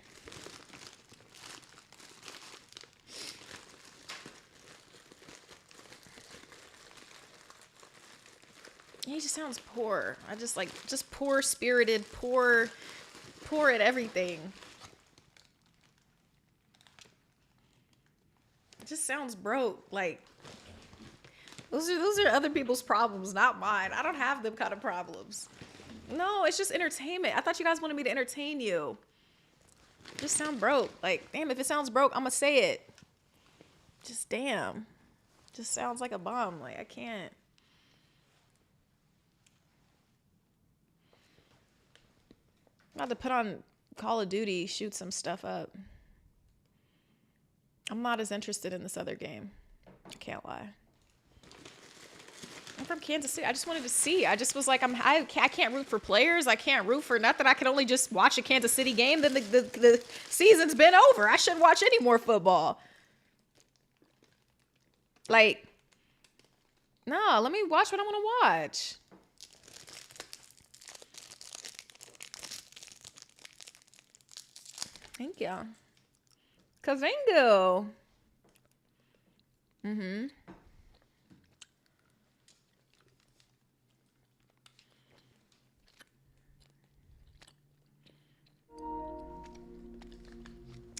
He just sounds poor. I just poor spirited, poor at everything. It just sounds broke. Like, those are other people's problems, not mine. I don't have them kind of problems. No, it's just entertainment. I thought you guys wanted me to entertain you. Just sound broke. Like, damn, if it sounds broke, I'm gonna say it. Just damn. Just sounds like a bum. Like, I can't. I'm about to put on Call of Duty, shoot some stuff up. I'm not as interested in this other game. I can't lie. I'm from Kansas City. I just wanted to see. I just was like, I can't root for players. I can't root for nothing. I can only just watch a Kansas City game. Then the season's been over. I shouldn't watch any more football. Like, no, let me watch what I want to watch. Thank you. Kazingo. Mm-hmm.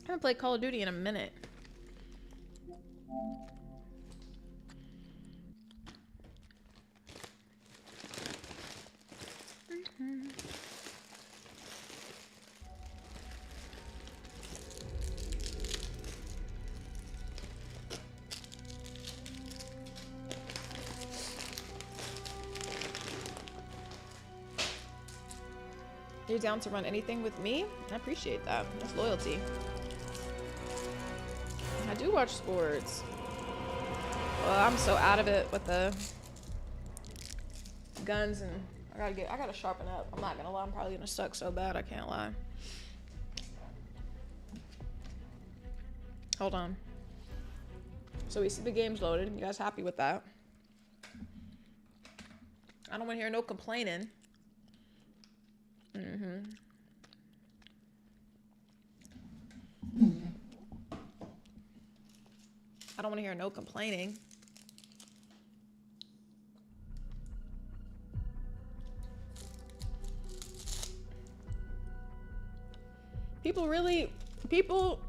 I haven't played Call of Duty in a minute. Mm-hmm. You're down to run anything with me? I appreciate that. That's loyalty. I do watch sports. Well, I'm so out of it with the guns, and I gotta sharpen up. I'm not gonna lie, I'm probably gonna suck so bad, I can't lie. Hold on. So we see the game's loaded. You guys happy with that? I don't want to hear no complaining. Mm-hmm. I don't want to hear no complaining. People,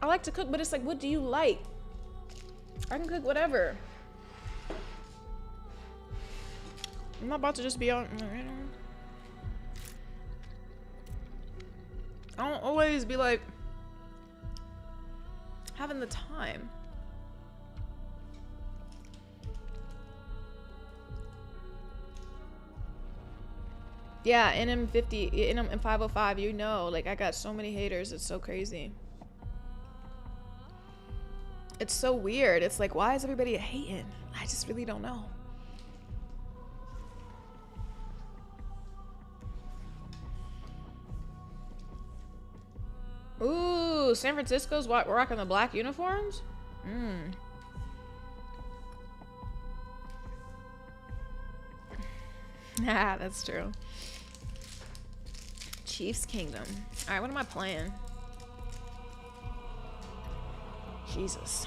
I like to cook, but it's like, what do you like? I can cook whatever. I'm not about to just be on. I don't always be like having the time. Yeah, NM50, NM505, you know, like I got so many haters. It's so crazy. It's so weird. It's like, why is everybody hating? I just really don't know. Ooh, San Francisco's rocking the black uniforms? Ah, that's true. Chiefs Kingdom. All right, what am I playing? Jesus.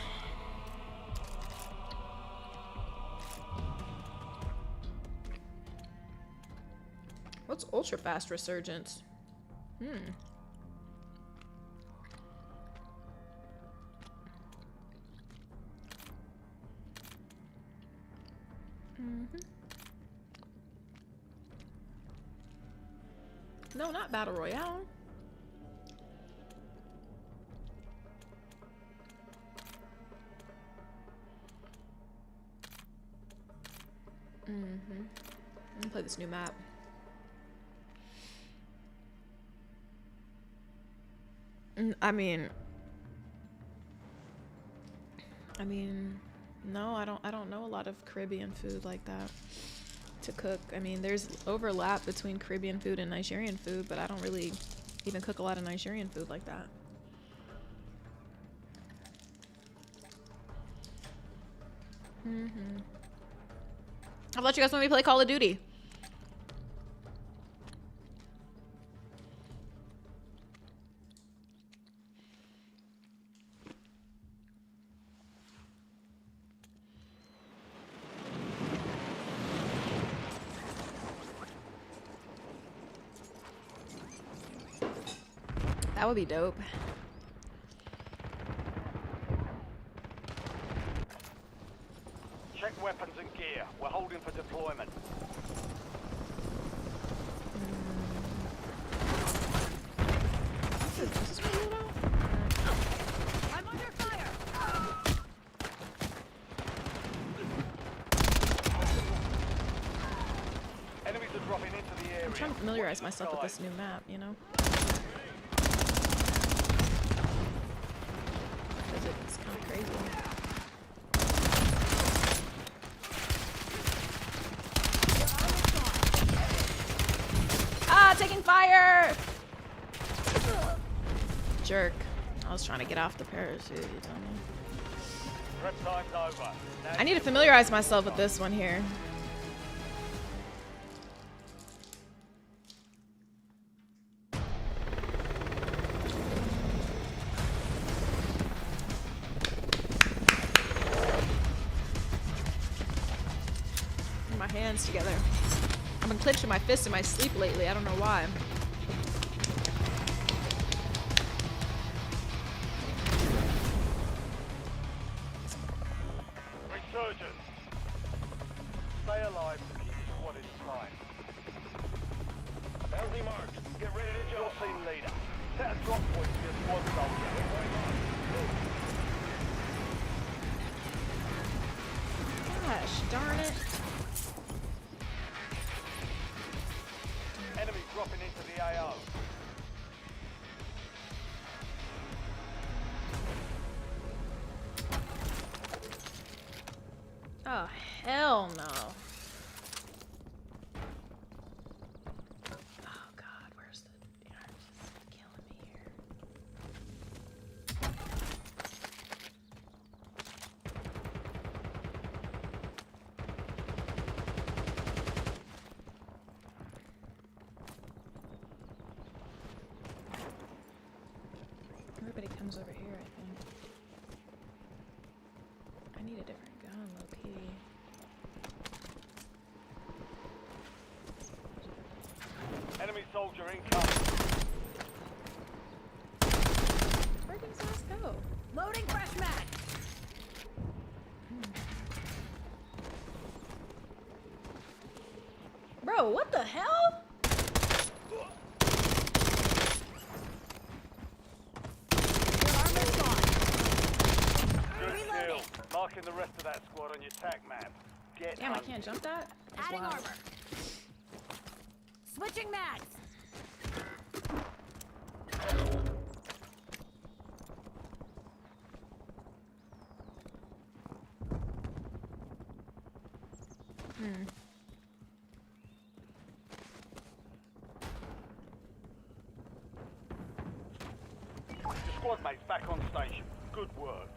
What's ultra fast resurgence? No, not Battle Royale. I'm gonna play this new map. I mean, no, I don't know a lot of Caribbean food like that to cook. I mean, there's overlap between Caribbean food and Nigerian food, but I don't really even cook a lot of Nigerian food like that. How about you guys want me to play Call of Duty? That would be dope. Check weapons and gear. We're holding for deployment. Is this what you know? I'm under fire. Enemies are dropping into the area. I'm trying to familiarize myself with this new map, you know? Because it's kind of crazy. Ah, taking fire! Jerk. I was trying to get off the parachute, you tell me. Prep time's over. Now I need to familiarize myself with this one here. Put my hands together. I've been clenching my fists in my sleep lately. I don't know why. resurgence. Stay alive to keep the squad in line. Bounty marked. Get ready to jump. Your team leader. Set a drop point for your squad soldier. Gosh, darn it. Enemy dropping into the AO. Oh, hell no. Oh, God, where's the... You're just killing me here. Everybody comes over here, I think. I need a different gun, low-key. Enemy soldier incoming. Where did his ass go? Loading fresh mag. Bro, what the hell? Your armor's gone. Good Reloading. kill. Marking the rest of that squad on your tac map. Get Damn, I hunting. can't jump that? That's Adding wild. armor. Switching mags. Your squad mates back on station. Good work.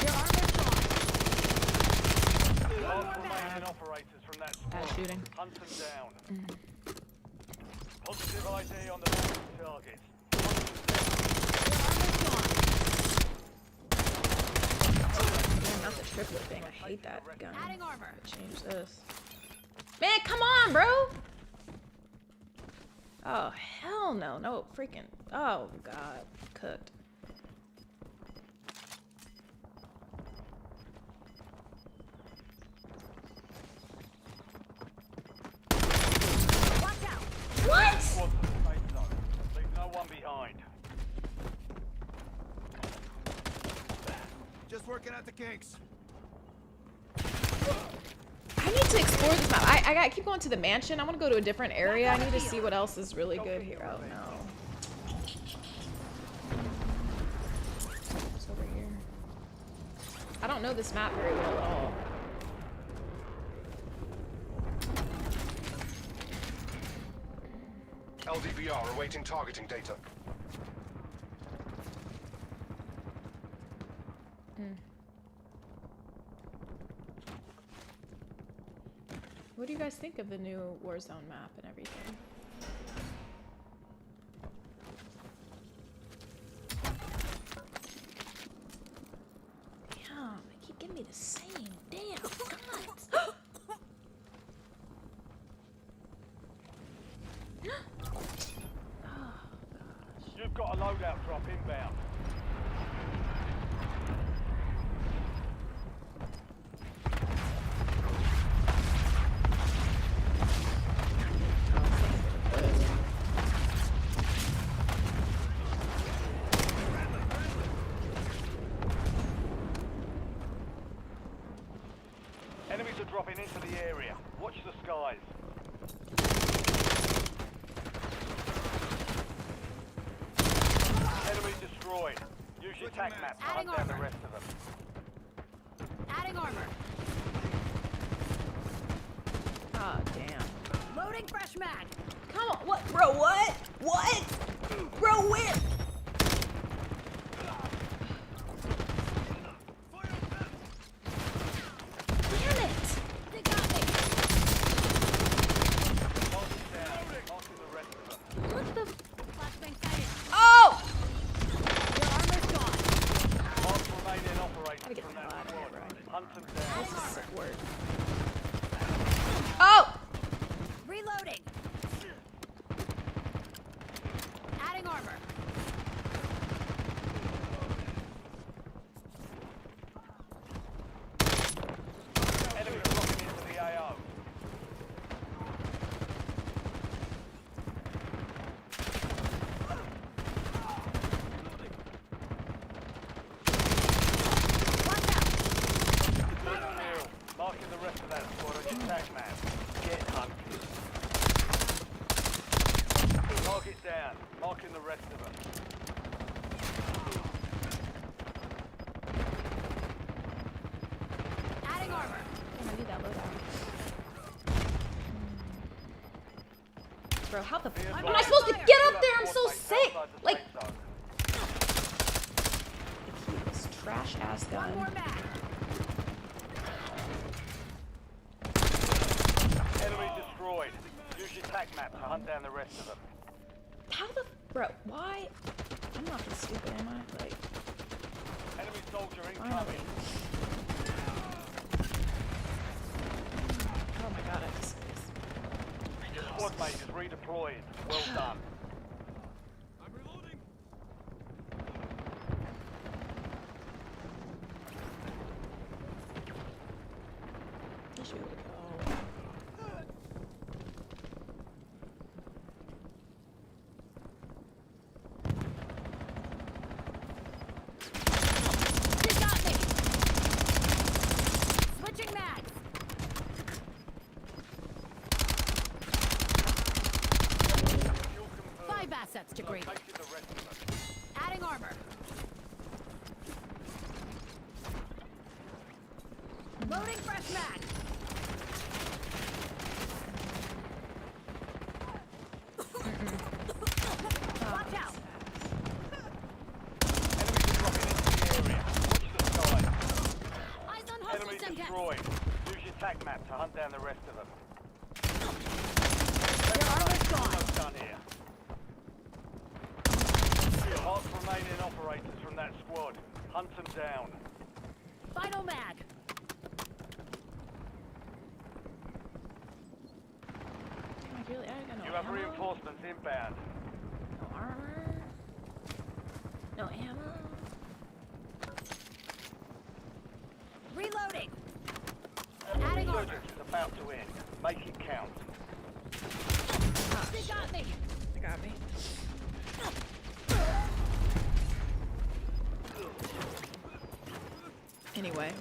Your armor's gone. Last more remaining operators from that squad. Bad shooting. Hunt them down. Positive ID on the bounty targets. Hunt Damn, not the triplet thing. I hate that gun. Adding armor. Change this. Man, come on, bro! Oh, hell no. No, freaking. Oh, God. Cooked. Watch out. What? squads to the safe zone. Leave no one behind. Just working out the kinks. I need to explore this map. I gotta keep going to the mansion. I want to go to a different area. I need to see what else is really good here. Oh, no. What's over here? I don't know this map very well at all. LDVR awaiting targeting data. What do you guys think of the new Warzone map and everything? Damn, they keep giving me the same damn guns. You've got a loadout drop inbound. Enemies are dropping into the area. Watch the skies. Enemy destroyed. Use your tac map to hunt Adding down the armor. rest of them. Adding armor. Oh, damn. Loading fresh mag. Come on, what? Bro, what? What? Bro, where? Damn it! They got me. Target down. Marking the rest of them. What the? Flashbang sighted. Oh! Your armor's gone. Last remaining operators Gotta get from the hell that out of here, squad. bro. Hunt them down. This is sick work. Oh! Reloading. Adding armor. Enemy dropping into the AO. Watch out. Good kill. Marking the rest of that squad on your tac map. Get hunted. Target down. Marking the rest of them. Adding armor. Damn, I need that loadout. Bro, how the fuck am I supposed to get up there? I'm so sick! Like, this trash ass One gun. more mag. Enemy destroyed. Use your tac map to hunt down the rest of them. How the bro? Why? I'm not this stupid, am I? Like, Enemy soldier finally. incoming. Oh my god, I just. Your squad mate is redeployed. Well done. I'm reloading. I should go. She got me. Switching mags. Fuel converted. 5 assets to green. Locating the rest of them. Adding armor. Loading fresh mag. Watch out. Enemies are dropping into the area. Watch the sky. Eyes on Enemy hostiles, MK. destroyed. Use your tac map to hunt down the rest of them. Their armor's gone. Almost done here. Mark remaining operators from that squad. Hunt them down. Final mag. I really, I got no You have ammo, reinforcements inbound. no armor, no ammo. Reloading. Adding armor. Resurgence is about to end. Make it count. They got me. They got me. Anyway.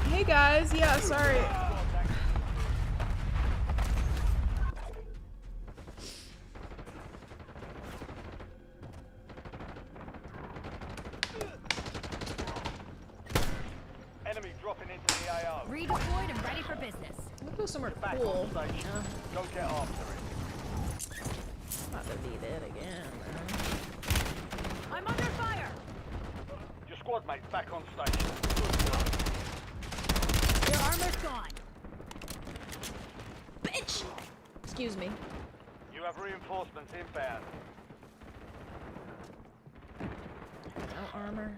Hey guys, yeah, sorry. Enemy dropping into the AO. Redeployed and ready for business. Let's go somewhere Back cool. on station. Go get after it. About to need it again, man. I'm under fire. Your squad mate's back on station. Good work. Their armor's gone. Bitch! Excuse me. You have reinforcements inbound. No armor.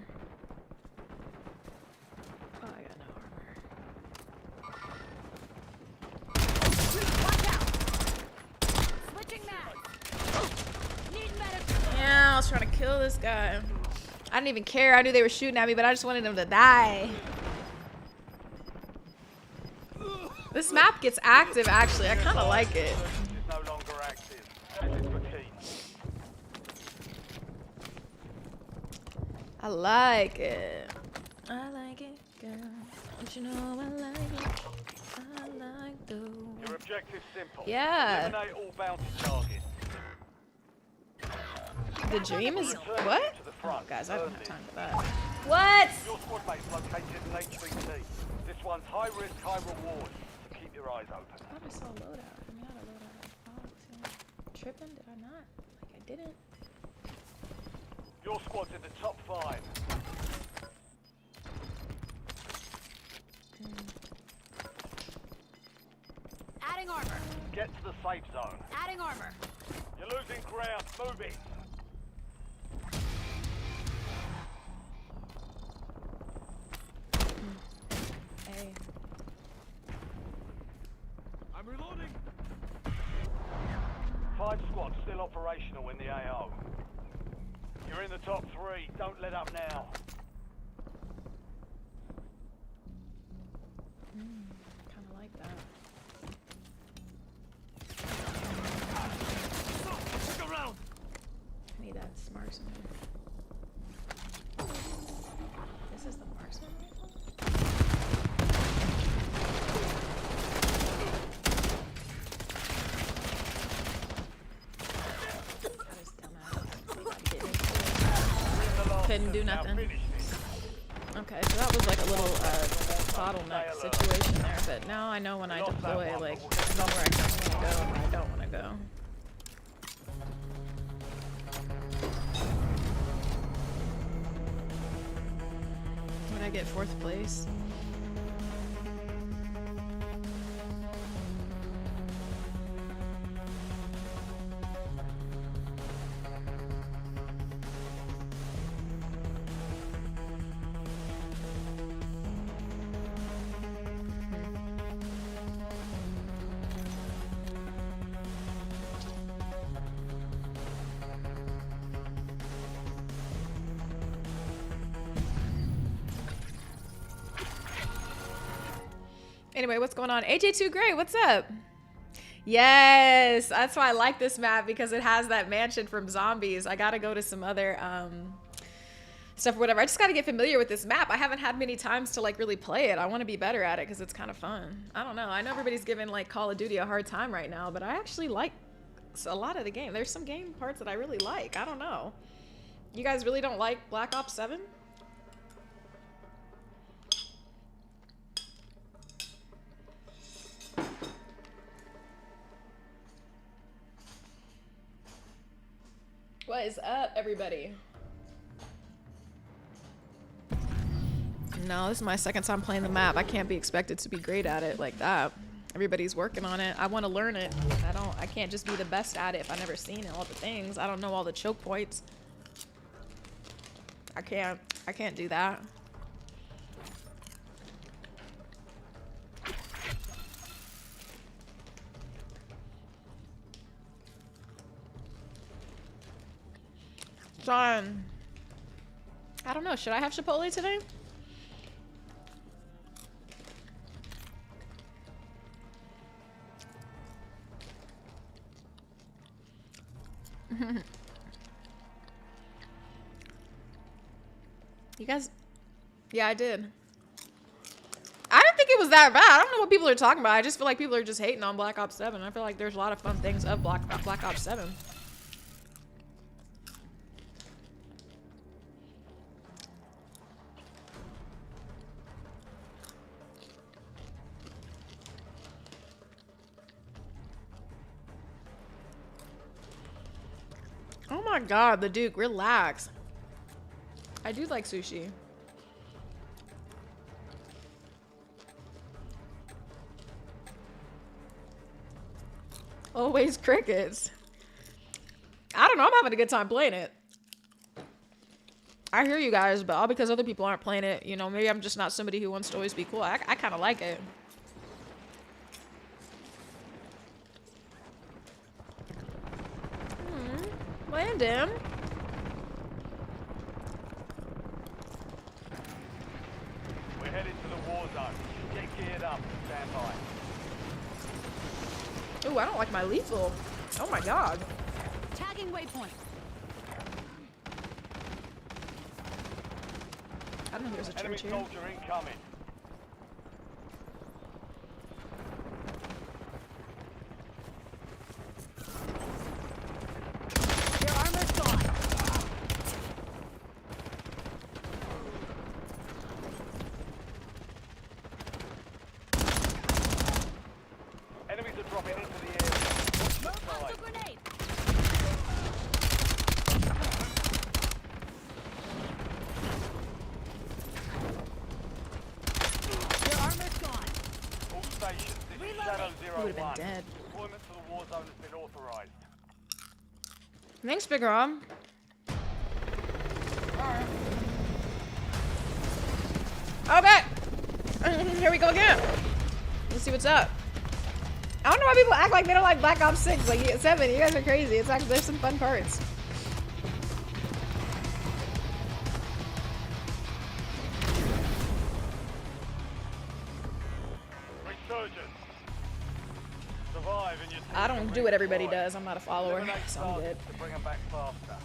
Oh, I got no armor. Watch out. Switching mags. Need medical. Yeah, I was trying to kill this guy. I didn't even care. I knew they were shooting at me, but I just wanted him to die. This map gets active, actually. I kind of like it. Is no longer active. This is for keeps. I like it. I like it, girl. Don't you know I like it? I like the Your objective's simple. Yeah. Eliminate all bounty targets. The dream is Return what? to the Oh, front. guys, I don't have Early. time for that. What? Your squad mate's located in HVT. This one's high risk, high reward. So keep your eyes open. I thought I saw a loadout. I mean, I had a loadout. Oh, see. Tripping? Did I not? Like I didn't. Your squad's in the top 5. Adding armor. Get to the safe zone. Adding armor. You're losing ground. Move it. Hey. I'm reloading. 5 squads still operational in the AO. You're in the top 3. Don't let up now. Kind of like that. Look around. I need that marksman. This is the marksman rifle? That is dumbass. Didn't We're in the last Couldn't do two. Now nothing. finish this. Okay, so that was like a little bottleneck situation there, but now I know when I deploy, like, I know where I want to go and where I don't want to go. Would I get 4th place? Anyway, what's going on? AJ2 Gray, what's up? Yes, that's why I like this map, because it has that mansion from Zombies. I gotta go to some other stuff or whatever. I just gotta get familiar with this map. I haven't had many times to like really play it. I want to be better at it because it's kind of fun. I don't know. I know everybody's giving like Call of Duty a hard time right now, but I actually like a lot of the game. There's some game parts that I really like. I don't know. You guys really don't like Black Ops 7? What is up, everybody? No, this is my second time playing the map. I can't be expected to be great at it like that. Everybody's working on it. I want to learn it. I can't just be the best at it if I've never seen all the things. I don't know all the choke points. I can't do that. John, I don't know. Should I have Chipotle today? You guys, yeah, I did. I didn't think it was that bad. I don't know what people are talking about. I just feel like people are just hating on Black Ops 7. I feel like there's a lot of fun things of Black Ops 7. Oh my god, the Duke, relax. I do like sushi. Always crickets. I don't know, I'm having a good time playing it. I hear you guys, but all because other people aren't playing it. You know, maybe I'm just not somebody who wants to always be cool. I kind of like it. Landon. We're headed to the war zone. Get geared up and stand by. Ooh, I don't like my lethal. Oh my god. Tagging waypoint. I don't know if there's a Enemy church here. soldier incoming. Their armor's gone. Enemies are dropping into the area. Low hostile grenade. Their armor's gone. All stations, this is Reloading. Shadow He 01. would have been dead. Deployment to the war zone has been authorized. Thanks, Big Rom. Okay. Here we go again. Let's see what's up. I don't know why people act like they don't like Black Ops 6. Like 7, you guys are crazy. It's actually, there's some fun parts. Resurgence. Survive and your team I don't can do what everybody redeploy. does. I'm not a follower, Eliminate so I'm good. targets to bring them back faster.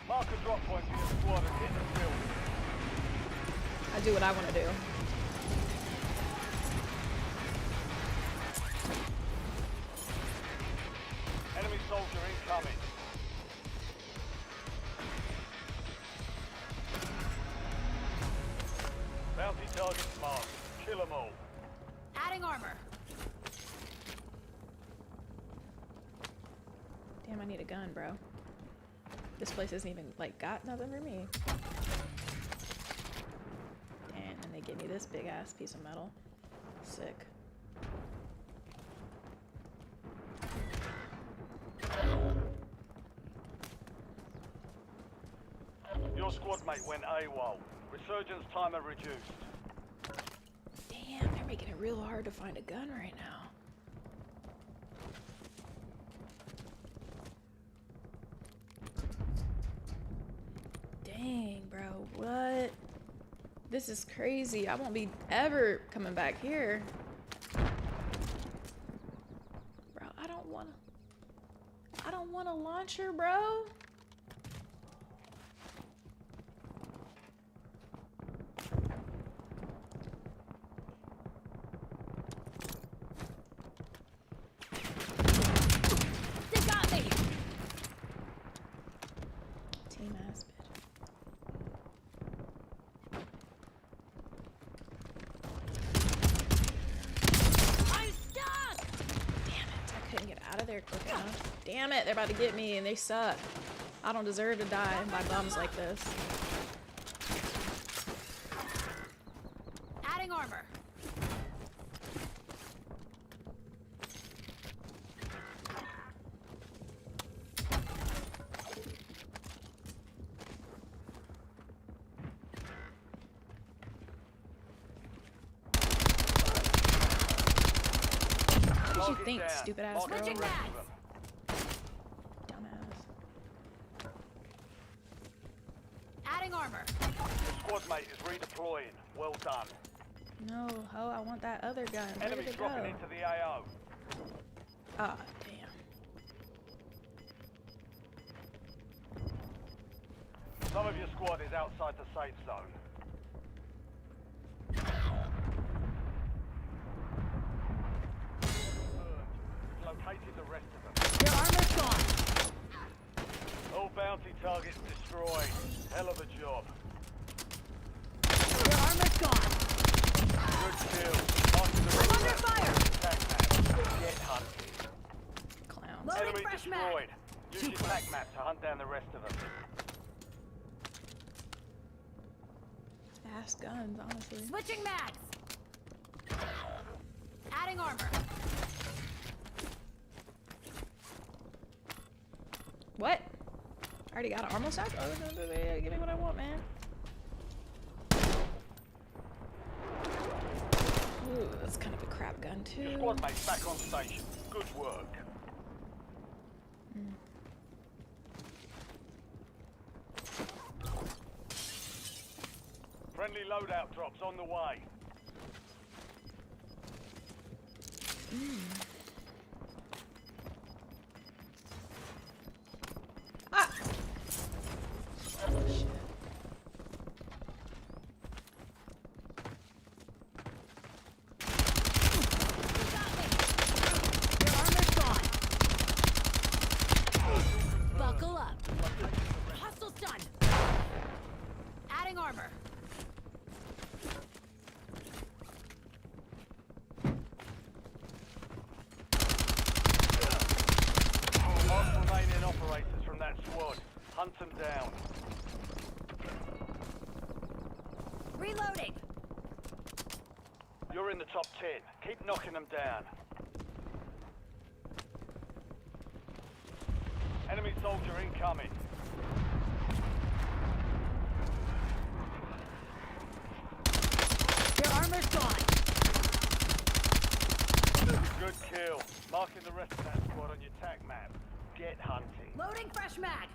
Mark a drop point for your squad and hit the field. I do what I want to do. Enemy soldier incoming. Bounty targets marked. Kill them all. Adding armor. Damn, I need a gun, bro. This place isn't even, like, got nothing for me. Damn, and they give me this big-ass piece of metal. Sick. Your squad mate went AWOL. Resurgence timer reduced. Damn, they're making it real hard to find a gun right now. Dang, bro, what? This is crazy. I won't be ever coming back here. Bro, I don't want a launcher, bro. They got me. Team ass bitch. I'm stuck. Damn it, I couldn't get out of there quick enough. Damn it, they're about to get me and they suck. I don't deserve to die by bums like this. Adding armor. What did you Target think, down. stupid ass girl? Switching mags. Dumbass. Adding armor. Your squad mate is redeploying. Well done. No, ho, I want that other gun. Where did Enemies it go? dropping into the AO. Ah, damn. Some of your squad is outside the safe zone. We've located the rest of them. Your armor's gone. All bounty targets destroyed. Hell of a job. Your armor's gone. Good kill. Marking the I'm rest under of them. fire. Tag map. Get hunted. Clowns. Loading Enemy fresh destroyed. mag. Use your tag map to hunt down the rest of them. Fast guns, honestly. Switching mags. Adding armor. What? I already got an armor sack? Oh, give me what I want, man. Ooh, that's kind of a crap gun, too. Your squad mate's back on station. Good work. Friendly loadout drops on the way. Ah! Shit. You got me. Your armor's gone. Buckle up. Hostile's done. Adding armor. Mark remaining operators from that squad. Hunt them down. Reloading. You're in the top 10. Keep knocking them down. Enemy soldier incoming. Your armor's gone. Good kill. Marking the rest of that squad on your tag map. Get hunting. Loading fresh mag.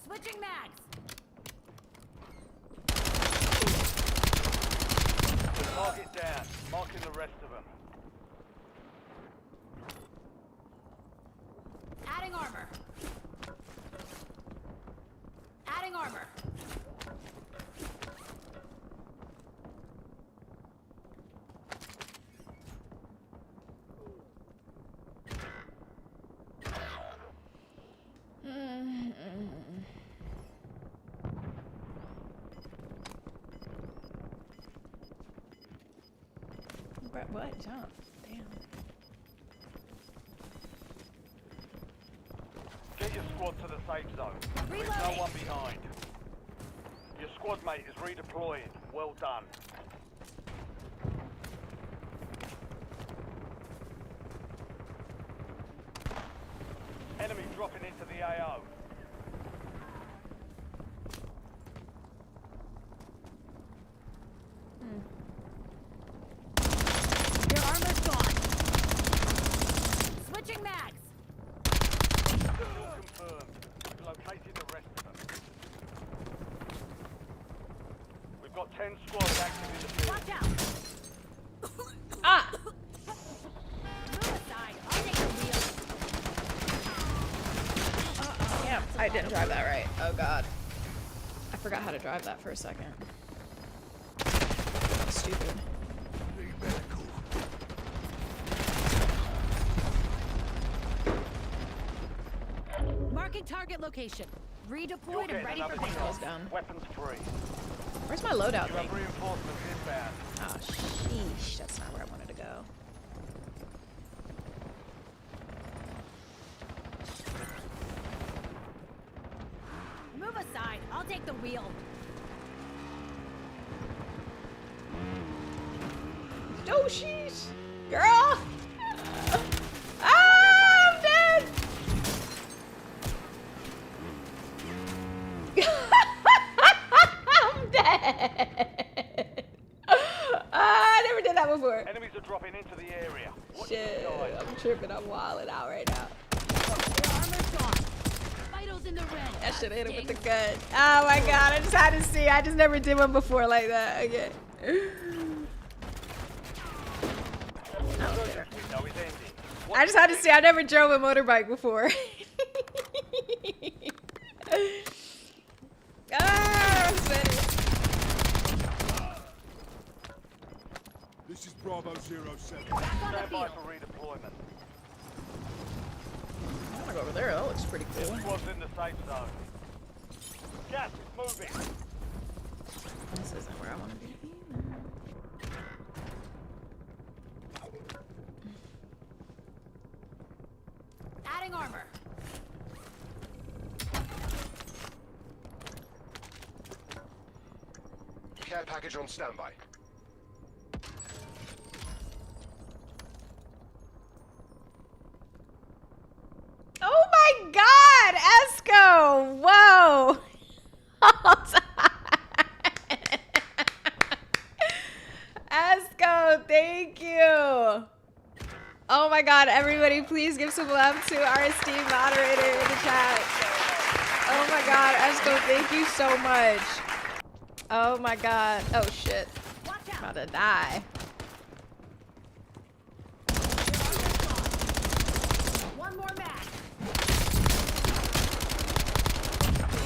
Switching mags. Target down. Marking the rest of them. Adding armor. Adding armor. What? Jump. Damn. Get your squad to the safe zone. Leave no Reloading. one behind. Your squad mate is redeploying. Well done. Enemy dropping into the AO. Your armor's gone. Switching mags. Confirmed. We've located the rest of them. I didn't drive that right. Oh god. I forgot how to drive that for a second. That was stupid. Marking target location. You're Redeployed getting and ready another for Goes pickup. down. Weapons free. Where's my loadout You thing? have reinforcements inbound. Oh, sheesh. That's not where I wanted to go. Move aside. I'll take the wheel. Oh, sheesh. Girl! Ah, I'm dead! I'm dead! I never did that before. Enemies are dropping into the area. Watch Shit, the sky. I'm tripping. I'm wilding out right now. Their armor's gone. Vitals in the red. That shit hit him with the gun. Oh my god, I just had to see. I just never did one before like that. Okay. Resurgence window is ending. I just had to see. I never drove a motorbike before. Ah, I'm sweaty. This is Bravo 07. Back on the Stand by field. for redeployment. I'm gonna go over there. That looks pretty cool. Squad's in the safe zone. Gas is moving. This isn't where I want to be. Adding armor. Care package on standby. Oh my god, Esco! Whoa! Esco, thank you! Oh my god, everybody, please give some love to our esteemed moderator in the chat. Oh my god, Esco, thank you so much. Oh my god. Oh shit. Watch I'm out. about to die. One more mag.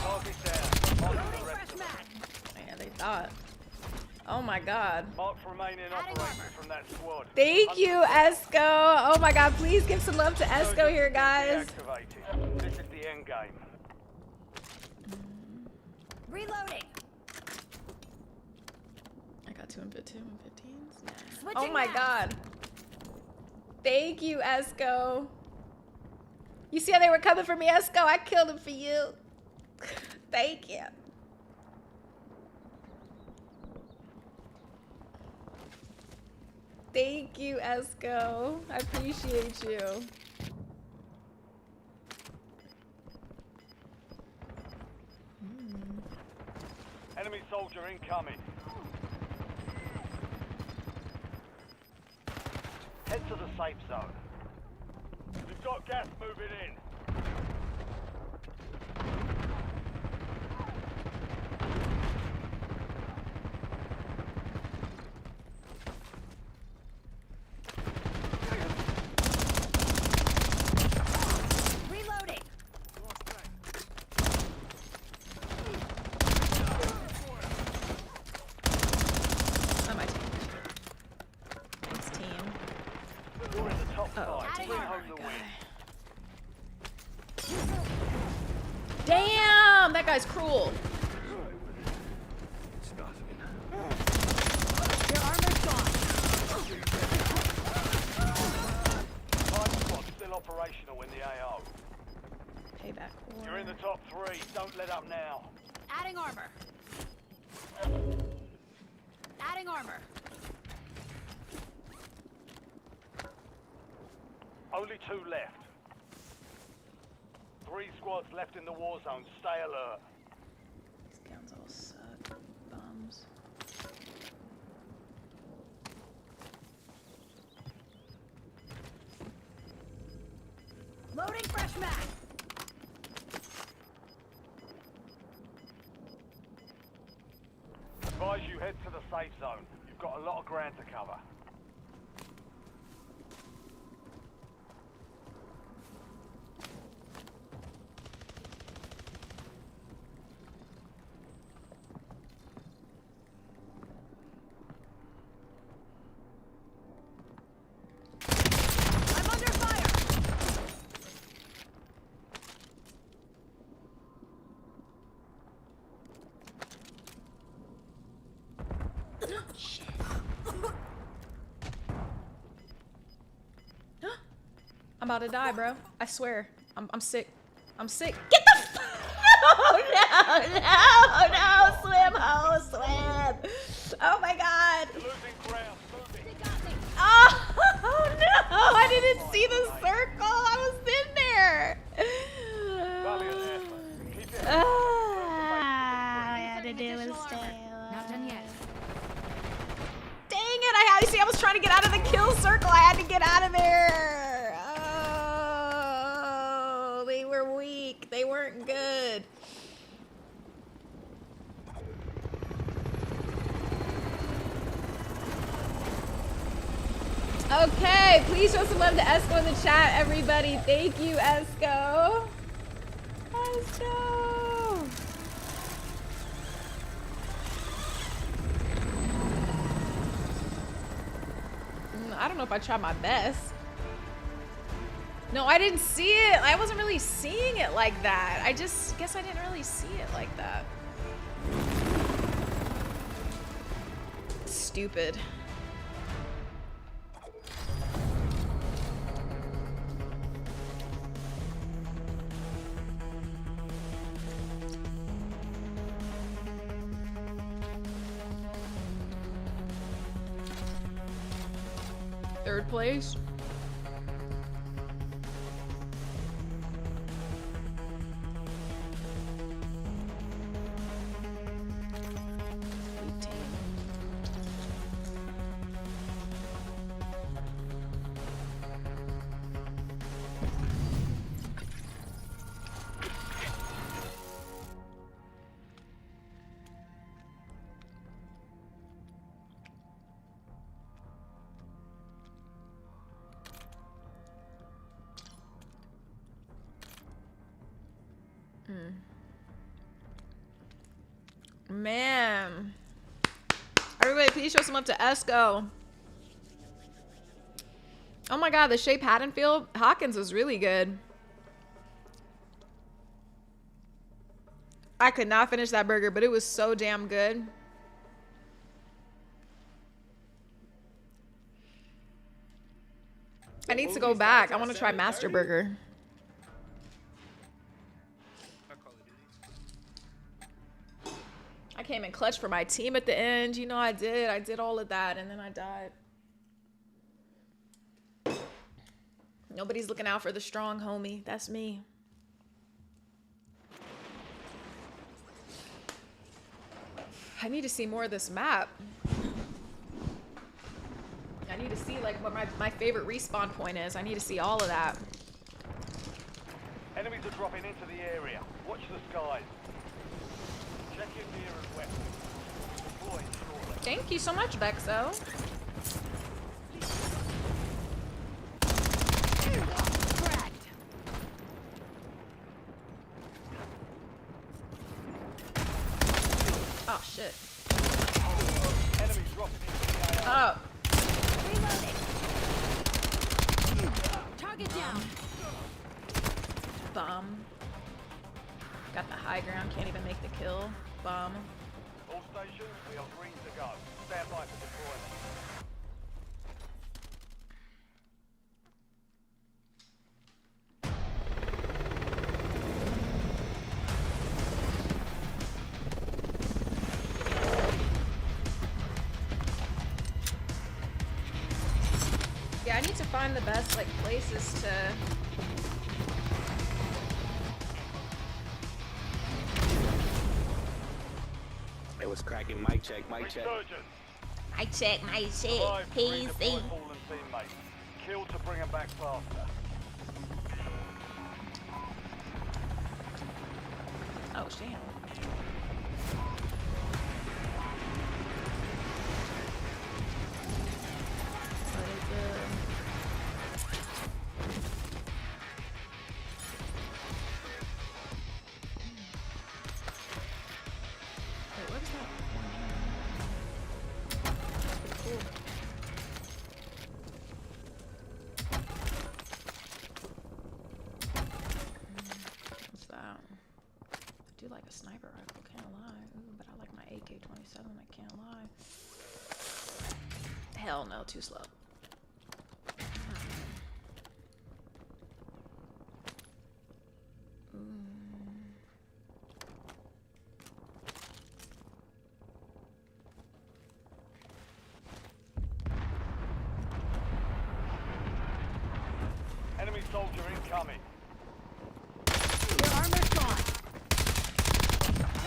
Target down. Mark Loading the rest fresh of them. mag. Man, they thought. Oh my god. Mark remaining Adding operators armor. from that squad. Thank you, Esco. Oh my god, please give some love to Esco here, guys. Deactivated. This is the end game. Reloading. I got 2 M15s. Nah. Switching Oh my mags. god. Thank you, Esco. You see how they were coming for me, Esco? I killed them for you. Thank you. Thank you, Esco. I appreciate you. Enemy soldier incoming. Head to the safe zone. We've got gas moving in. Reloading. Not my team. Thanks, team. You're in the top Oh, five. adding Bring armor. home the win. Damn! That guy's cruel. Your armor's gone. Five squad still operational in the AO. Payback. You're in the top three. Don't let up now. Adding armor. Adding armor. Only 2 left. 3 squads left in the war zone. Stay alert. These guns all suck. Bums. Loading fresh mag. Advise you head to the safe zone. You've got a lot of ground to cover. I'm about to die, bro. I swear. I'm sick. I'm sick. Get the f- No, swim, ho, swim. Oh my god. You're losing ground. Moving. They got me. Oh no, I didn't see the circle. I was in there. Valiant effort. Keep it. All I had to do was Additional stay armor. Not done yet. Dang it, I had, you see, I was trying to get out of the kill circle. I had to get out of there. Oh, they were weak. They weren't good. Okay, please show some love to Esco in the chat, everybody. Thank you, Esco. Esco. I don't know if I tried my best. No, I didn't see it. I wasn't really seeing it like that. I just guess I didn't really see it like that. Stupid. Third place. Man. Everybody, please show some love to Esco. Oh my god, the Shea Haddonfield Hawkins was really good. I could not finish that burger, but it was so damn good. I need to go back. I want to try Master Burger. I came in clutch for my team at the end. You know I did. I did all of that, and then I died. Nobody's looking out for the strong homie. That's me. I need to see more of this map. I need to see like what my favorite respawn point is. I need to see all of that. Enemies are dropping into the area. Watch the skies. Check your gear and weapons. Deploy shortly. Thank you so much, Bexo. Cracked. Oh shit. Enemies dropping into the AR. Oh. Reloading. Target down. Bum. Got the high ground, can't even make the kill. Bum. All stations, we are green to go. Stand by for deployment. Yeah, I need to find the best like places to. It was cracking. Mic check, mic check. Resurgence. I check my shit. Survive to redeploy PC. fallen teammates. Kill to bring them back faster. Oh damn. What is Wait, what is that? Cool. What's that? I do like a sniper rifle, can't lie. Ooh, but I like my AK-27, I can't lie. Hell no, too slow. soldier incoming. Their armor's gone.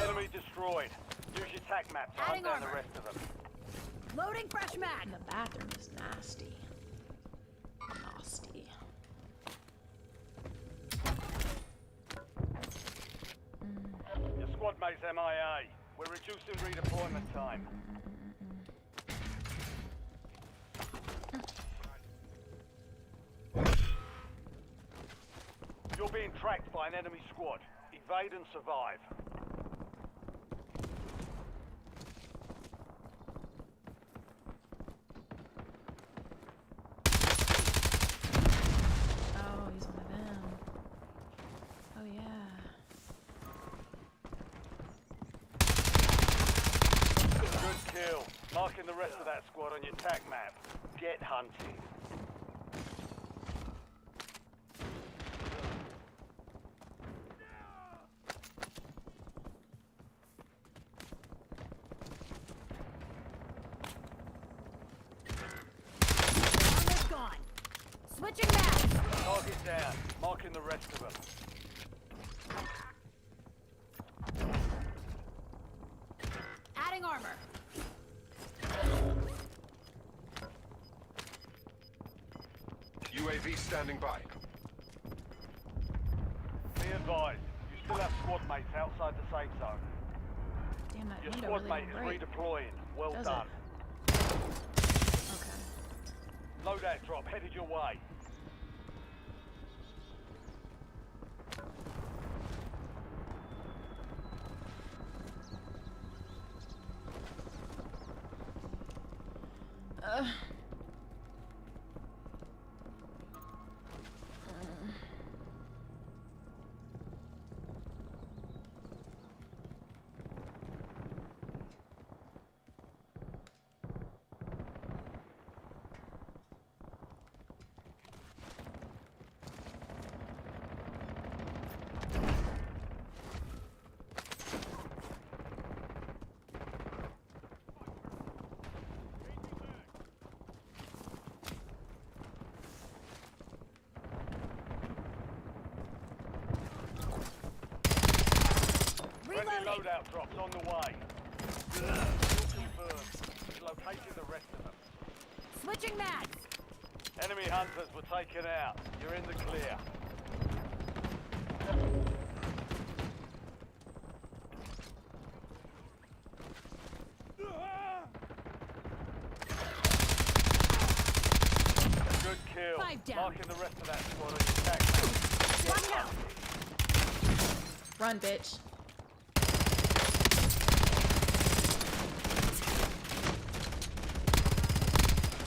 Enemy destroyed. Use your tac map to hunt Adding down the armor. rest of them. Loading fresh mag. The bathroom is nasty. Nasty. Your squad mate's MIA. We're reducing redeployment time. You're being tracked by an enemy squad. Evade and survive. Oh, he's one of them. Oh yeah. Good kill. Marking the rest of that squad on your tac map. Get hunting. Armor's gone. Switching mags. Target down. Marking the rest of them. Adding armor. UAV standing by. Be advised, you still have squad mates outside the safe zone. Damn, that Your window squad really mate won't is break. redeploying. Well Does done. Okay. Loadout drop headed your way. Friendly Reloading. loadout drops on the way. Confirmed. Locating the rest of them. Switching mags. Enemy hunters were taken out. You're in the clear. Good kill. 5 down. Marking the rest of that squad on your tac map. One down. Run, bitch.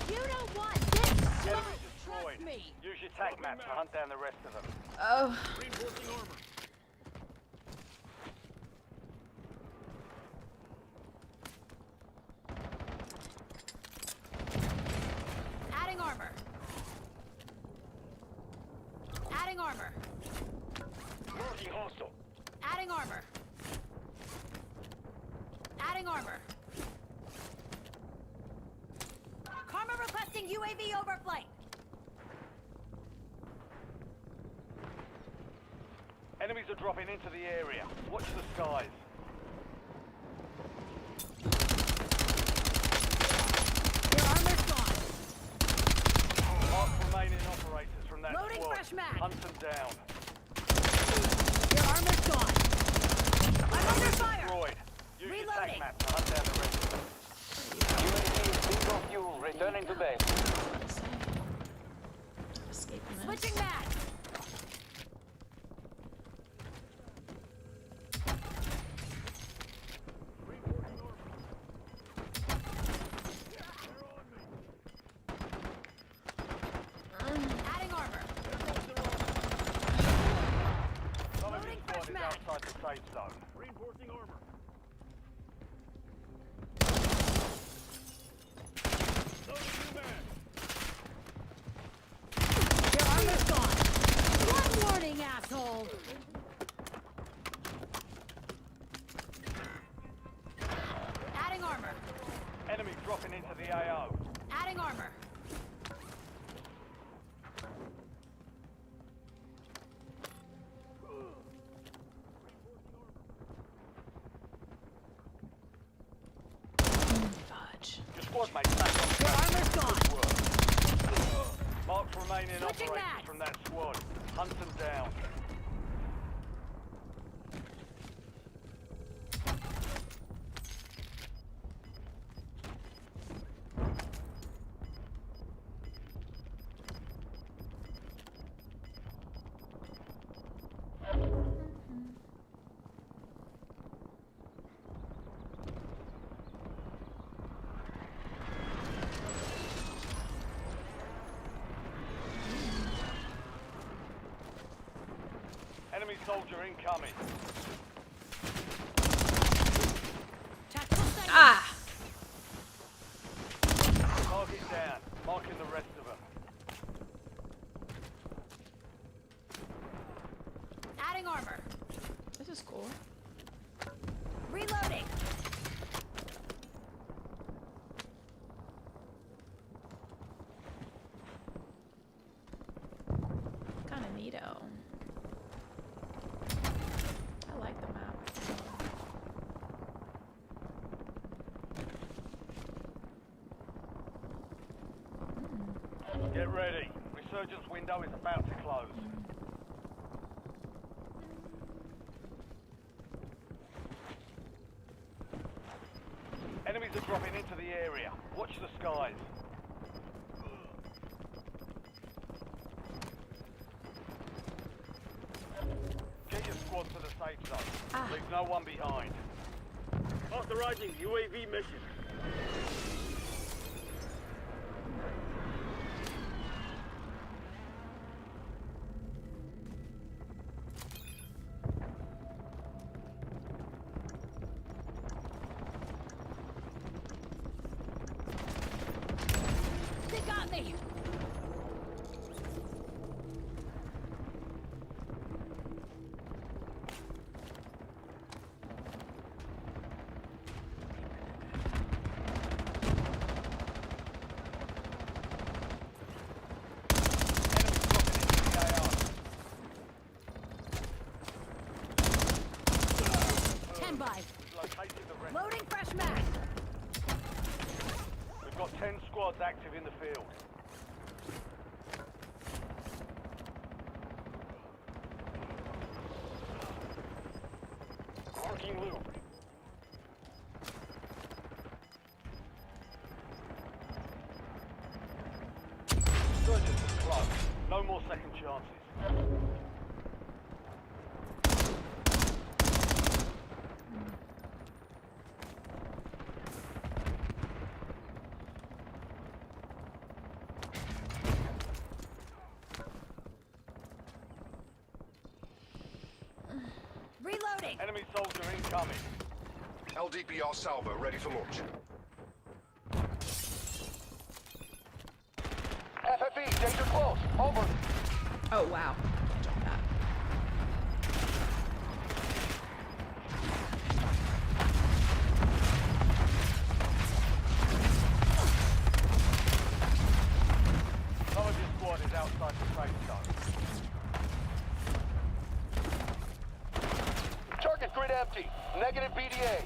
You don't want this Enemy smoke. destroyed. Trust me. Use your tac map to hunt down the rest of them. Oh. Reinforcing armor. Adding armor. Adding armor. Marking hostile. Adding armor. Adding armor. Karma requesting UAV overflight. Enemies are dropping into the area. Watch the skies. Their armor's gone. Mark remaining operators from that Loading squad. fresh mag. Hunt them down. Their armor's gone. I'm under fire. Destroyed. Use your tac Reloading. map to hunt down the rest of them. Returning to base. Escaping this. Switching mags. Adding armor. Some of your Loading squad fresh is mag. outside the safe zone. Reinforcing armor. Loading new mag. Their armor's gone. One warning, asshole. Adding armor. Enemy dropping into the AO. Adding armor. remaining Switching operators mags. from that squad. Hunt them down. Enemy soldier incoming. Tactical sight. Ah! Target down. Marking the rest of them. Adding armor. This is cool. Reloading. Kind of neato. I like the map. Get ready. Resurgence window is about to close. Enemies are dropping into the area. Watch the skies. Get your squad to the safe zone. Leave no one behind. Authorizing UAV mission. They got me. Enemies dropping into the AR. 10 by. Located the rest. Loading fresh mag. We've got 10 squads active in the field. Marking loop. Surgeons is close. No more second chances. Reloading. Enemy soldier incoming. LDPR salvo ready for launch. FFE, danger close. Over. Oh, wow. Jump that. Some of your squad is outside the safe zone. Target grid empty. Negative BDA.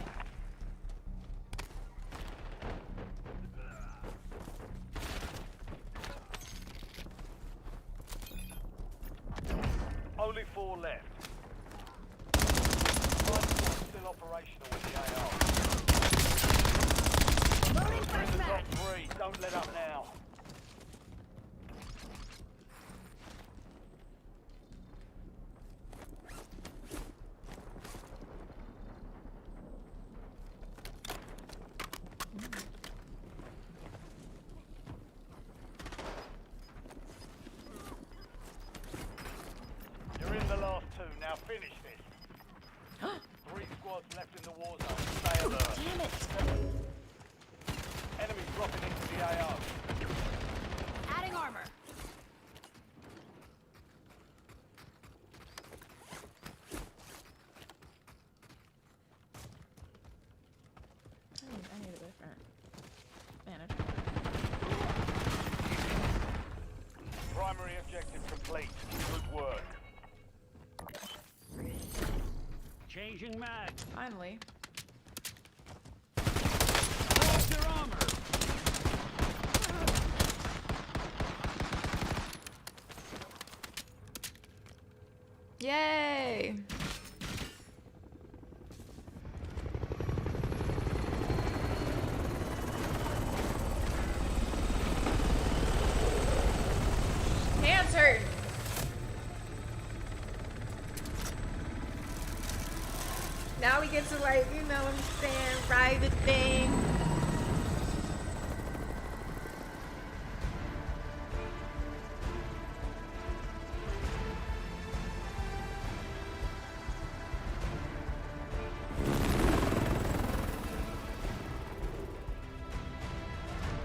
Only 4 left. One squad still operational with the AR. Loading fresh Top mag. 3. Don't let up now. You're in the last 2. Now finish this. 3 squads left in the war zone. Stay alert. Damn it. Enemies dropping into the AR. Adding armor. I need a different manager. Primary objective complete. Good work. Changing mag. Finally. Hold your armor. Yay! Hands hurt. Now we get to, like, you know what I'm saying, ride the thing.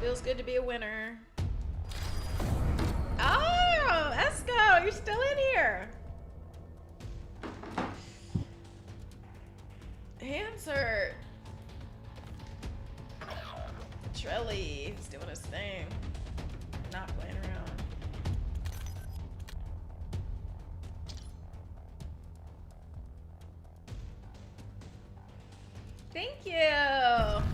Feels good to be a winner. Oh, Esco, you're still in here. Hands hurt. Trelly is doing his thing. Not playing around. Thank you.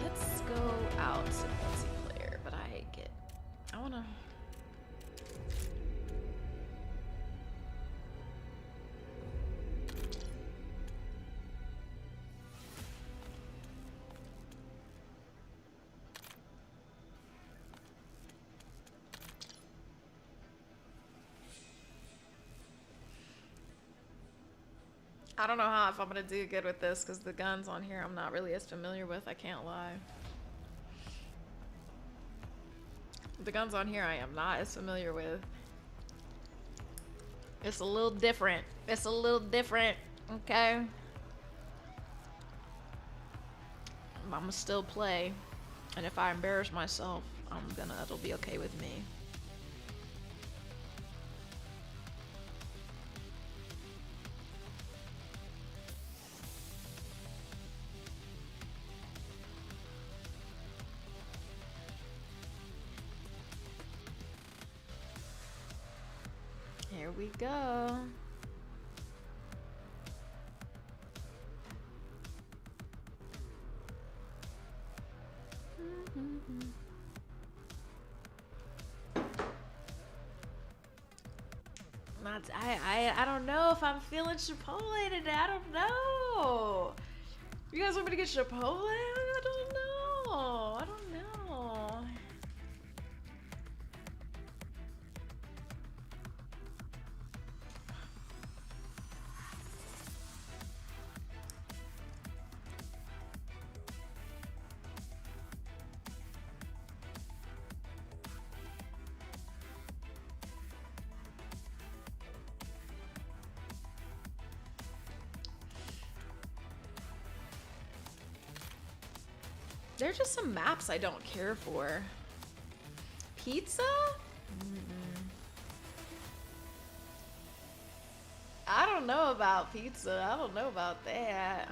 Let's go out to multiplayer, but I wanna. I don't know how if I'm gonna do good with this because the guns on here I'm not really as familiar with. I can't lie. The guns on here I am not as familiar with. It's a little different. It's a little different. Okay. I'ma still play, and if I embarrass myself, it'll be okay with me. Here we go. I don't know if I'm feeling Chipotle today. I don't know. You guys want me to get Chipotle? I don't know. I don't know. There are just some maps I don't care for. Pizza? I don't know about pizza. I don't know about that.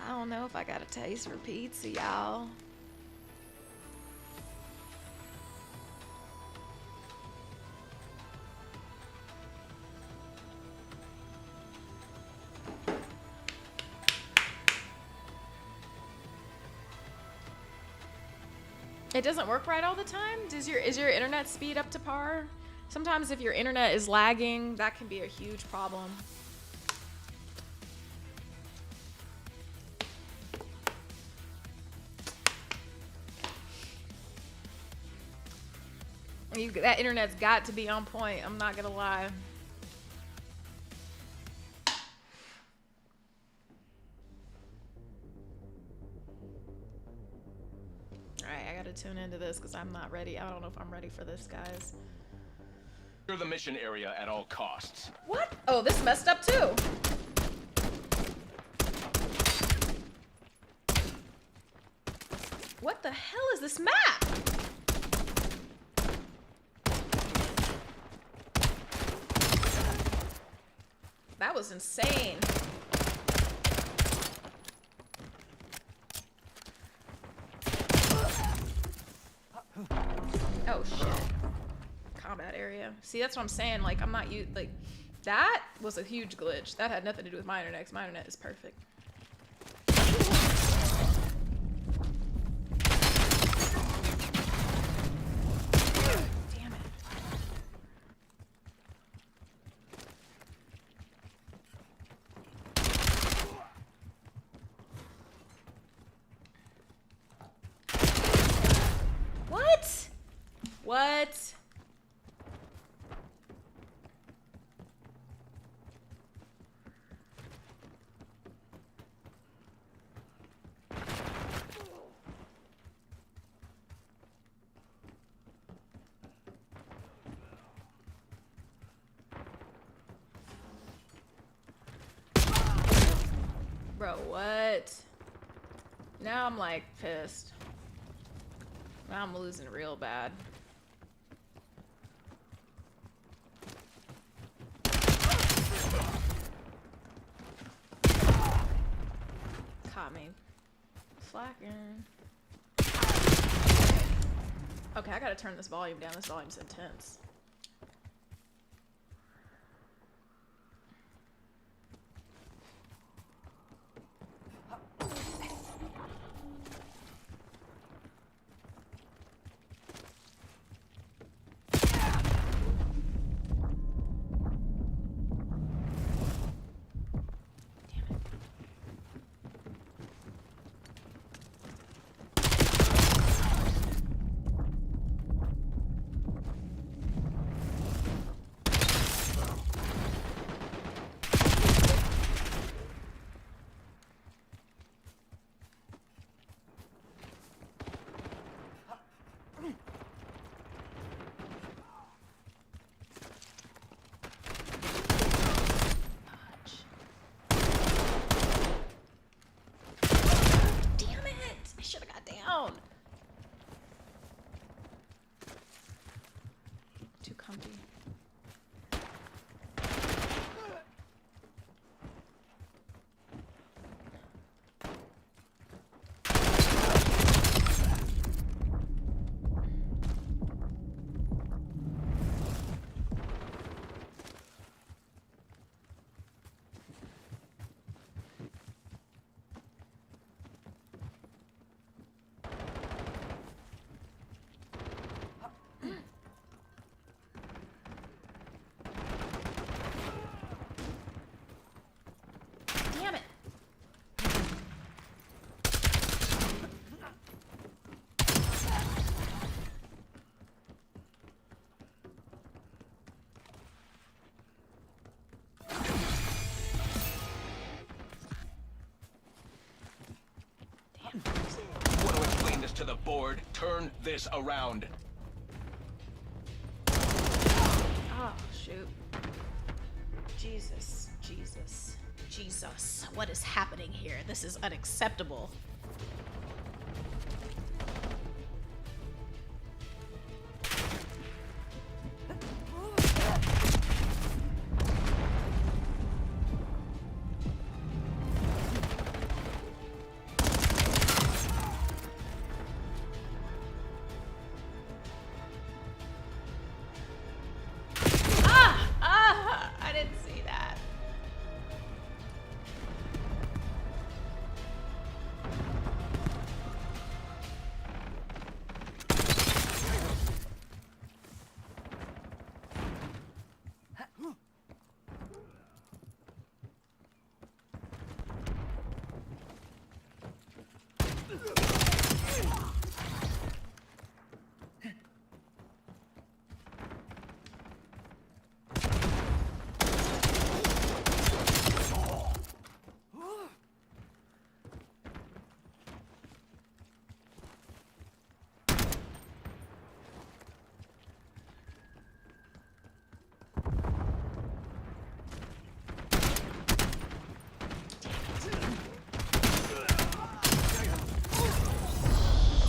I don't know if I got a taste for pizza, y'all. It doesn't work right all the time? Is your internet speed up to par? Sometimes if your internet is lagging, that can be a huge problem. That internet's got to be on point, I'm not gonna lie. Alright, I gotta tune into this because I'm not ready. I don't know if I'm ready for this, guys. Secure the mission area at all costs. What? Oh, this messed up too. What the hell is this map? That was insane. Oh shit. Combat area. See, that's what I'm saying. Like, I'm not like, that was a huge glitch. That had nothing to do with my internet, 'cause my internet is perfect. Bro, what? Now I'm like pissed. Now I'm losing real bad. Caught me slacking. Okay, I gotta turn this volume down. This volume's intense. Too comfy. Damn it. Want to explain this to the board? Turn this around. Oh, shoot. Jesus, Jesus, Jesus. What is happening here? This is unacceptable. I didn't see that.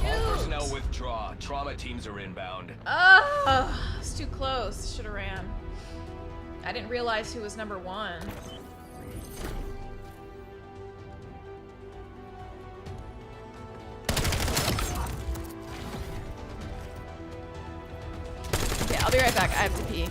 Personnel withdraw. Trauma teams are inbound. Oh, it's too close. Should have ran. I didn't realize who was number one. Okay, I'll be right back. I have to pee.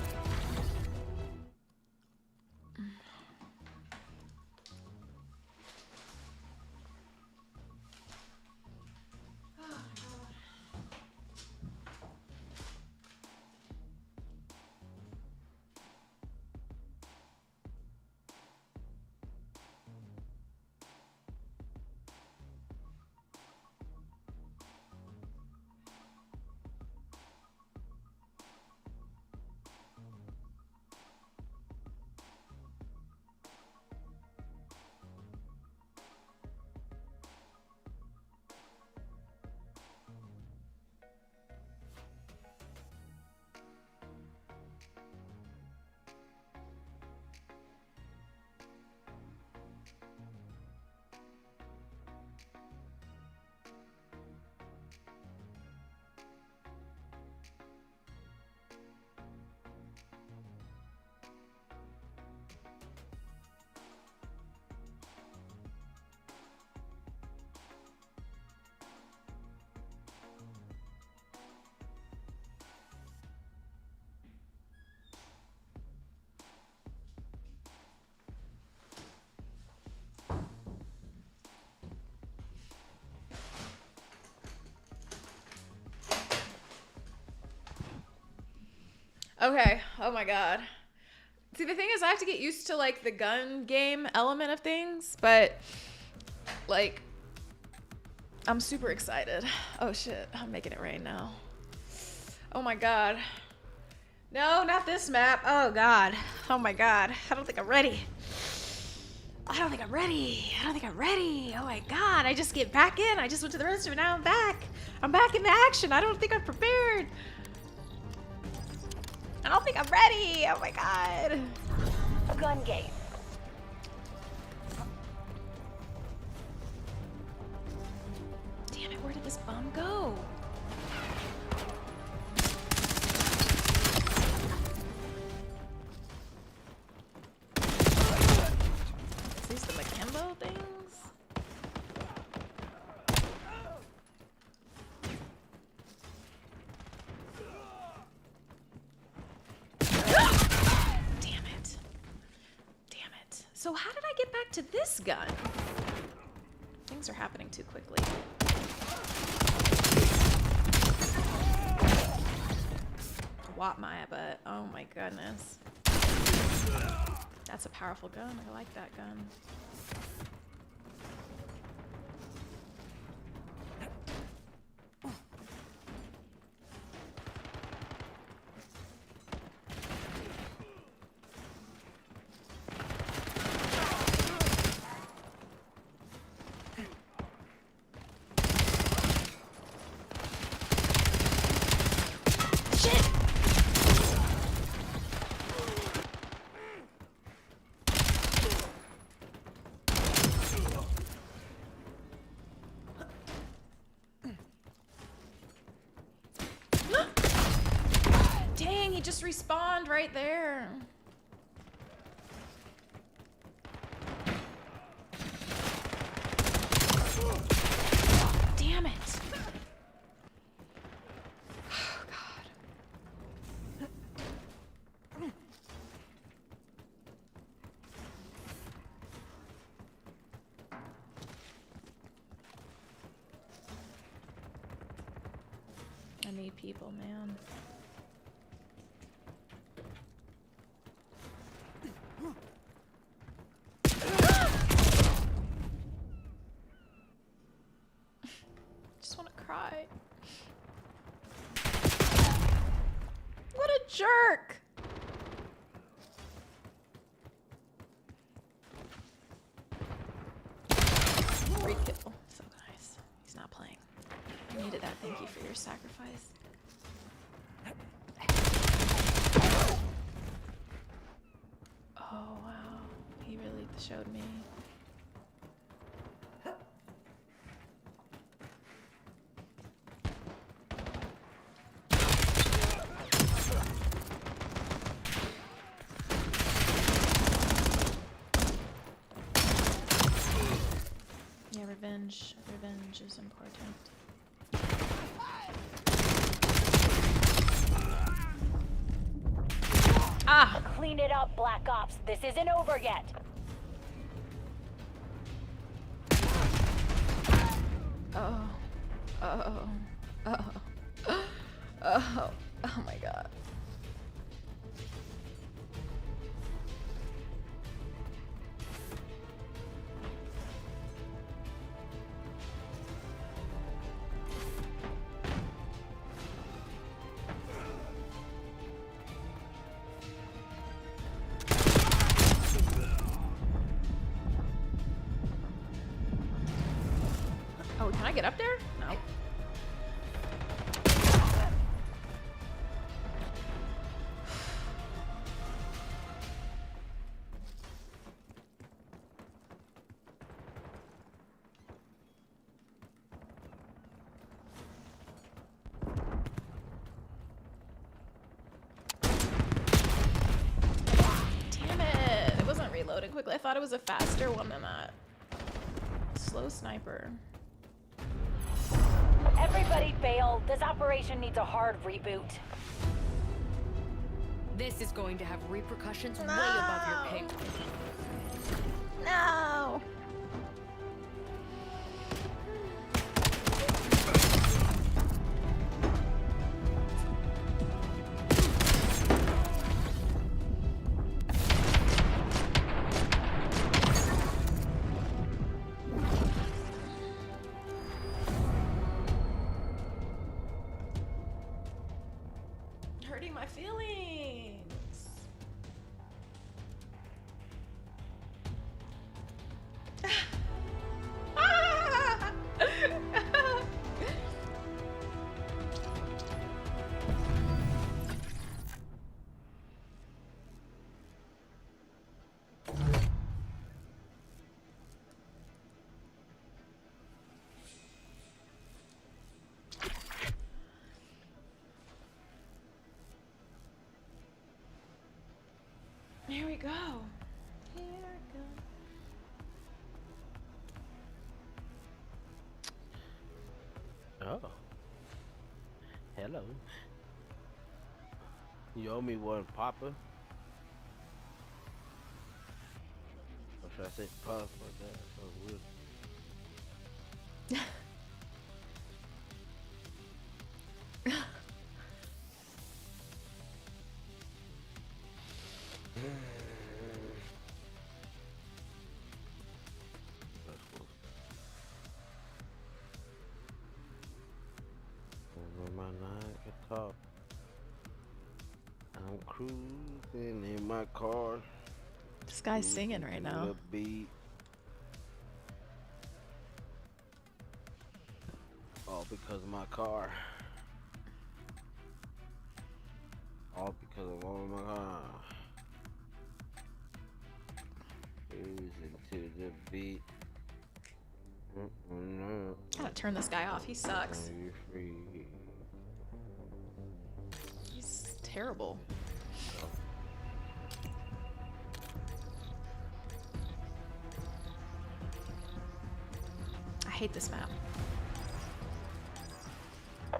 Okay. Oh my god. See, the thing is, I have to get used to like the gun game element of things, but like, I'm super excited. Oh shit, I'm making it rain now. Oh my god. No, not this map. Oh god. Oh my god. I don't think I'm ready. I don't think I'm ready. I don't think I'm ready. Oh my god. I just get back in. I just went to the restroom and now I'm back. I'm back in the action. I don't think I'm prepared. I don't think I'm ready. Oh my god. Gun game. Damn it, where did this bum go? Is these the Makembo things? Damn it. Damn it. So how did I get back to this gun? Things are happening too quickly. Whop my butt. Oh my goodness. That's a powerful gun. I like that gun. Shit! Dang, he just respawned right there. Damn it. Oh, God. I need people, man. Just want to cry. What a jerk! Free kill. So nice. He's not playing. I needed that. Thank you for your sacrifice. Oh, wow. He really showed me. Yeah, revenge. Revenge is important. Ah! Clean it up, Black Ops. This isn't over yet. Oh. Oh. Oh. Oh. Oh my god. Oh, can I get up there? No. Damn it. It wasn't reloading quickly. I thought it was a faster one than that. Slow sniper. Everybody bail. This operation needs a hard reboot. This is going to have repercussions way above your pay. No. we go. Here we go. Oh. Hello. You owe me one, Papa. Or should I say Puff like that? So weird. That's cool. Over my night guitar. I'm cruising in my car. This guy's singing right cruising to now. the beat. All because of my car. All because of all my car. Cruising to the beat. Gotta turn this guy off. He sucks. Free. He's terrible. I hate this map.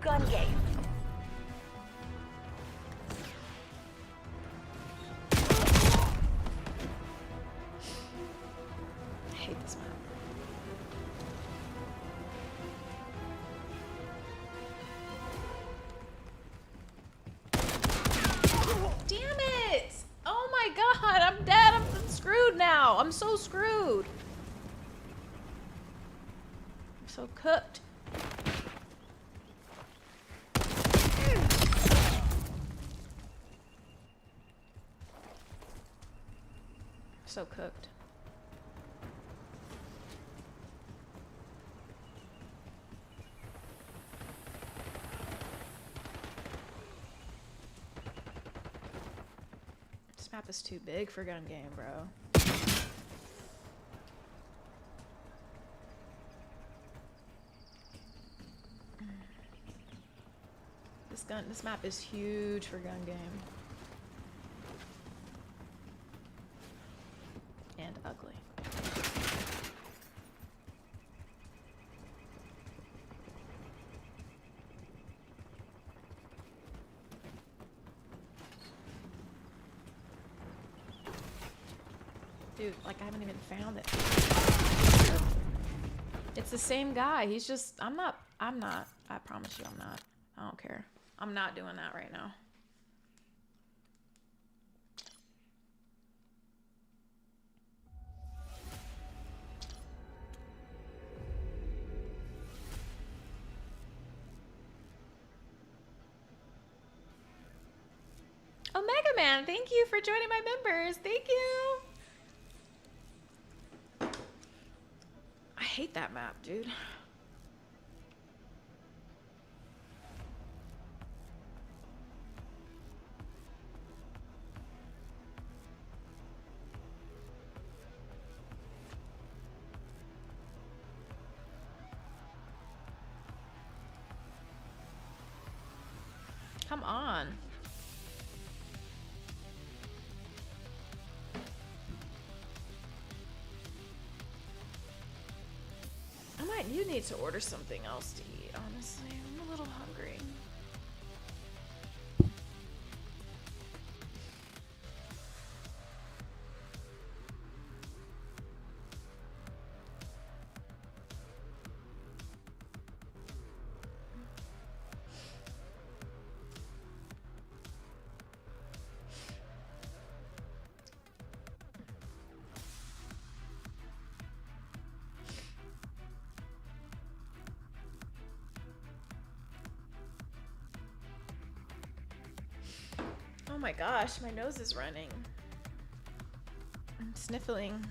Gun game. I hate this map. Damn it! Oh my god, I'm dead. I'm screwed now. I'm so screwed. I'm so cooked. So cooked. This map is too big for gun game, bro. This map is huge for gun game. And ugly. Dude, like I haven't even found it. It's the same guy. He's just, I'm not, I promise you I'm not. I don't care. I'm not doing that right now. Omega Man, thank you for joining my members. Thank you. I hate that map, dude. Come on. You need to order something else to eat, honestly. I'm a little hungry. Oh my gosh, my nose is running. I'm sniffling.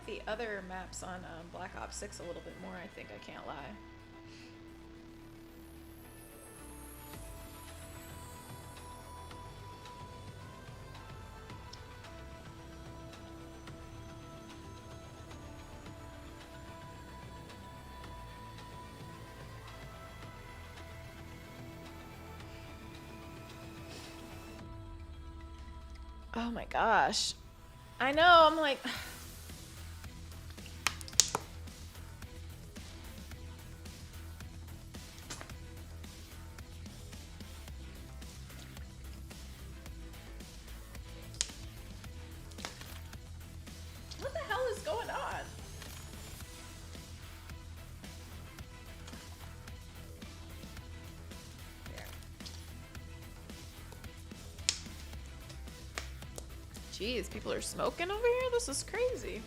like the other maps on Black Ops 6 a little bit more, I think. I can't lie. Oh my gosh. I know, I'm like... What the hell is going on? There. Jeez, people are smoking over here? This is crazy.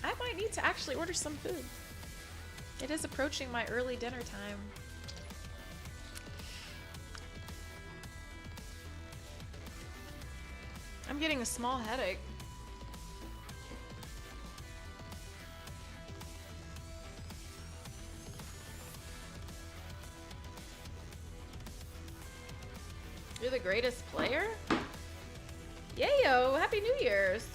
I might need to actually order some food. It is approaching my early dinner time. I'm getting a small headache. You're the greatest player? Yayo! Happy New Year's!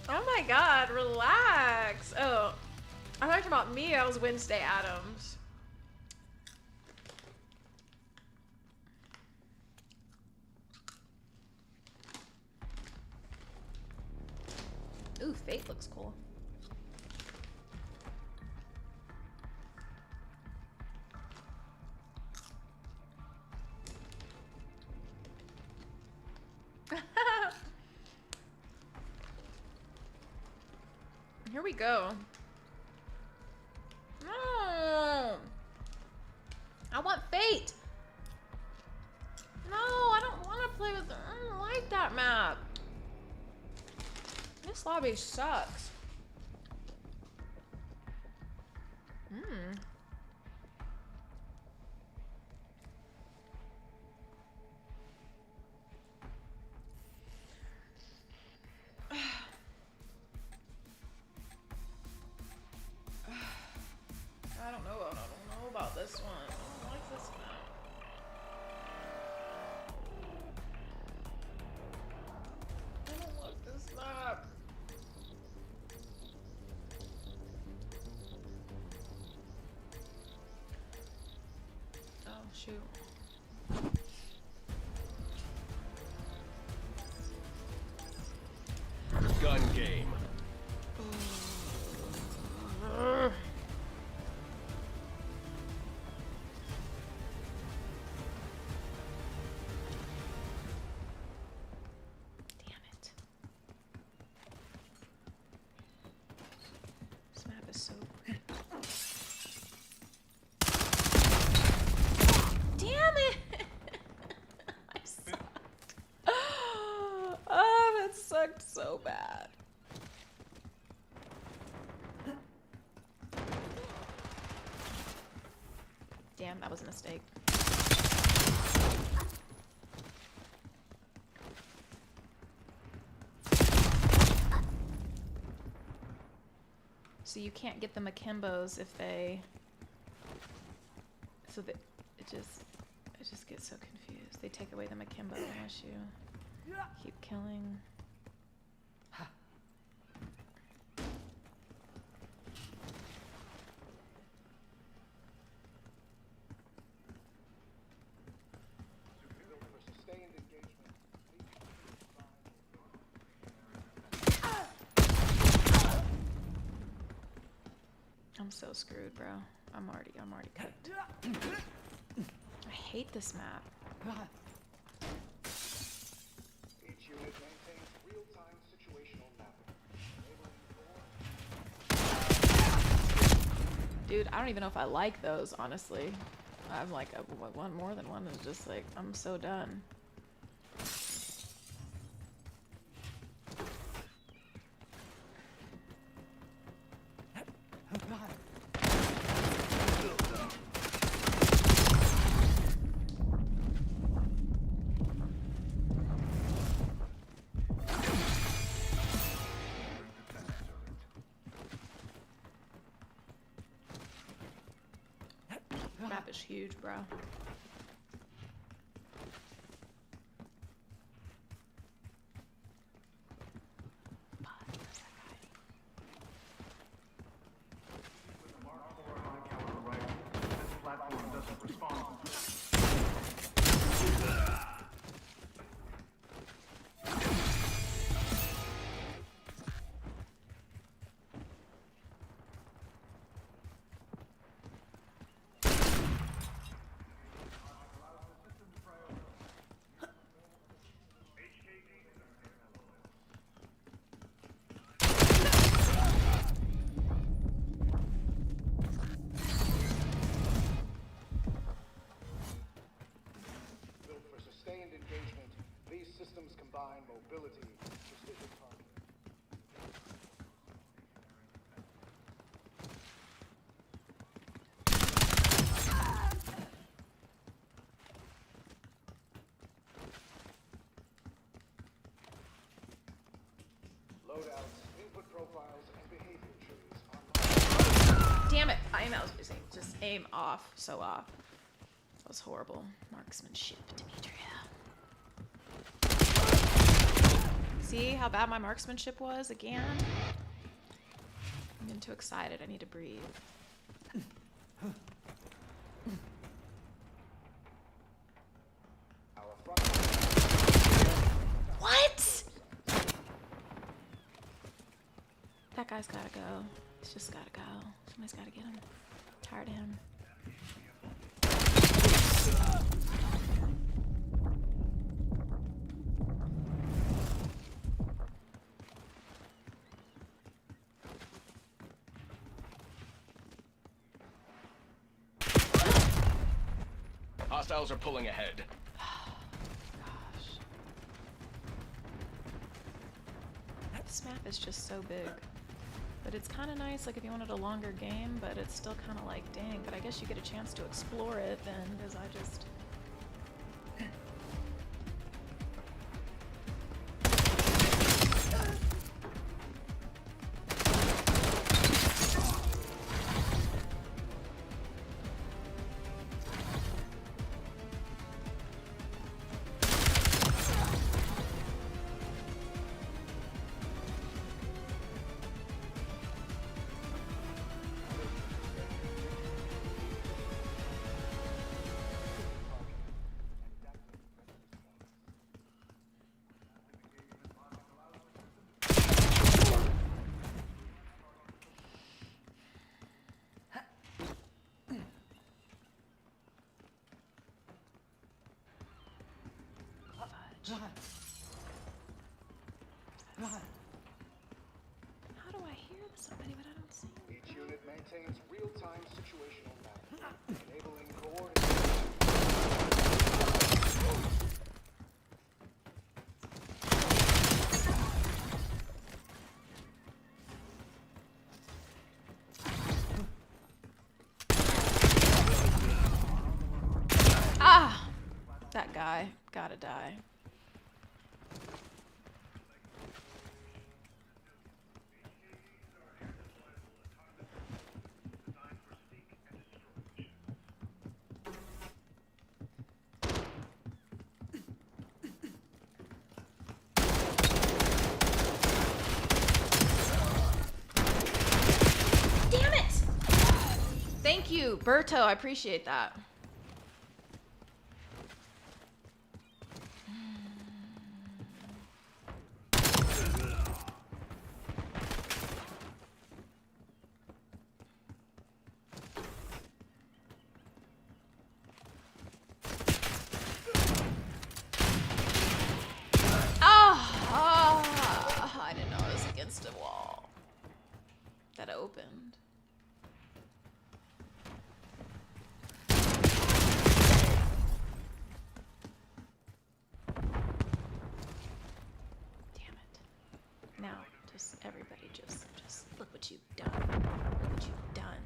Oh my god, relax. Oh, I talked about me. I was Wednesday Addams. Ooh, Fate looks cool. Here we go. No! I want Fate! No, I don't want to play with them. I don't like that map. This lobby sucks. I don't know about this one. I don't like this map. I don't like this map. Oh, shoot. Gun game. Damn it. This map is so... Damn it! I sucked. Oh, that sucked so bad. Damn, that was a mistake. So you can't get the Makimbos if they... So that it just gets so confused. They take away the Makimbo unless you keep killing. I'm so screwed, bro. I'm already cooked. I hate this map. Each unit maintains real-time situational mapping. Dude, I don't even know if I like those, honestly. I'm like, one more than one is just like, I'm so done. is huge, bro. Built for sustained engagement, these systems combine mobility, precision targeting. Loadouts, input profiles, and behavior trees are Damn it! I was just aim off, so off. That was horrible. Marksmanship, Demetria. See how bad my marksmanship was again? I'm getting too excited. I need to breathe. our front. What? That guy's gotta go. He's just gotta go. Somebody's gotta get him. Tired of him. Hostiles are pulling ahead. Gosh. This map is just so big. But it's kind of nice, like if you wanted a longer game, but it's still kind of like, dang, but I guess you get a chance to explore it then, because I just... How do I hear somebody but I don't see them? Each unit maintains real-time situational mapping, enabling coordination. Ah! That guy. Gotta die. Damn it! Thank you, Berto. I appreciate that. I didn't know I was against a wall that opened. Damn it. Now, just everybody just look what you've done. Look what you've done.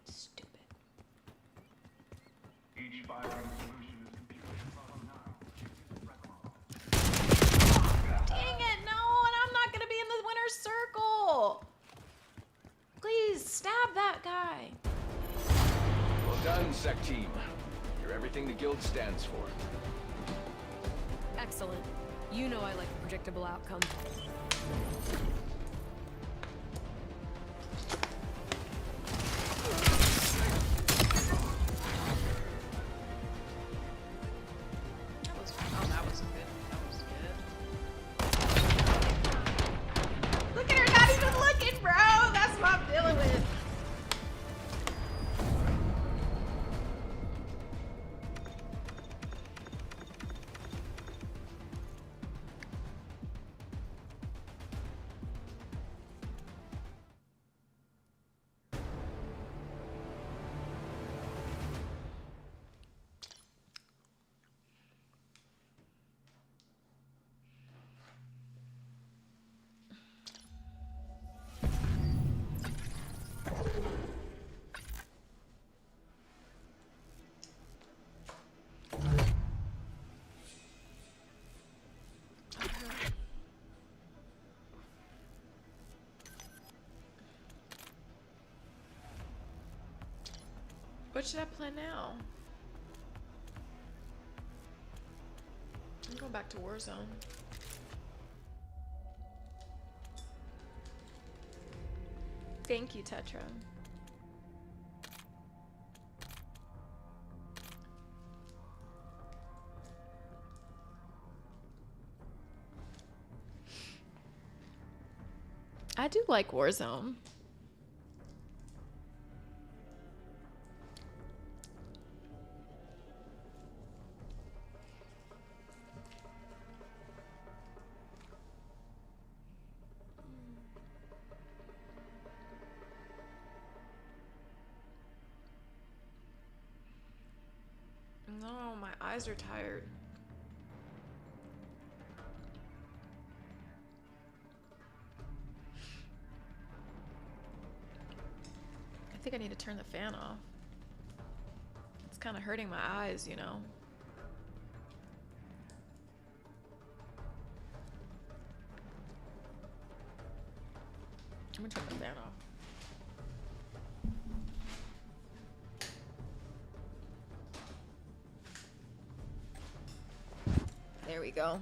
Stupid. Each firing solution is computed now. Dang it, no, and I'm not gonna be done, Sec Team. You're everything the guild stands for. Excellent. You know I like a predictable outcome. That was good. That was good. Look at her not even looking, bro. That's what I'm dealing with. What should I play now? I'm going back to Warzone. Thank you, Tetra. I do like Warzone. No, my eyes are tired. I think I need to turn the fan off. It's kind of hurting my eyes, you know. I'm gonna turn the fan off. There we go.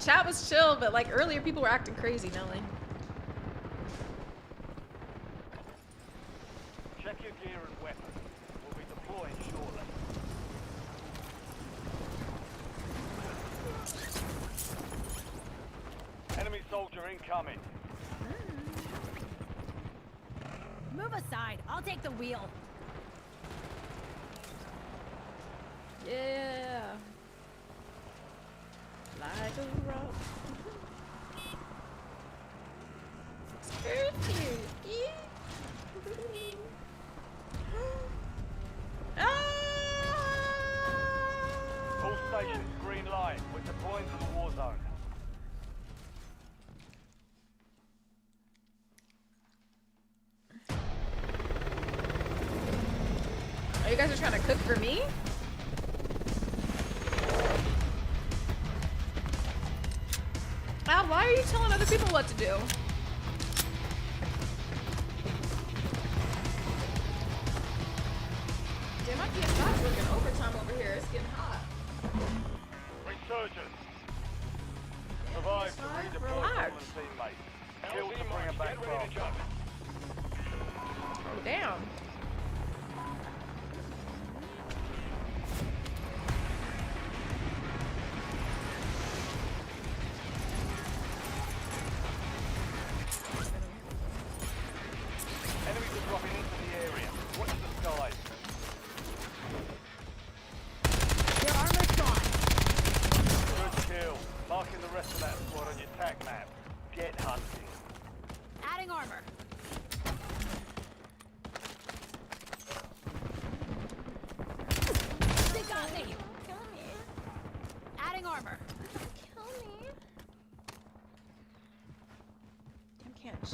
Chat was chill, but like earlier people were acting crazy, Nelly. Check your gear and weapons. We'll be deploying shortly. Enemy soldier incoming. Move aside. I'll take the wheel. Yeah. Like a rock. Excuse you. All stations, green light. We're deploying to the war zone. Oh, you guys are trying to cook for me? Al, why are you telling other people what to do? Damn, my PS5's working overtime over here. It's getting hot. Resurgence. Survive to redeploy Relax. fallen teammates. Kill to bring them back faster. Oh, damn. Enemies are dropping into the area. Watch the skies. Their armor's gone. Good kill. Marking the rest of that squad on your tac map. Get hunting. Adding armor.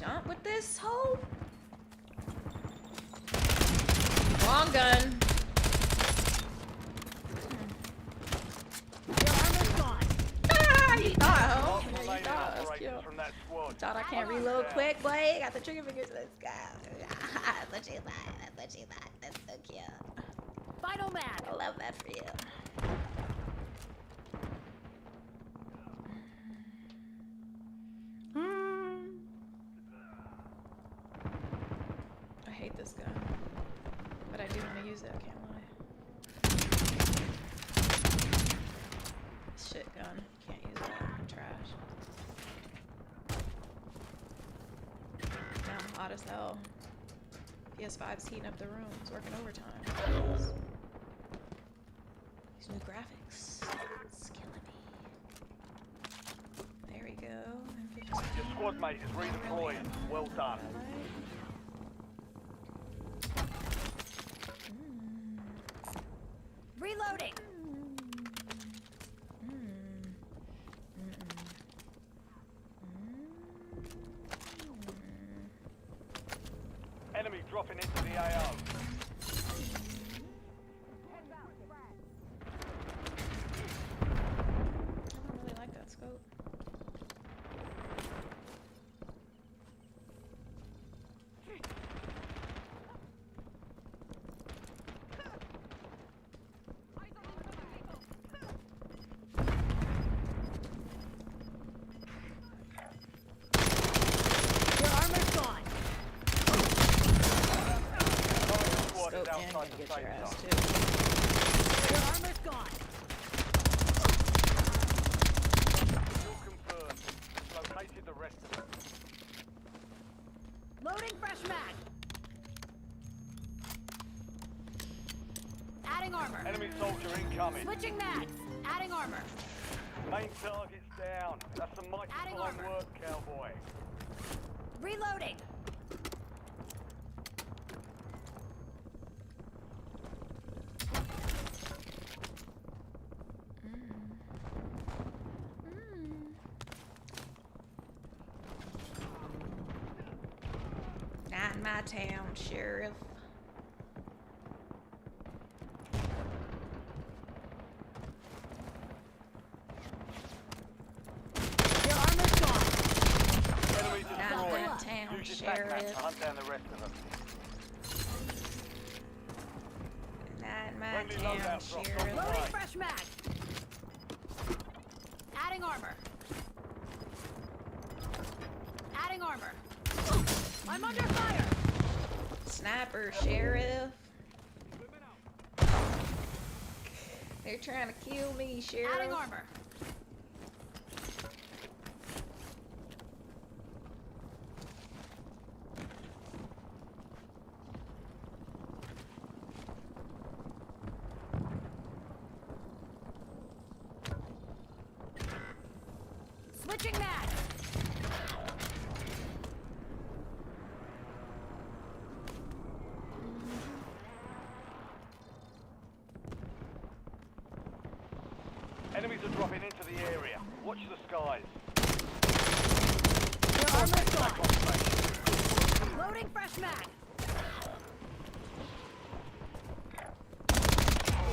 jump with this hoe? Long gun. Your armor's gone. Ah, you thought, hoe. Mark the Yeah, you remaining thought. That's operators cute. from that squad. Thought I can't reload quick, boy. Got the trigger fingers. Let's go. That's what you thought. That's what you thought. That's so cute. Final man. I love that for you. I hate this gun, but I do want to use it. I can't lie. Shit gun. Can't use that. Trash. Now I'm hot as hell. PS5's heating up the room. It's working overtime. These new graphics. It's killing me. There we go. Your squad mate is redeployed. Well done. Reloading. Enemy dropping into the AO. I don't really like that scope. Your armor's gone. Squad is Scope and outside can the get safe your ass zone. too. Your armor's gone. Still confirmed. Located the rest of them. Loading fresh mag. Adding armor. Enemy soldier incoming. Switching mags. Adding armor. Main target's down. That's some mighty Adding fine armor. work, cowboy. Reloading. Not in my town, Sheriff. Your armor's gone. Enemy Not destroyed. that town, Use your tac map Sheriff. to hunt down the rest of them. Not in my Friendly town, loadout drops on Sheriff. the Loading way. fresh mag. Adding armor. Adding armor. I'm under fire. Sniper, Sheriff. They're trying to kill me, Sheriff. Adding armor. Switching mag. Enemies are dropping into the area. Watch the skies. Your armor's Back gone. on station. Loading fresh mag.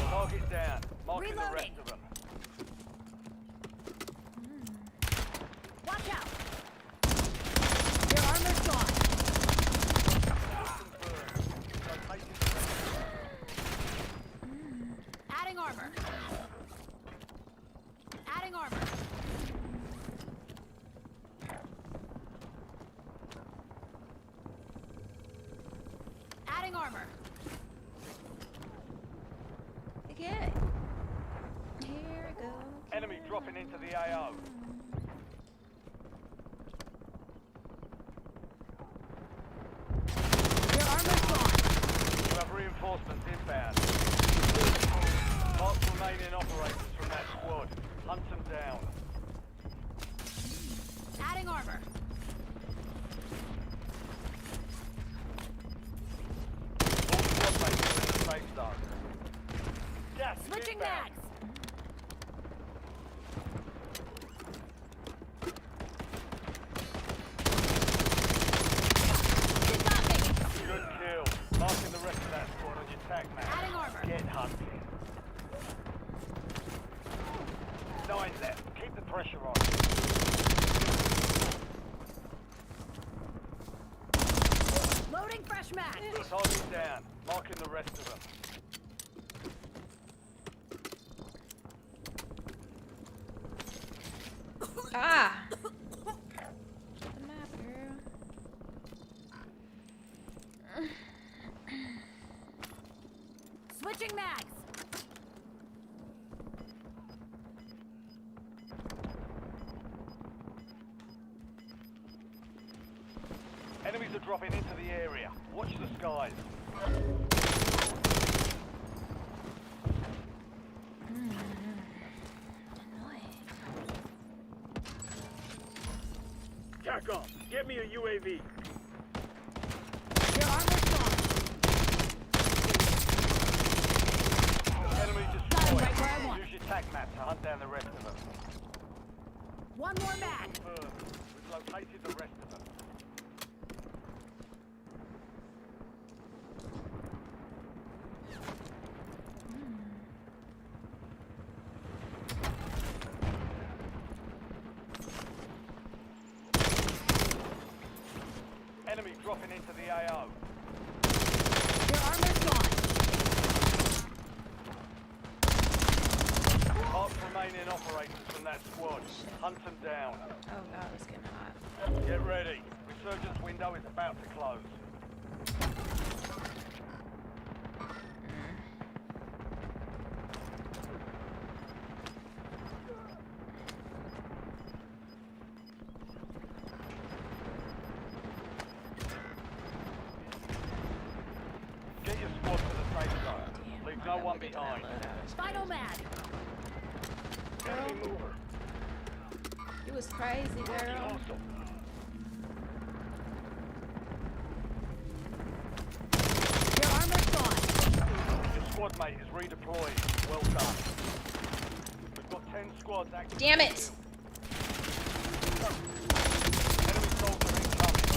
Target down. Marking the rest Reloading. of them. Watch out. Your armor's gone. Located the rest of them. Adding armor. Adding armor. Adding armor. Okay. Here we go. Enemy dropping into the AO. Your armor's gone. You have reinforcements inbound. Mark remaining operators from that squad. Hunt them down. Adding armor. All squad mates are in the safe zone. Gas is Switching inbound. mags. pressure on. Loading fresh mag. Target down. Marking the rest of them. Ah! Get the map, girl. Switching mags. Enemies are dropping into the area. Watch the skies. TACOM, get me a UAV. Your armor's gone. Enemy Got him destroyed. right where I want. Use your tac map to hunt down the rest of them. One more mag. Confirmed. We've located the rest of them. Enemy dropping into the AO. Your armor's gone. Mark remaining operators from that squad. Hunt them down. Oh god, it's getting hot. Get ready. Resurgence window is about to close. Get your squad to the safe zone. Damn, Leave I no gotta one get to that behind. loadout. Final mag. Enemy mover. It was crazy, girl. Your armor's gone. Your squad mate is redeployed. Well done. We've got 10 squads active. Damn it! Enemy soldier incoming.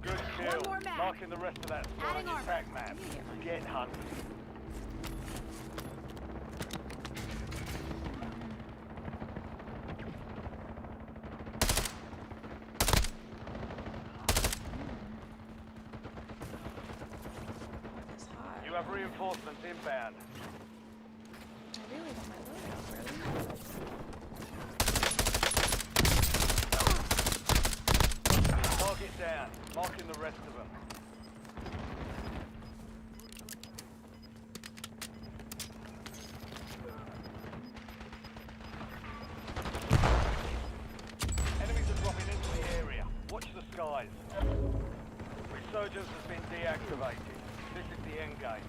Good kill. One more mag. Marking the rest of that squad on Adding your armor. tac map. Get hunted. It's hot. You have reinforcements inbound. I really want my loadout, really. Target down. Marking the rest of them. Enemies are dropping into the area. Watch the skies. Resurgence has been deactivated. This is the end game.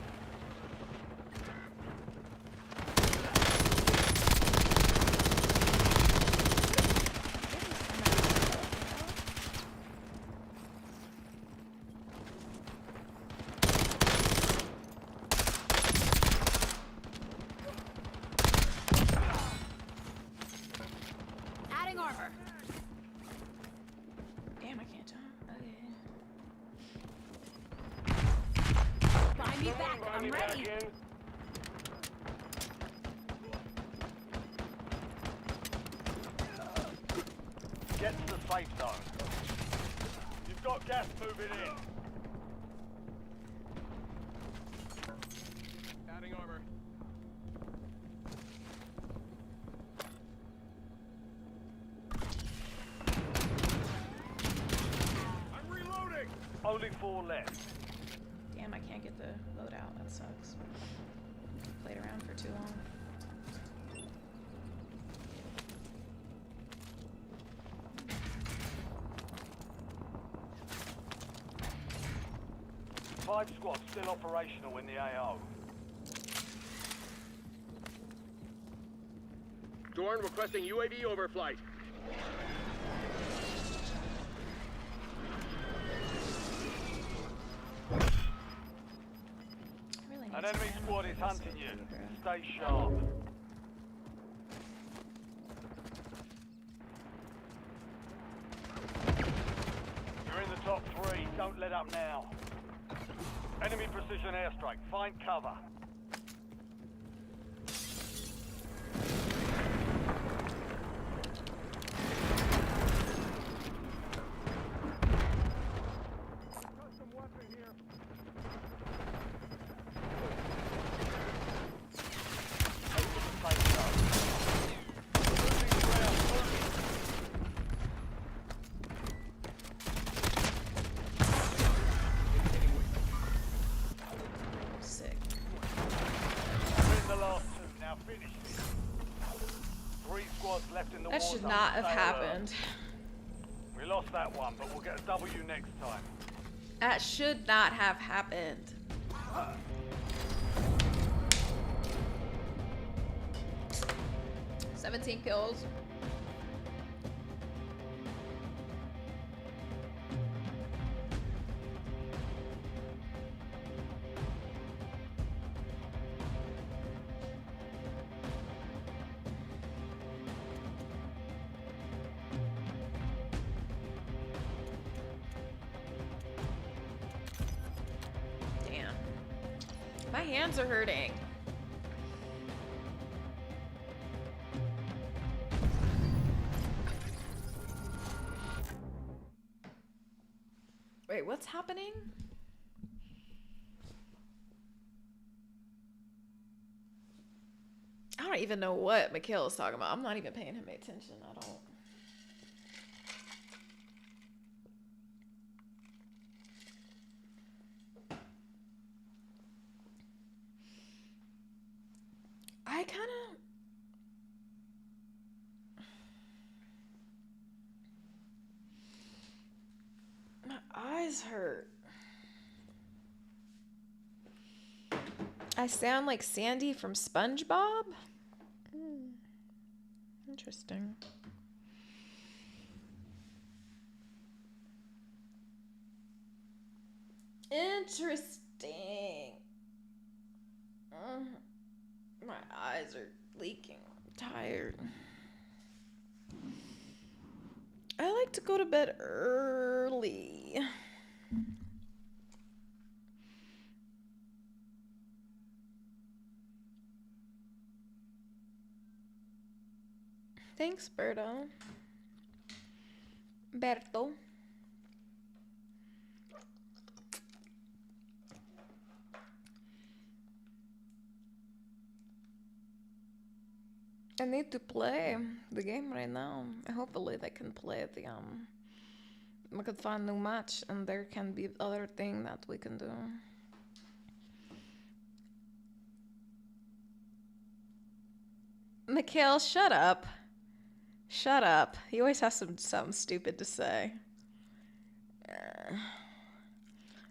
Adding armor. Damn, I can't jump. Okay. Buy me back. I'm ready. Get to the safe zone. You've got gas moving in. Adding armor. I'm reloading. Only 4 left. Damn, I can't get the loadout. That sucks. Played around for too long. Five squads still operational in the AO. Dorn requesting UAV overflight. I really need An some enemy ammo squad for is this hunting OP, you. bro. Stay sharp. You're in the top 3. Don't let up now. Enemy precision airstrike. Find cover. That war should zone. not have Stay alert. happened. We lost that one, but we'll get a W next time. That should not have happened. 17 kills. Damn. My hands are hurting. Wait, what's happening? I don't even know what Mikhail is talking about. I'm not even paying him attention at all. I kind of... My eyes hurt. I sound like Sandy from SpongeBob? Interesting. Interesting. My eyes are leaking. I'm tired. I like to go to bed early. Thanks, Berto. Berto. I need to play the game right now. Hopefully they can play the we could find a new match and there can be other thing that we can do. Mikhail, shut up. Shut up. He always has something stupid to say.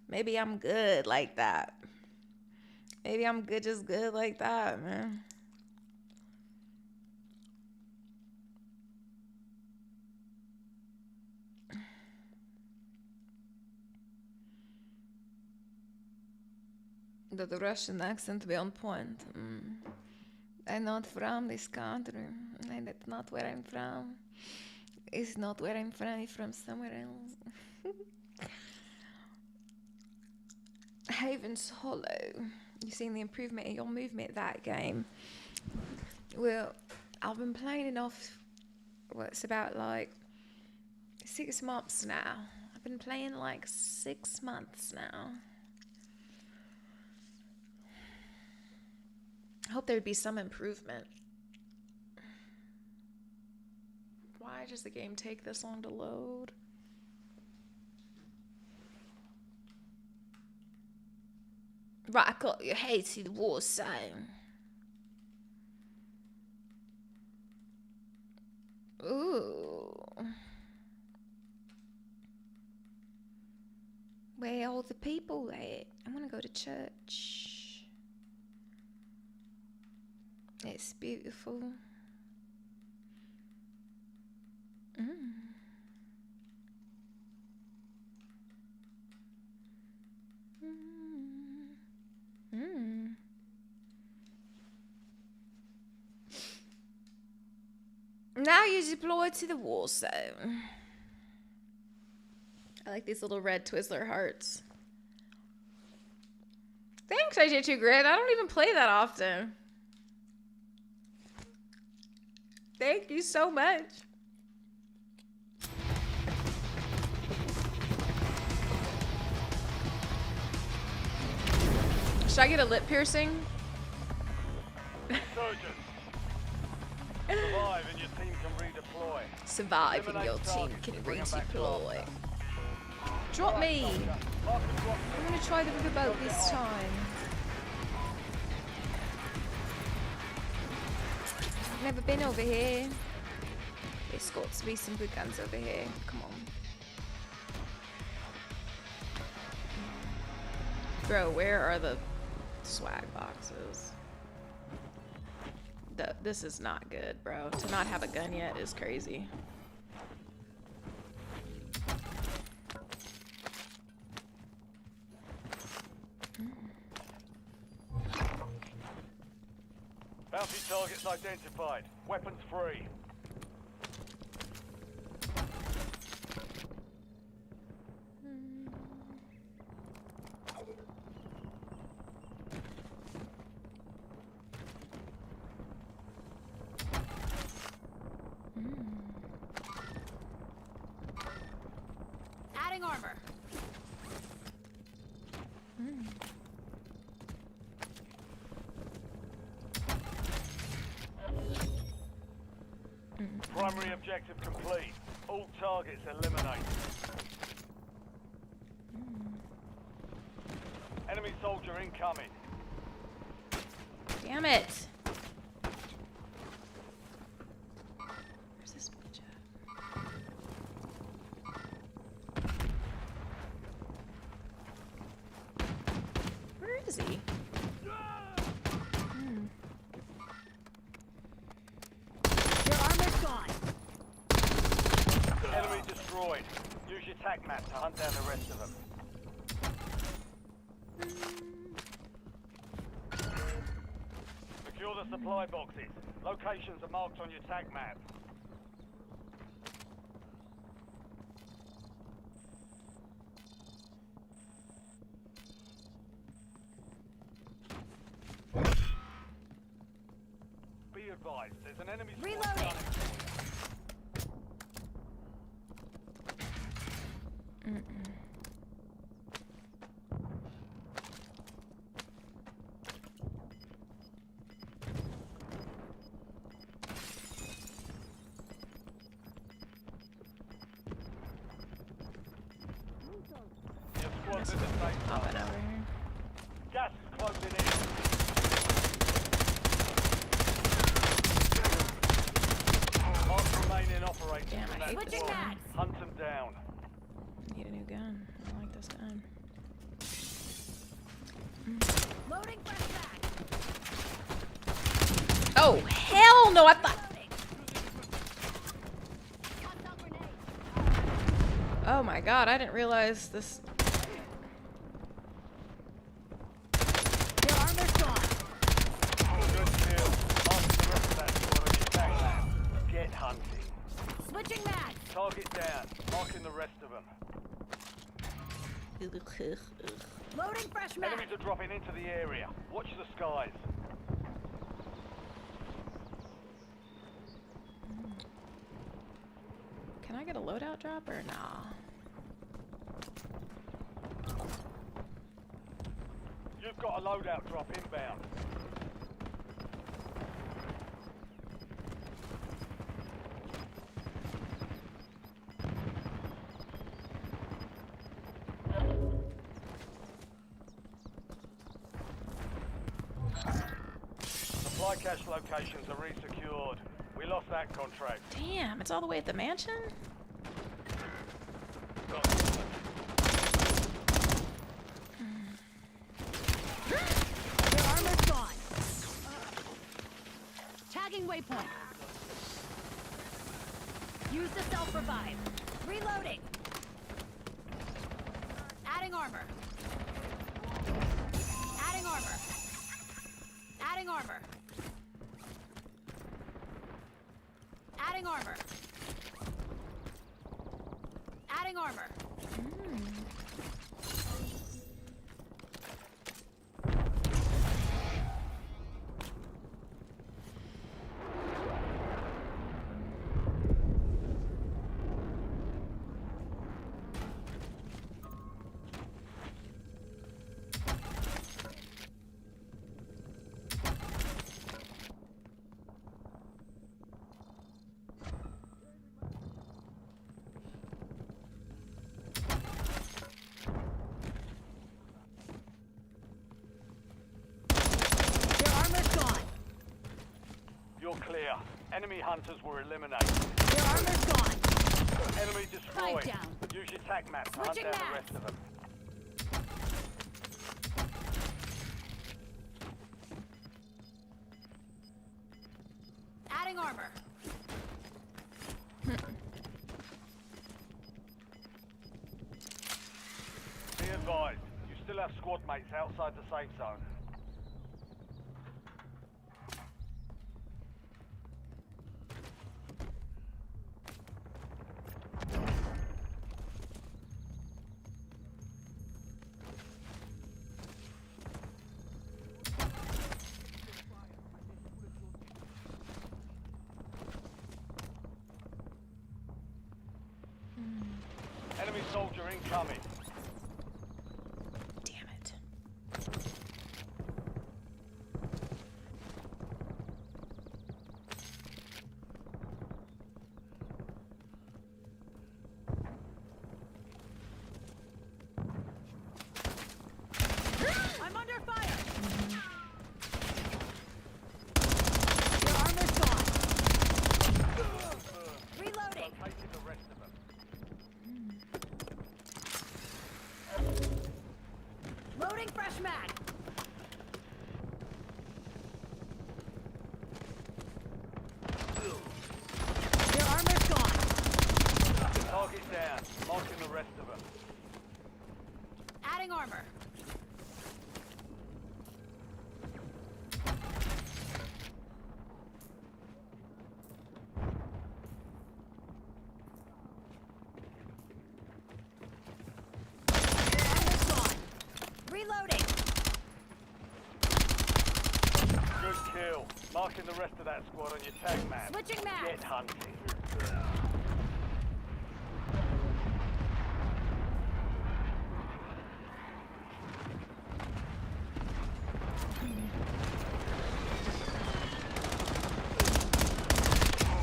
Maybe I'm good like that. Maybe I'm good, just good like that, man. The Russian accent be on point. I'm not from this country. And that's not where I'm from. It's not where I'm from. I'm from somewhere else. Haven's Hollow. You seen the improvement in your movement that game? Well, I've been playing enough. Well, it's about like 6 months now. I've been playing like 6 months now. I hope there'd be some improvement. Why does the game take this long to load? Right, I got your hated war zone. Ooh. Where are all the people at? I want to go to church. It's beautiful. Now you deploy to the war zone. I like these little red Twizzler hearts. Thanks, AJ2 Grid. I don't even play that often. Thank you so much. Should I get a lip piercing? Surgeons. Survive and your team can redeploy. Survive and your team can redeploy. Drop me. I'm gonna try the riverboat this time. Never been over here. There's got to be some good guns over here. Come on. Bro, where are the swag boxes? This is not good, bro. To not have a gun yet is crazy. Bounty targets identified. Weapons free. Adding armor. Primary objective complete. All targets eliminated. Enemy soldier incoming. Damn it! Where's this bitch at? Where is he? Your armor's gone. Enemy destroyed. Use your tac map to hunt down the rest of them. Secure the supply boxes. Locations are marked on your tac map. Be advised, there's an enemy squad Reloading. gunning for you. Your squad's in the safe Pop zone. it over here. Gas is closing in. Mark remaining operators Damn, I in that hate Switching squad. mags. Hunt them down. Need a new gun. I don't like this gun. Loading flashback. Oh, hell no! I thought. Loading. Hostile grenade. Oh my god, I didn't realize this. Your armor's gone. Good kill. Mark the rest of that squad on your tac map. Get hunting. Switching mags. Target down. Marking the rest of them. Loading fresh mag. Enemies are dropping into the area. Watch the skies. Can I get a loadout drop or nah? You've got a loadout drop inbound. Supply cache locations are resecured. We lost that contract. Damn, it's all the way at the mansion? Your armor's gone. Tagging waypoint. Use the self-revive. Reloading. Adding armor. Adding armor. Adding armor. Adding armor. Adding armor. Your armor's gone. You're clear. Enemy hunters were eliminated. Your armor's gone. Enemy destroyed. Pipe down. Use your tac map to hunt Switching down the maps. rest of them. Adding armor. Be advised, you still have squad mates outside the safe zone. Enemy soldier incoming. Damn it. I'm under fire. Your armor's gone. Reloading. Located the rest of them. Loading fresh mag. Your armor's gone. Target down. Marking the rest of them. Adding armor. Armor's gone. Reloading. Good kill. Marking the rest of that squad on your tag map. Switching mags. Get hunting.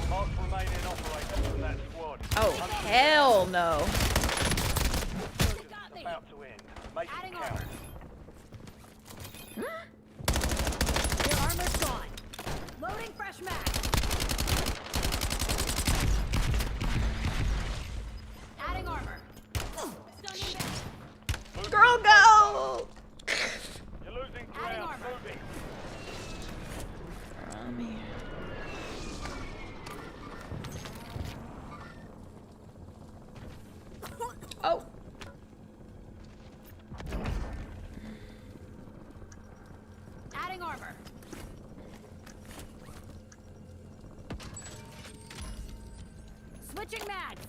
Mark remaining operators from that squad. Oh, hell no. Got me. About to end. Make it Adding count. armor. Your armor's gone. Loading fresh mag. Adding armor. Stunning back. Moving Girl, to the go! safe zone. You're losing ground. armor. Moving. Oh. Adding armor. Switching mags.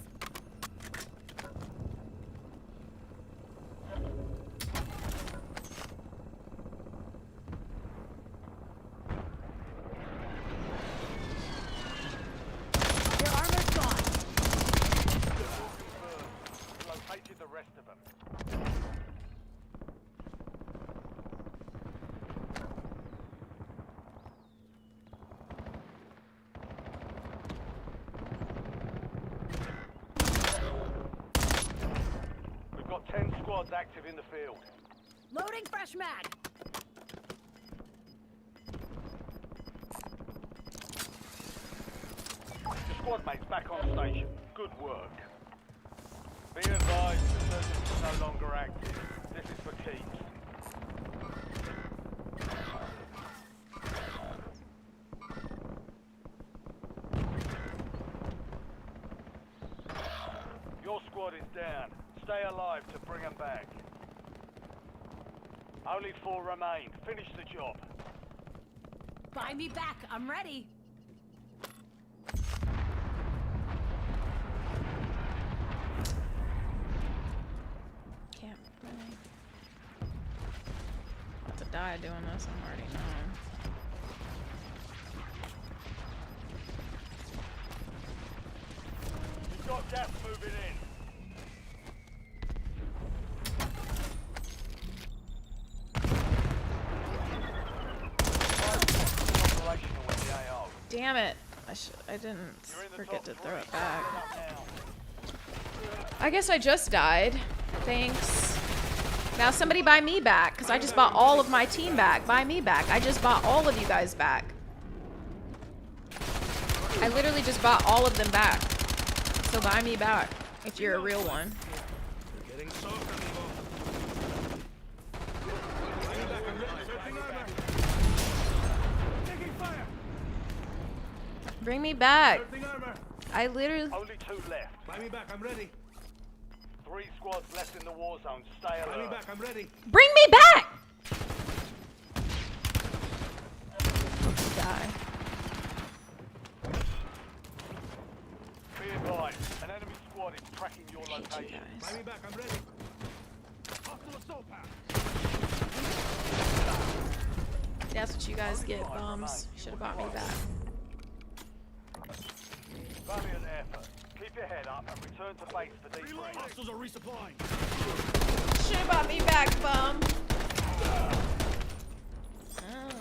Your armor's gone. Located the rest of them. We've got 10 squads active in the field. Loading fresh mag. Your squad mates back on station. Good work. Be advised, resurgence is no longer active. This is for keeps. Your squad is down. Stay alive to bring them back. Only 4 remain. Finish the job. Buy me back. I'm ready. Can't really. About to die doing this, I'm already knowing. You've got gas moving in. Operational with the AO. Damn it. I didn't You're in the forget top to throw 3. it back. Get up now. I guess I just died. Thanks. Now somebody buy me back, because I just bought all of my team back. Buy me back. I just bought all of you guys back. I literally just bought all of them back. So buy me back if you're a real one. Getting softer, people. Taking fire. Bring me back. Searching armor. I literally. Only 2 left. Buy me back, I'm ready. 3 squads left in the war zone. Stay alert. Buy me back, I'm ready. Bring me back! Die. Be advised, an enemy squad is tracking your Hate you location. guys. Buy me back, I'm ready. Hostile assault path. That's what you guys get, bums. Should have bought me back. Valiant effort. Keep your head up and return to base for debrief. Hostiles are resupplying. Should have bought me back, bum. Oh.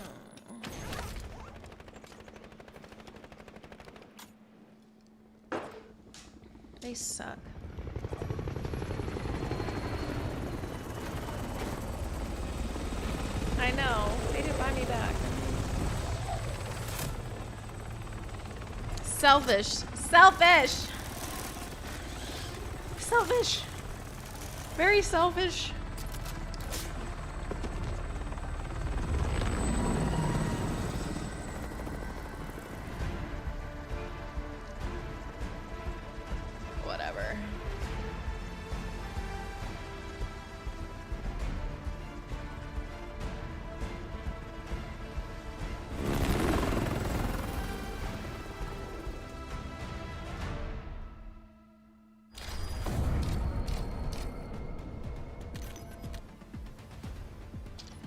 They suck. I know. They didn't buy me back. Selfish. Selfish. Selfish. Very selfish. Whatever.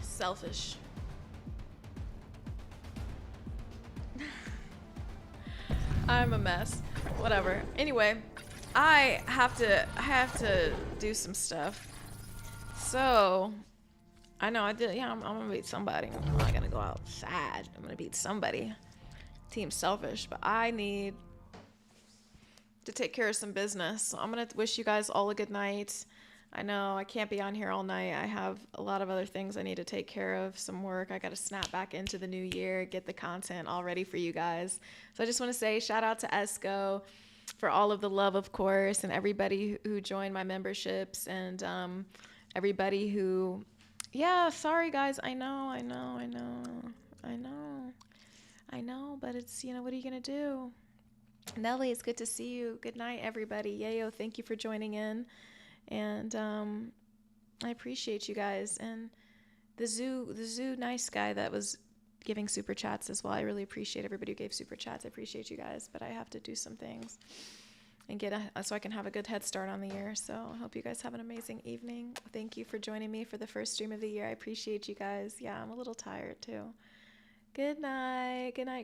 Selfish. I'm a mess. Whatever. Anyway, I have to do some stuff. So, I know I did. Yeah, I'm gonna beat somebody. I'm not gonna go outside. I'm gonna beat somebody. Team selfish, but I need to take care of some business. So I'm gonna wish you guys all a good night. I know I can't be on here all night. I have a lot of other things I need to take care of, some work. I got to snap back into the new year, get the content all ready for you guys. So I just want to say shout out to ESCO for all of the love, of course, and everybody who joined my memberships and everybody who, yeah, sorry guys. I know, but it's, you know, what are you going to do? Nelly, it's good to see you. Good night, everybody. Yayo, thank you for joining in. And I appreciate you guys. And the zoo nice guy that was giving super chats as well. I really appreciate everybody who gave super chats. I appreciate you guys, but I have to do some things and so I can have a good head start on the year. So I hope you guys have an amazing evening. Thank you for joining me for the first stream of the year. I appreciate you guys. Yeah, I'm a little tired too. Good night. Good night.